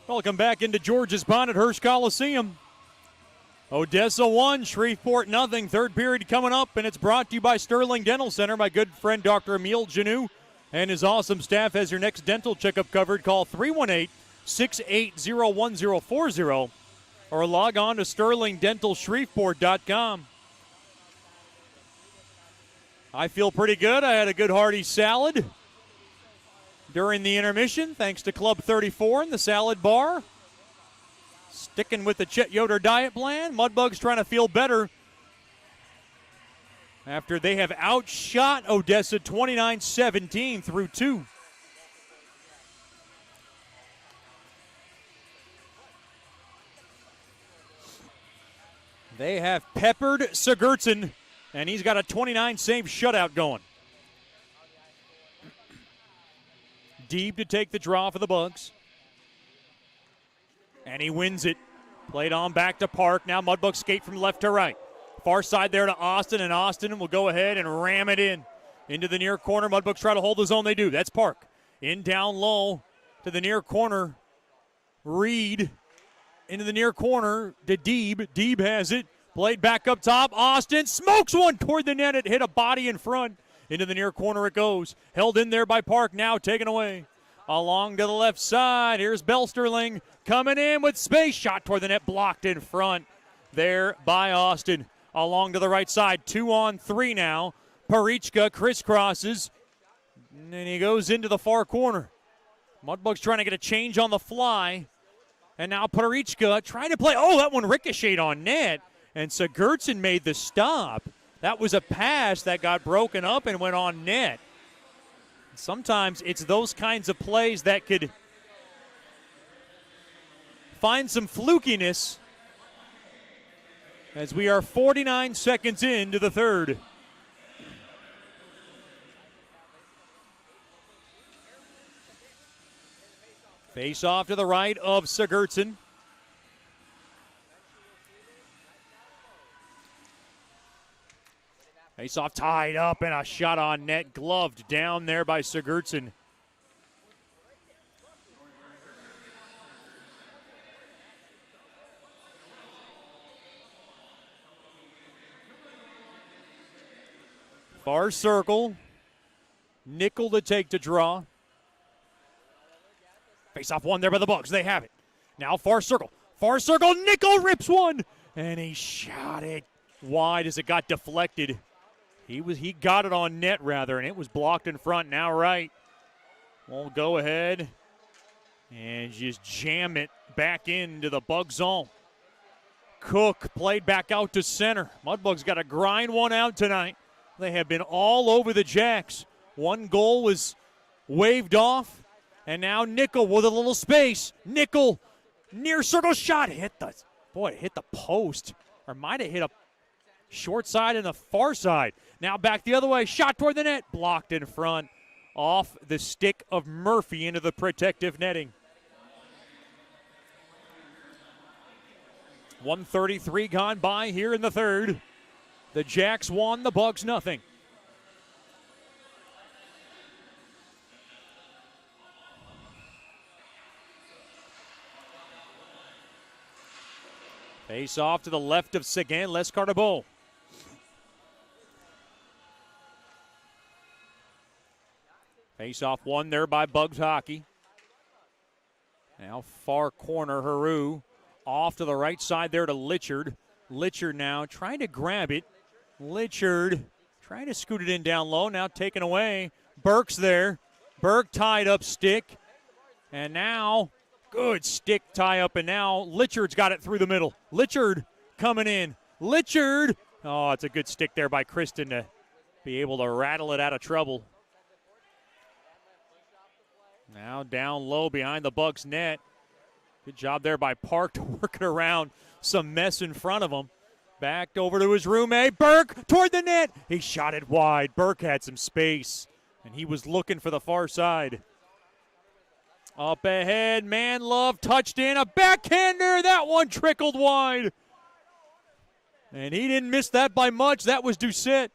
Speaker 1: Welcome back into George's Pond at Hirsch Coliseum. Odessa 1, Shreveport nothing. Third period coming up, and it's brought to you by Sterling Dental Center. My good friend Dr. Emil Janou and his awesome staff has your next dental checkup covered. Call 318-680-1040 or log on to sterlingdentalshreveport.com. I feel pretty good. I had a good hearty salad during the intermission, thanks to Club 34 and the salad bar. Sticking with the Chet Yoder diet plan. Mudbugs trying to feel better after they have outshot Odessa 29-17 through 2. They have peppered Sigurdsson, and he's got a 29-save shutout going. Deeb to take the draw for the Bugs. And he wins it. Played on back to Park. Now Mudbugs skate from left to right. Far side there to Austin, and Austin will go ahead and ram it in. Into the near corner. Mudbugs try to hold his own. They do. That's Park. In down low to the near corner. Reed into the near corner to Deeb. Deeb has it. Played back up top. Austin smokes one toward the net. It hit a body in front. Into the near corner it goes. Held in there by Park. Now taken away. Along to the left side. Here's Belsterling coming in with space. Shot toward the net. Blocked in front there by Austin. Along to the right side. 2-on-3 now. Parichka crisscrosses. And he goes into the far corner. Mudbugs trying to get a change on the fly. And now Parichka trying to play. Oh, that one ricocheted on net. And Sigurdsson made the stop. That was a pass that got broken up and went on net. Sometimes it's those kinds of plays that could find some flukiness as we are 49 seconds into the third. Face off to the right of Sigurdsson. Face off tied up and a shot on net, gloved down there by Sigurdsson. Far circle. Nickel to take to draw. Face off one there by the Bugs. They have it. Now far circle. Far circle. Nickel rips one. And he shot it wide as it got deflected. He got it on net, rather, and it was blocked in front. Now right. We'll go ahead and just jam it back into the Bug zone. Cook played back out to center. Mudbugs got to grind one out tonight. They have been all over the Jacks. One goal was waved off, and now Nickel with a little space. Nickel, near circle shot. It hit the post, or might have hit a short side and the far side. Now back the other way. Shot toward the net. Blocked in front. Off the stick of Murphy into the protective netting. 1:33 gone by here in the third. The Jacks won, the Bugs nothing. Face off to the left of Seguin, Lescardabo. Face off one there by Bugs Hockey. Now far corner, Haru. Off to the right side there to Litchard. Litchard now trying to grab it. Litchard trying to scoot it in down low. Now taken away. Burke's there. Burke tied up stick. And now good stick tie up. And now Litchard's got it through the middle. Litchard coming in. Litchard. Oh, it's a good stick there by Kristen to be able to rattle it out of trouble. Now down low behind the Bucks net. Good job there by Park to work it around some mess in front of him. Backed over to his roommate. Burke toward the net. He shot it wide. Burke had some space, and he was looking for the far side. Up ahead, Manlove touched in. A backhander. That one trickled wide. And he didn't miss that by much. That was Doucette.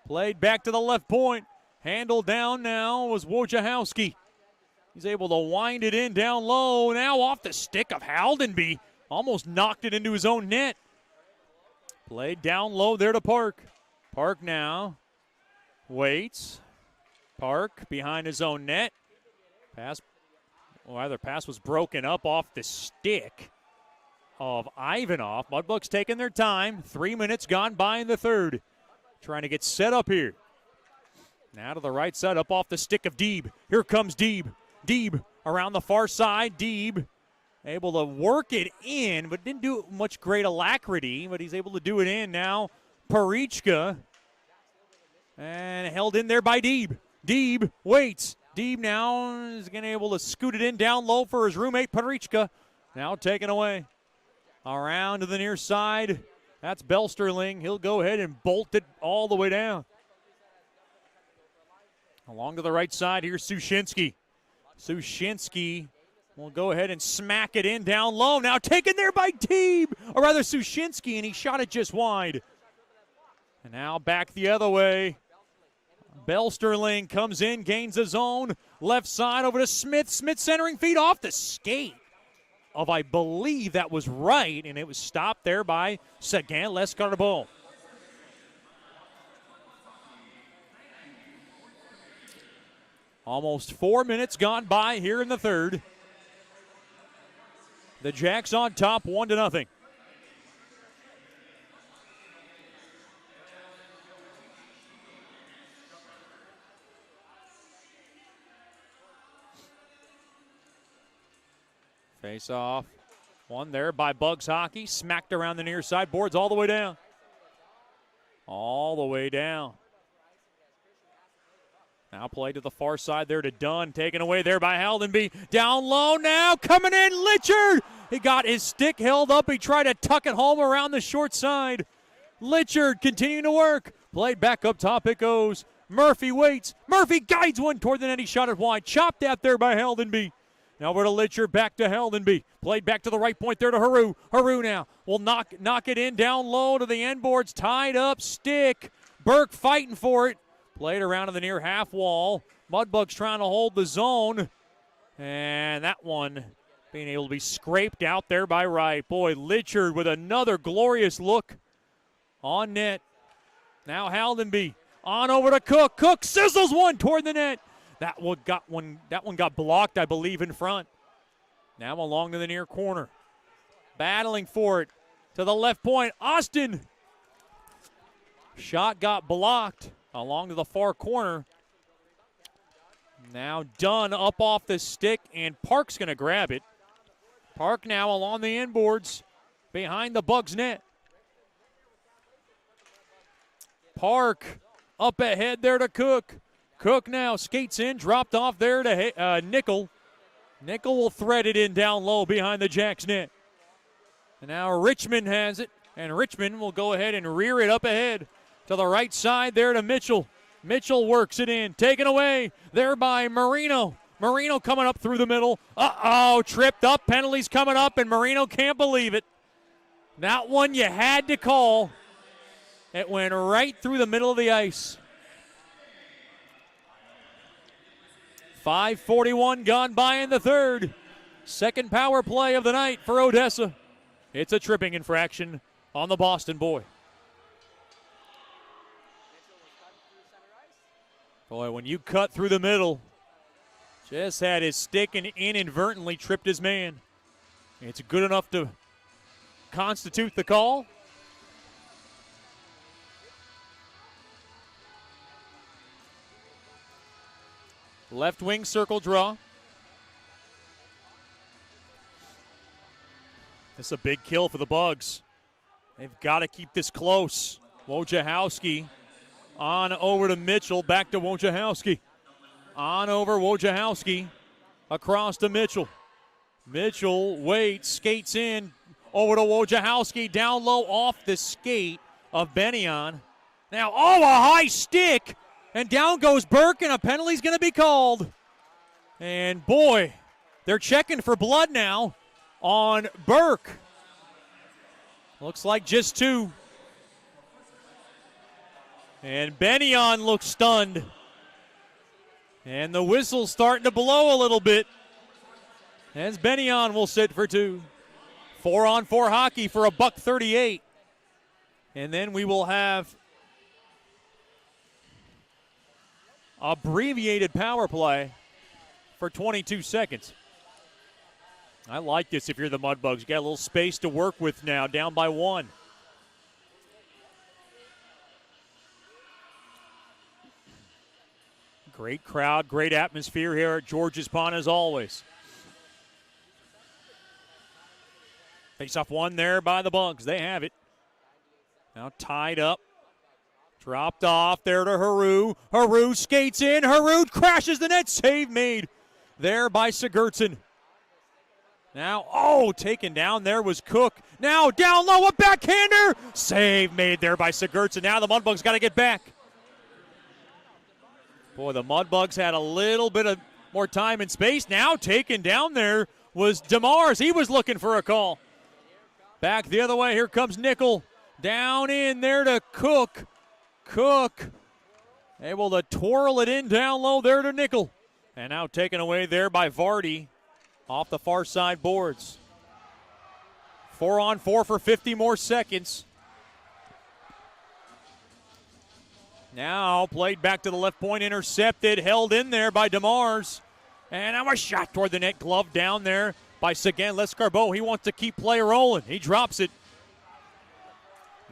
Speaker 1: Played back to the left point. Handle down now was Wojciechowski. He's able to wind it in down low. Now off the stick of Haldenby. Almost knocked it into his own net. Played down low there to Park. Park now waits. Park behind his own net. Pass was broken up off the stick of Ivanov. Mudbugs taking their time. 3 minutes gone by in the third. Trying to get set up here. Now to the right side, up off the stick of Deeb. Here comes Deeb. Deeb around the far side. Deeb able to work it in, but didn't do it much great alacrity, but he's able to do it in now. Parichka. And held in there by Deeb. Deeb waits. Deeb now is going to be able to scoot it in down low for his roommate Parichka. Now taken away. Around to the near side. That's Belsterling. He'll go ahead and bolt it all the way down. Along to the right side, here's Sushinsky. Sushinsky will go ahead and smack it in down low. Now taken there by Deeb, or rather Sushinsky, and he shot it just wide. And now back the other way. Belsterling comes in, gains his own. Left side over to Smith. Smith centering feed off the skate of, I believe that was right, and it was stopped there by Sagan Lescarbot. Almost 4 minutes gone by here in the third. The Jacks on top, 1-0. Face off. One there by Bugs Hockey. Smacked around the near side. Boards all the way down. All the way down. Now play to the far side there to Dunn. Taken away there by Haldenby. Down low now. Coming in. Litchard. He got his stick held up. He tried to tuck it home around the short side. Litchard continuing to work. Played back up top. It goes. Murphy waits. Murphy guides one toward the net. He shot it wide. Chopped out there by Haldenby. Now over to Litchard, back to Haldenby. Played back to the right point there to Haru. Haru now will knock it in down low to the end boards. Tied up stick. Burke fighting for it. Played around to the near half wall. Mudbugs trying to hold the zone. And that one being able to be scraped out there by Wright. Boy, Litchard with another glorious look on net. Now Haldenby on over to Cook. Cook sizzles one toward the net. That one got blocked, I believe, in front. Now along to the near corner. Battling for it to the left point. Austin. Shot got blocked along to the far corner. Now Dunn up off the stick, and Park's going to grab it. Park now along the inboards behind the Bugs net. Park up ahead there to Cook. Cook now skates in, dropped off there to Nickel. Nickel will thread it in down low behind the Jacks net. And now Richmond has it, and Richmond will go ahead and rear it up ahead to the right side there to Mitchell. Mitchell works it in, taken away there by Marino. Marino coming up through the middle. Uh-oh, tripped up, penalties coming up, and Marino can't believe it. That one you had to call. It went right through the middle of the ice. 5:41 gone by in the third. Second power play of the night for Odessa. It's a tripping infraction on the Boston boy. Boy, when you cut through the middle, just had his stick and inadvertently tripped his man. It's good enough to constitute the call. Left wing circle draw. This is a big kill for the Bugs. They've got to keep this close. Wojciechowski on over to Mitchell, back to Wojciechowski. On over Wojciechowski, across to Mitchell. Mitchell waits, skates in, over to Wojciechowski, down low off the skate of Benyon. Now, a high stick, and down goes Burke, and a penalty's going to be called. And boy, they're checking for blood now on Burke. Looks like just two. And Benyon looks stunned. And the whistle's starting to blow a little bit as Bennion will sit for 2. 4-on-4 hockey for $138. And then we will have abbreviated power play for 22 seconds. I like this if you're the Mudbugs. You got a little space to work with now, down by 1. Great crowd, great atmosphere here at George's Pond as always. Face-off one there by the Bugs. They have it. Now tied up. Dropped off there to Haru. Haru skates in. Haru crashes the net. Save made there by Sigurdsson. Now, taken down there was Cook. Now down low, a backhander. Save made there by Sigurdsson. Now the Mudbugs got to get back. Boy, the Mudbugs had a little bit of more time and space. Now taken down there was DeMars. He was looking for a call. Back the other way. Here comes Nickel. Down in there to Cook. Cook able to twirl it in down low there to Nickel. And now taken away there by Vardy off the far side boards. 4-on-4 for 50 more seconds. Now played back to the left point, intercepted, held in there by DeMars. And now a shot toward the net, glove down there by Sagan Lescarbot. He wants to keep play rolling. He drops it.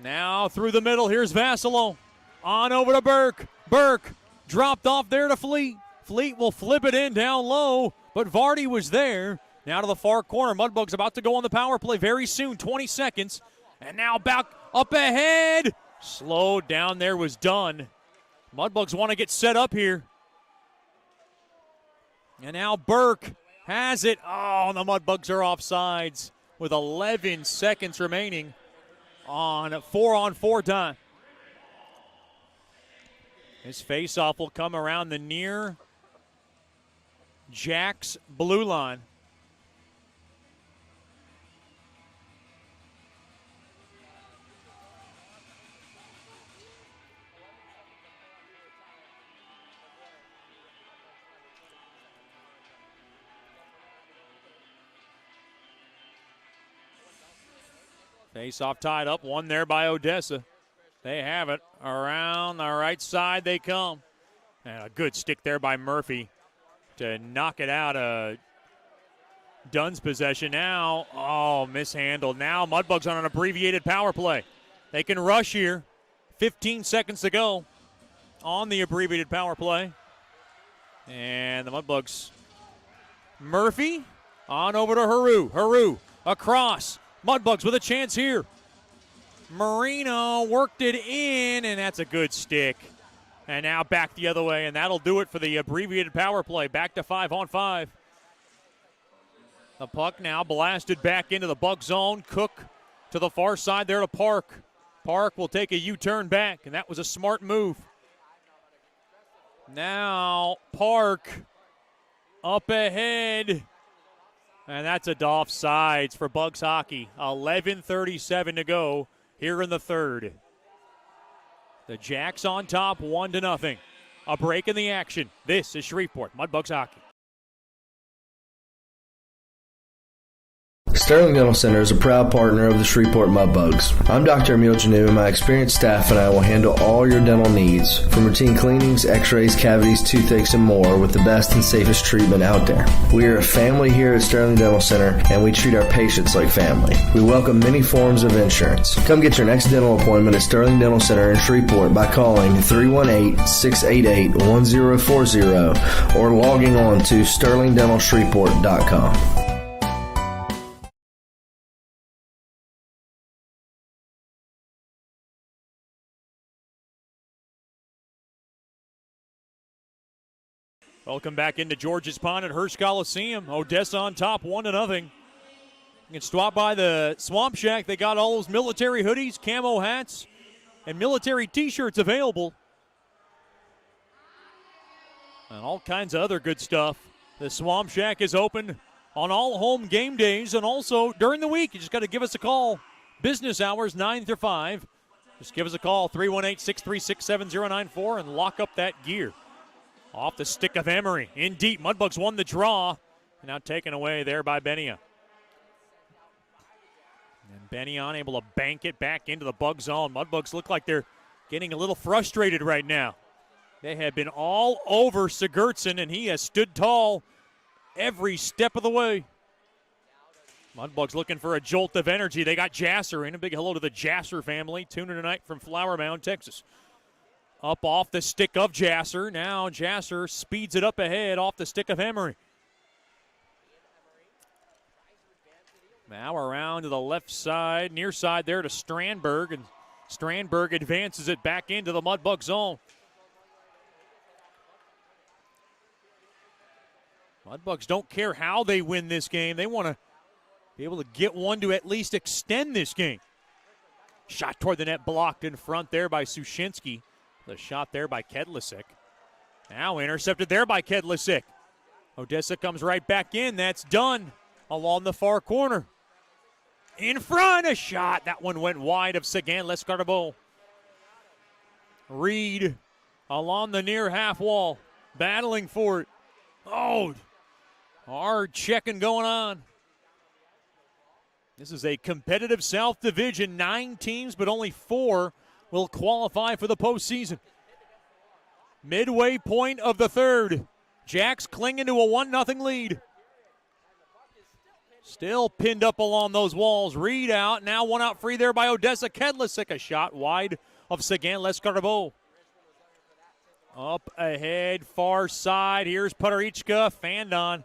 Speaker 1: Now through the middle, here's Vassilo. On over to Burke. Burke dropped off there to Fleet. Fleet will flip it in down low, but Vardy was there. Now to the far corner. Mudbugs about to go on the power play very soon, 20 seconds. And now back up ahead. Slowed down there was done. Mudbugs want to get set up here. And now Burke has it. Oh, the Mudbugs are offsides with 11 seconds remaining on 4-on-4 time. His faceoff will come around the near Jacks blue line. Face-off tied up, one there by Odessa. They have it. Around the right side they come. And a good stick there by Murphy to knock it out. Dunn's possession now. Mishandled. Now Mudbugs on an abbreviated power play. They can rush here. 15 seconds to go on the abbreviated power play. And the Mudbugs. Murphy on over to Haru. Haru across. Mudbugs with a chance here. Marino worked it in, and that's a good stick. And now back the other way, and that'll do it for the abbreviated power play. Back to 5-on-5. The puck now blasted back into the Bug zone. Cook to the far side there to Park. Park will take a U-turn back, and that was a smart move. Now Park up ahead. And that's a offsides for Bugs hockey. 11:37 to go here in the third. The Jacks on top, 1-0. A break in the action. This is Shreveport Mudbugs hockey.
Speaker 5: Sterling Dental Center is a proud partner of the Shreveport Mudbugs. I'm Dr. Emil Janu, and my experienced staff and I will handle all your dental needs, from routine cleanings, x-rays, cavities, toothaches, and more, with the best and safest treatment out there. We are a family here at Sterling Dental Center, and we treat our patients like family. We welcome many forms of insurance. Come get your next dental appointment at Sterling Dental Center in Shreveport by calling 318-688-1040 or logging on to sterlingdentalshreveport.com.
Speaker 1: Welcome back into George's Pond at Hirsch Coliseum. Odessa on top, 1-0. You can stop by the Swamp Shack. They got all those military hoodies, camo hats, and military T-shirts available. And all kinds of other good stuff. The Swamp Shack is open on all home game days and also during the week. You just got to give us a call. Business hours, 9 to 5. Just give us a call, 318-636-7094, and lock up that gear. Off the stick of Emery. In deep. Mudbugs won the draw. Now taken away there by Benia. And Benia unable to bank it back into the Bug zone. Mudbugs look like they're getting a little frustrated right now. They have been all over Sigurdsson, and he has stood tall every step of the way. Mudbugs looking for a jolt of energy. They got Jasser in. A big hello to the Jasser family. Tuning tonight from Flower Mound, Texas. Up off the stick of Jasser. Now Jasser speeds it up ahead off the stick of Emery. Now around to the left side, near side there to Strandberg, and Strandberg advances it back into the Mudbug zone. Mudbugs don't care how they win this game. They want to be able to get one to at least extend this game. Shot toward the net blocked in front there by Sushinsky. The shot there by Kedlacek. Now intercepted there by Kedlacek. Odessa comes right back in. That's done along the far corner. In front, a shot. That one went wide of Sagan Lescarbot. Reed along the near half wall, battling for it. Oh, hard checking going on. This is a competitive South Division. 9 teams, but only 4 will qualify for the postseason. Midway point of the third. Jacks clinging to a 1-0 lead. Still pinned up along those walls. Reed out. Now one out free there by Odessa. Kedlacek, a shot wide of Sagan Lescarbot. Up ahead, far side. Here's Putterichka. Fanned on.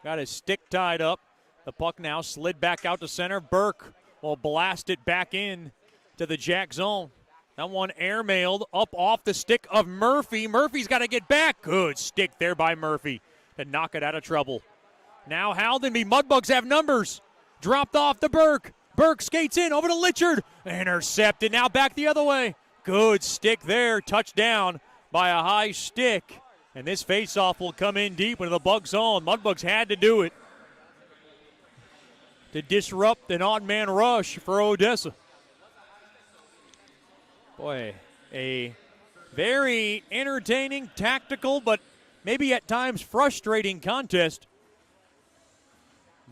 Speaker 1: Got his stick tied up. The puck now slid back out to center. Burke will blast it back in to the Jack zone. That one airmailed up off the stick of Murphy. Murphy's got to get back. Good stick there by Murphy to knock it out of trouble. Now Haldenby. Mudbugs have numbers. Dropped off to Burke. Burke skates in over to Litchard. Intercepted. Now back the other way. Good stick there. Touchdown by a high stick. And this faceoff will come in deep into the Bug zone. Mudbugs had to do it to disrupt an odd man rush for Odessa. Boy, a very entertaining, tactical, but maybe at times frustrating contest.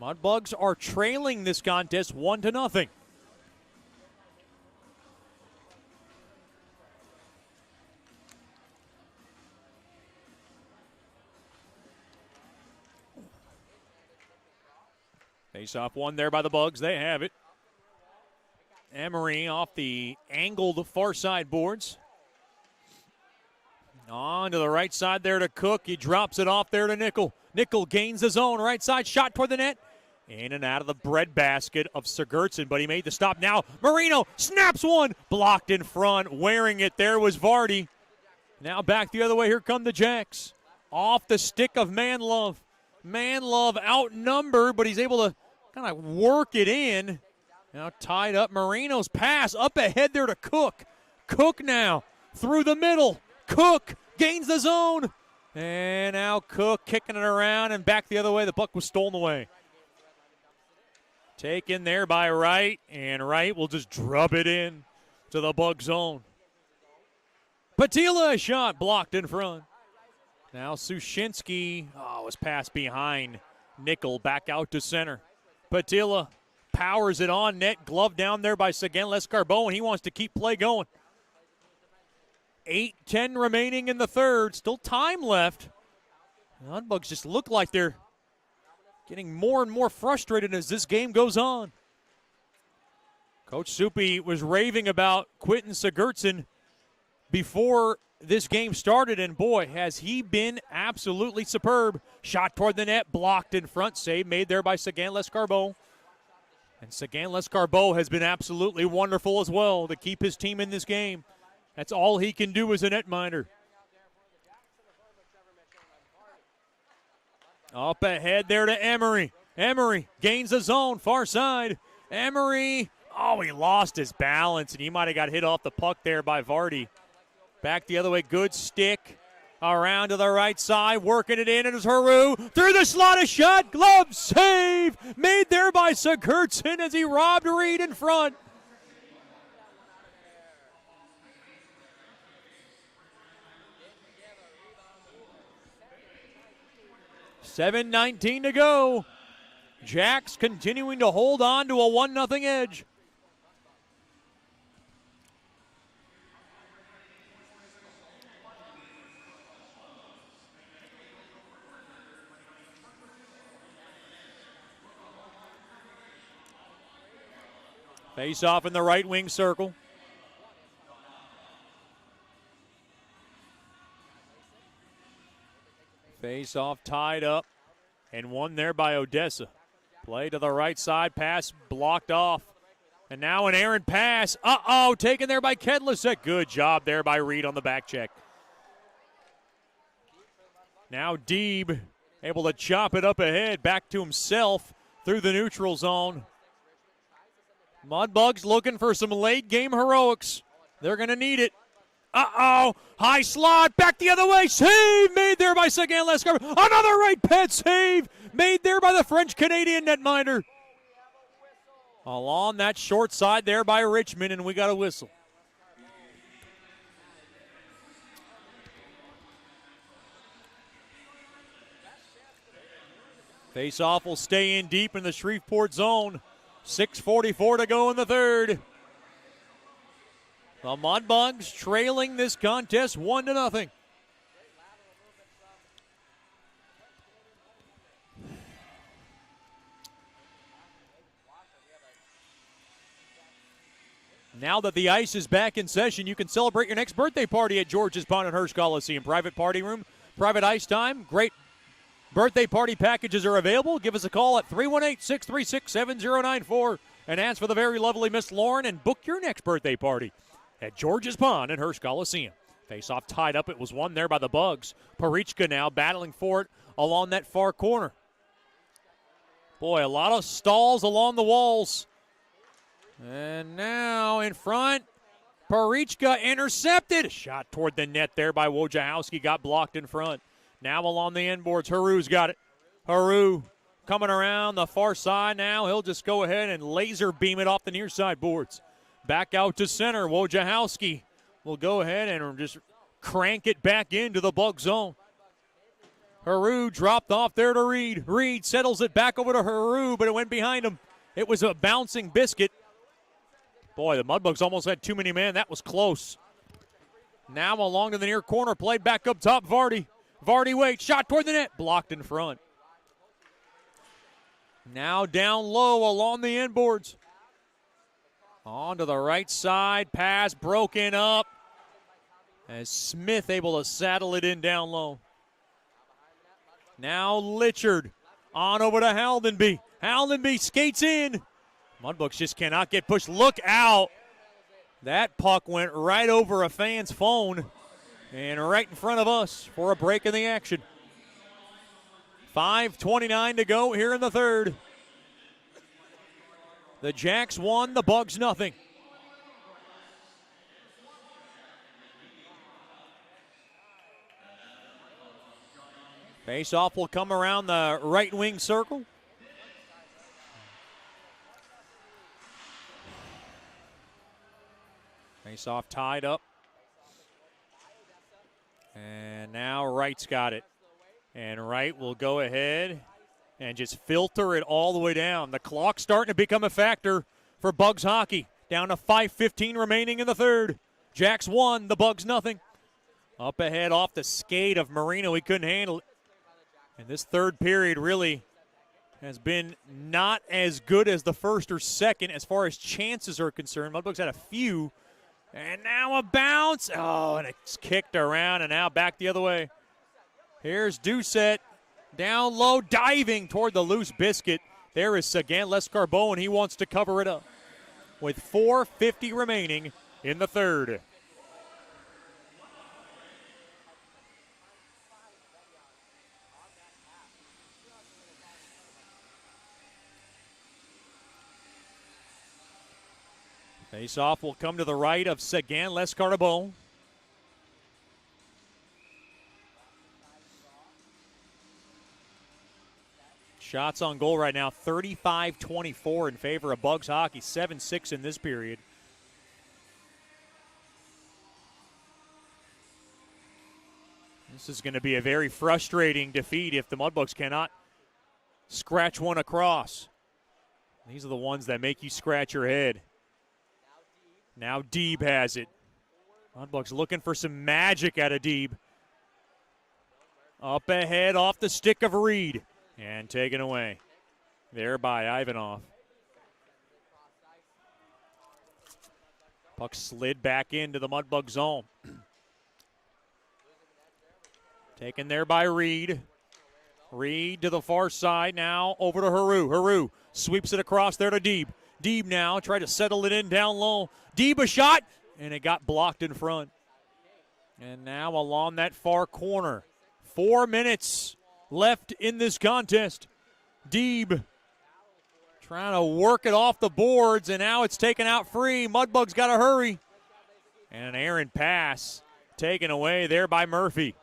Speaker 1: Mudbugs are trailing this contest 1-0. Face-off won there by the Bugs. They have it. Emery off the angled far side boards. On to the right side there to Cook. He drops it off there to Nickel. Nickel gains his own right side shot toward the net. In and out of the breadbasket of Sigurdsson, but he made the stop now. Marino snaps one. Blocked in front. Wearing it there was Vardy. Now back the other way. Here come the Jacks. Off the stick of Manlove. Manlove outnumbered, but he's able to kind of work it in. Now tied up. Marino's pass up ahead there to Cook. Cook now through the middle. Cook gains the zone. And now Cook kicking it around and back the other way. The puck was stolen away. Taken there by Wright, and Wright will just drop it in to the Bug zone. Patila, a shot blocked in front. Now Sushinsky was passed behind Nickel back out to center. Patila powers it on net, glove down there by Sagan Lescarbot, and he wants to keep play going. 8:10 remaining in the third. Still time left. The Mudbugs just look like they're getting more and more frustrated as this game goes on. Coach Soupy was raving about Quentin Sigurdsson before this game started, and boy, has he been absolutely superb. Shot toward the net, blocked in front, save made there by Sagan Lescarbot. And Sagan Lescarbot has been absolutely wonderful as well to keep his team in this game. That's all he can do as a netminder. Up ahead there to Emery. Emery gains the zone, far side. Emery, he lost his balance, and he might have got hit off the puck there by Vardy. Back the other way, good stick. Around to the right side, working it in, and it's Haru. Through the slot, a shot, glove save. Made there by Sigurdsson as he robbed Reed in front. 7:19 to go. Jacks continuing to hold on to a 1-0 edge. Face off in the right wing circle. Face off tied up and won there by Odessa. Play to the right side, pass blocked off. And now an errant pass. Taken there by Kedlisek. Good job there by Reed on the back check. Now Deeb able to chop it up ahead, back to himself through the neutral zone. Mudbugs looking for some late game heroics. They're going to need it. High slot, back the other way. Save made there by Sagan Leskar. Another right pad save made there by the French-Canadian netminder. Along that short side there by Richmond, and we got a whistle. Face-off will stay in deep in the Shreveport zone. 6:44 to go in the third. The Mudbugs trailing this contest 1-0. Now that the ice is back in session, you can celebrate your next birthday party at George's Pond and Hirsch Coliseum. Private party room, private ice time, great birthday party packages are available. Give us a call at 318-636-7094 and ask for the very lovely Miss Lauren and book your next birthday party at George's Pond and Hirsch Coliseum. Face-off tied up. It was won there by the Bugs. Parichka now battling for it along that far corner. Boy, a lot of stalls along the walls. And now in front, Parichka intercepted. Shot toward the net there by Wojciechowski. Got blocked in front. Now along the end boards, Haru's got it. Haru coming around the far side now. He'll just go ahead and laser beam it off the near side boards. Back out to center. Wojciechowski will go ahead and just crank it back into the Bug zone. Haru dropped off there to Reed. Reed settles it back over to Haru, but it went behind him. It was a bouncing biscuit. Boy, the Mudbugs almost had too many men. That was close. Now along to the near corner. Played back up top, Vardy. Vardy waits. Shot toward the net. Blocked in front. Now down low along the end boards. On to the right side. Pass broken up. As Smith able to saddle it in down low. Now Litchard on over to Haldenby. Haldenby skates in. Mudbugs just cannot get pushed. Look out. That puck went right over a fan's phone and right in front of us for a break in the action. 5:29 to go here in the third. The Jacks won, the Bugs nothing. Face-off will come around the right wing circle. Face-off tied up. And now Wright's got it. And Wright will go ahead and just filter it all the way down. The clock's starting to become a factor for Bugs hockey. Down to 5:15 remaining in the third. Jacks won, the Bugs nothing. Up ahead off the skate of Marino. He couldn't handle it. And this third period really has been not as good as the first or second as far as chances are concerned. Mudbugs had a few. And now a bounce. Oh, and it's kicked around and now back the other way. Here's Doucette down low, diving toward the loose biscuit. There is Sagan Lescarbeau, and he wants to cover it up with 4:50 remaining in the third. Face-off will come to the right of Sagan Lescarbeau. Shots on goal right now, 35-24 in favor of Bugs hockey, 7-6 in this period. This is going to be a very frustrating defeat if the Mudbugs cannot scratch one across. These are the ones that make you scratch your head. Now Deeb has it. Mudbugs looking for some magic out of Deeb. Up ahead off the stick of Reed. And taken away. There by Ivanov. Puck slid back into the Mudbug zone. Taken there by Reed. Reed to the far side now over to Haru. Haru sweeps it across there to Deeb. Deeb now try to settle it in down low. Deeb a shot, and it got blocked in front. And now along that far corner. 4 minutes left in this contest. Deeb trying to work it off the boards, and now it's taken out free. Mudbugs got to hurry. And an errant pass taken away there by Murphy.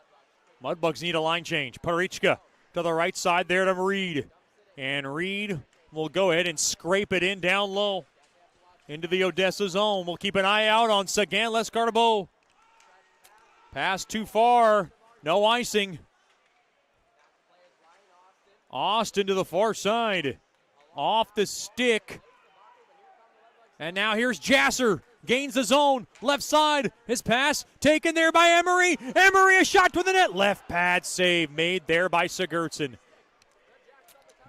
Speaker 1: Mudbugs need a line change. Parichka to the right side there to Reed. And Reed will go ahead and scrape it in down low into the Odessa zone. We'll keep an eye out on Sagan Lescarbot. Pass too far. No icing. Austin to the far side. Off the stick. And now here's Jasser. Gains the zone. Left side. His pass taken there by Emery. Emery, a shot to the net. Left pad save made there by Sigurdsson.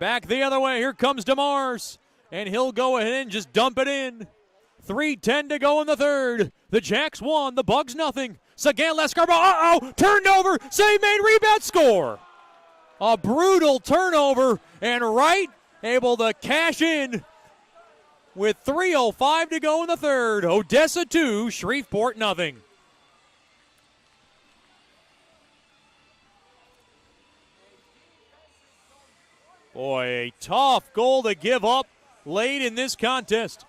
Speaker 1: Back the other way. Here comes DeMars. And he'll go ahead and just dump it in. 3:10 to go in the third. The Jacks won. The Bugs nothing. Sagan Lescarbot. Uh-oh. Turned over. Save made. Rebound. Score. A brutal turnover. And Wright able to cash in with 3:05 to go in the third. Odessa 2, Shreveport nothing. Boy, a tough goal to give up late in this contest.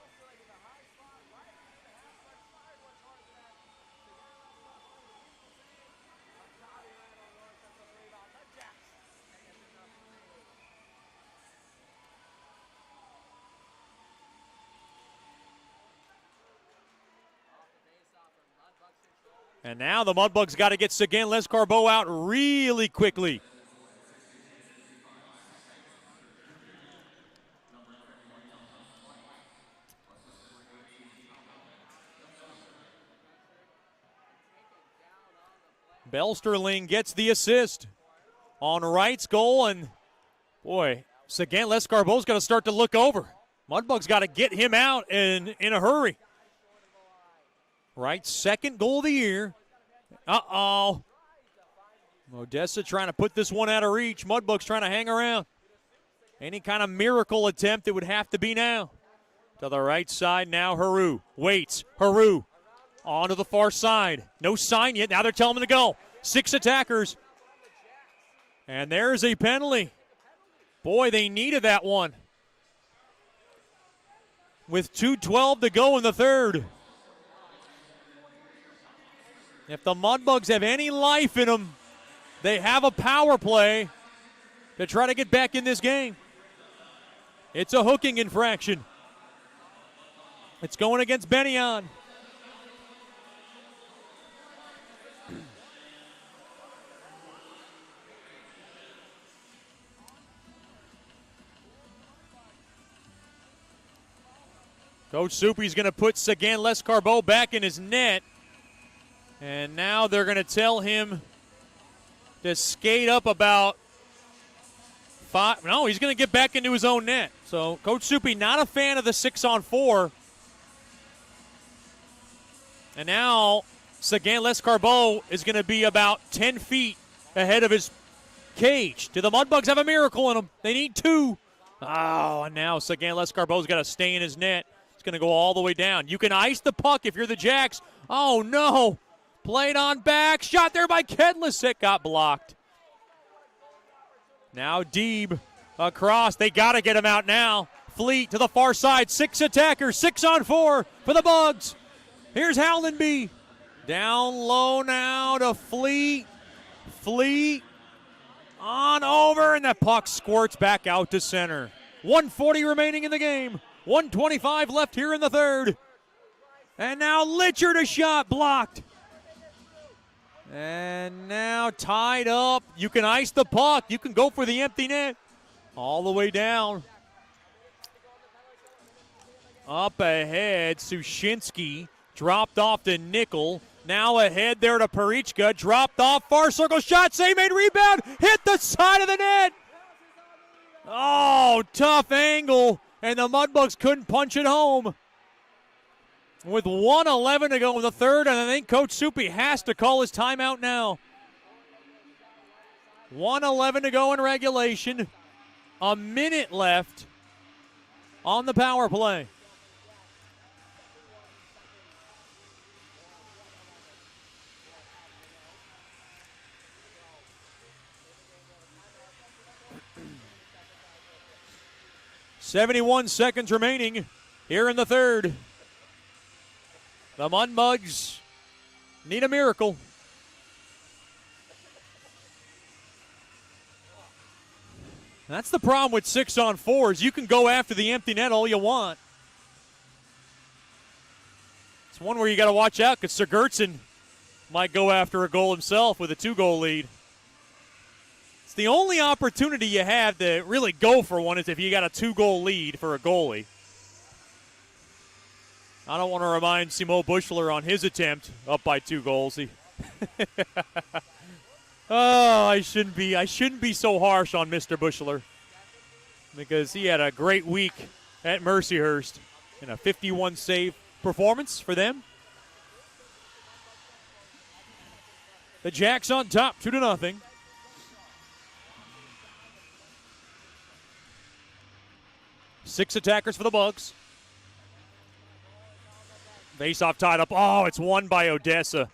Speaker 1: And now the Mudbugs got to get Sagan Lescarbot out really quickly. Belsterling gets the assist on Wright's goal, and boy, Sagan Lescarbot's got to start to look over. Mudbugs got to get him out in a hurry. Wright's second goal of the year. Uh-oh. Odessa trying to put this one out of reach. Mudbugs trying to hang around. Any kind of miracle attempt, it would have to be now. To the right side now, Haru. Waits. Haru on to the far side. No sign yet. Now they're telling him to go. 6 attackers. And there's a penalty. Boy, they needed that one. With 2:12 to go in the third. If the Mudbugs have any life in them, they have a power play to try to get back in this game. It's a hooking infraction. It's going against Bennion. Coach Soupy's going to put Sagan Lescarbot back in his net. And now they're going to tell him to skate up about 5. No, he's going to get back into his own net. So Coach Soupy not a fan of the 6-on-4. And now Sagan Lescarbot is going to be about 10 feet ahead of his cage. Do the Mudbugs have a miracle in them? They need 2. Oh, and now Sagan Lescarbot's got to stay in his net. It's going to go all the way down. You can ice the puck if you're the Jacks. Oh, no. Played on back. Shot there by Kedlis. It got blocked. Now Deeb across. They got to get him out now. Fleet to the far side. 6 attackers. 6-on-4 for the Bugs. Here's Howlandby. Down low now to Fleet. Fleet on over. And the puck squirts back out to center. 1:40 remaining in the game. 1:25 left here in the third. And now Litchard a shot blocked. And now tied up. You can ice the puck. You can go for the empty net. All the way down. Up ahead, Sushinsky dropped off to Nickel. Now ahead there to Parichka. Dropped off, far circle shot, save made, rebound, hit the side of the net. Oh, tough angle, and the Mudbugs couldn't punch it home. With 1:11 to go in the third, and I think Coach Soupy has to call his timeout now. 1:11 to go in regulation. A minute left on the power play. .71 seconds remaining here in the third. The Mudbugs need a miracle. That's the problem with 6-on-4s. You can go after the empty net all you want. It's one where you got to watch out because Sigurdsson might go after a goal himself with a 2-goal lead. It's the only opportunity you have to really go for one is if you got a 2-goal lead for a goalie. I don't want to remind Simo Bushler on his attempt up by 2 goals. Oh, I shouldn't be so harsh on Mr. Bushler because he had a great week at Mercyhurst and a 51 save performance for them. The Jacks on top, 2-0. Six attackers for the Bugs. Face-off tied up. Oh, it's won by Odessa.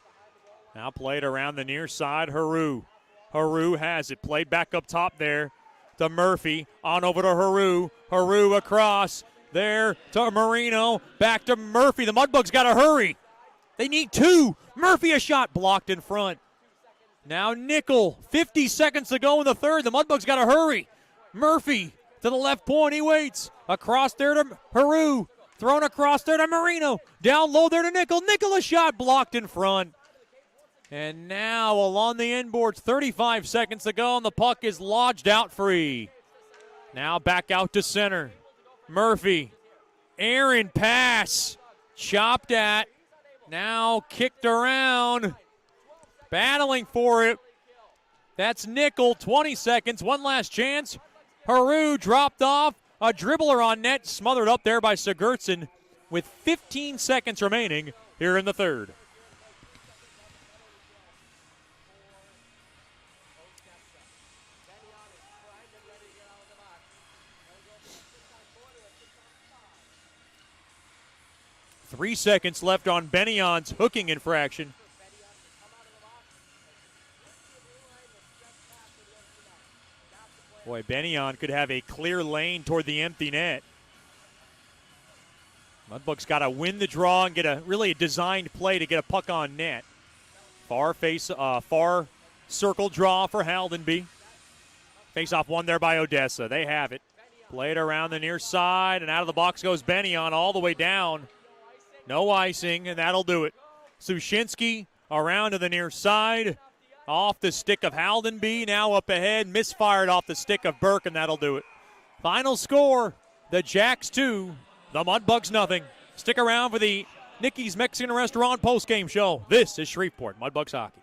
Speaker 1: Now played around the near side, Haru. Haru has it. Played back up top there to Murphy. On over to Haru. Haru across there to Marino. Back to Murphy. The Mudbugs got to hurry. They need 2. Murphy a shot blocked in front. Now Nickel. 50 seconds to go in the third. The Mudbugs got to hurry. Murphy to the left point. He waits. Across there to Haru. Thrown across there to Marino. Down low there to Nickel. Nickel a shot blocked in front. And now along the inboards, 35 seconds to go, and the puck is lodged out free. Now back out to center. Murphy. Aaron pass. Chopped at. Now kicked around. Battling for it. That's Nickel. 20 seconds. One last chance. Haru dropped off. A dribbler on net, smothered up there by Sigurdsson with 15 seconds remaining here in the third. Three seconds left on Benion's hooking infraction. Boy, Benion could have a clear lane toward the empty net. Mudbugs got to win the draw and get a really designed play to get a puck on net. Far circle draw for Haldenby. Face-off won there by Odessa. They have it. Played around the near side, and out of the box goes Benion all the way down. No icing, and that'll do it. Sushinsky around to the near side. Off the stick of Haldenby, now up ahead, misfired off the stick of Burke, and that'll do it. Final score, the Jacks 2, the Mudbugs nothing. Stick around for the Nicky's Mexican Restaurant postgame show. This is Shreveport Mudbugs hockey.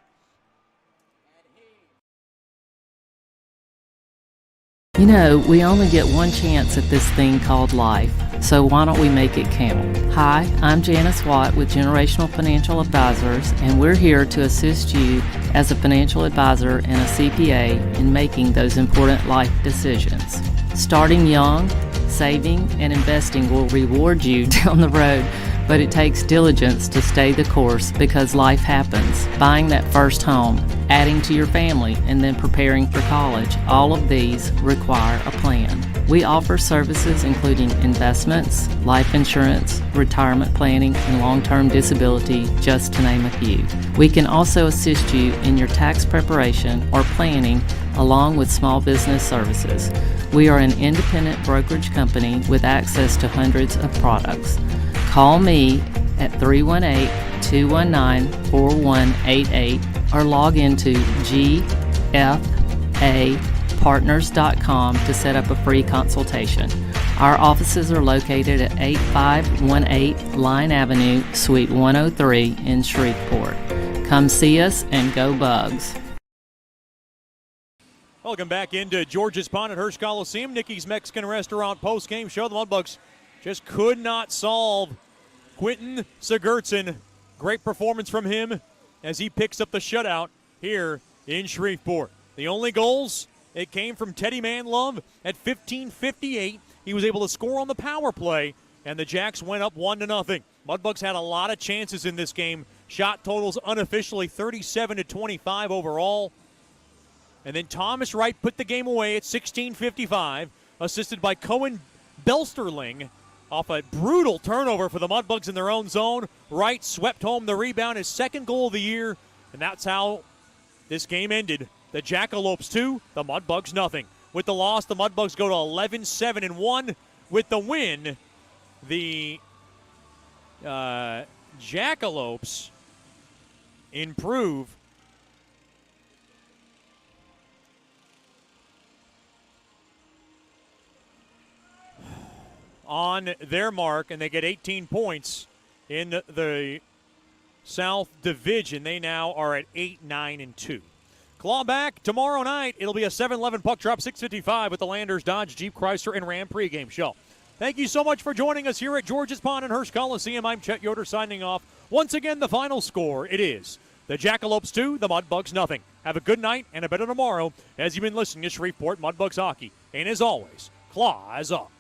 Speaker 2: You know, we only get one chance at this thing called life, so why don't we make it count? Hi, I'm Janice Watt with Generational Financial Advisors, and we're here to assist you as a financial advisor and a CPA in making those important life decisions. Starting young, saving, and investing will reward you down the road, but it takes diligence to stay the course because life happens. Buying that first home, adding to your family, and then preparing for college, all of these require a plan. We offer services including investments, life insurance, retirement planning, and long-term disability, just to name a few. We can also assist you in your tax preparation or planning along with small business services. We are an independent brokerage company with access to hundreds of products. Call me at 318-219-4188 or log into gfapartners.com to set up a free consultation. Our offices are located at 8518 Line Avenue, Suite 103 in Shreveport. Come see us and go Bugs.
Speaker 1: Welcome back into George's Pond at Hirsch Coliseum. Nikki's Mexican Restaurant post-game show. The Mudbugs just could not solve Quentin Sigurdsson. Great performance from him as he picks up the shutout here in Shreveport. The only goals, it came from Teddy Manlove at 15:58. He was able to score on the power play, and the Jacks went up 1-0. Mudbugs had a lot of chances in this game. Shot totals unofficially 37-25 overall. And then Thomas Wright put the game away at 16:55, assisted by Cohen Belsterling off a brutal turnover for the Mudbugs in their own zone. Wright swept home the rebound, his second goal of the year, and that's how this game ended. The Jackalopes 2, the Mudbugs nothing. With the loss, the Mudbugs go to 11-7-1. With the win, the Jackalopes improve on their mark, and they get 18 points in the South Division. They now are at 8-9-2. Claw back tomorrow night. It'll be a 7-11 puck drop, 6:55 with the Landers, Dodge, Jeep, Chrysler, and Ram pregame show. Thank you so much for joining us here at George's Pond and Hirsch Coliseum. I'm Chet Yoder signing off. Once again, the final score, it is the Jackalopes 2, the Mudbugs nothing. Have a good night and a better tomorrow as you've been listening to Shreveport Mudbugs hockey. And as always, claws up.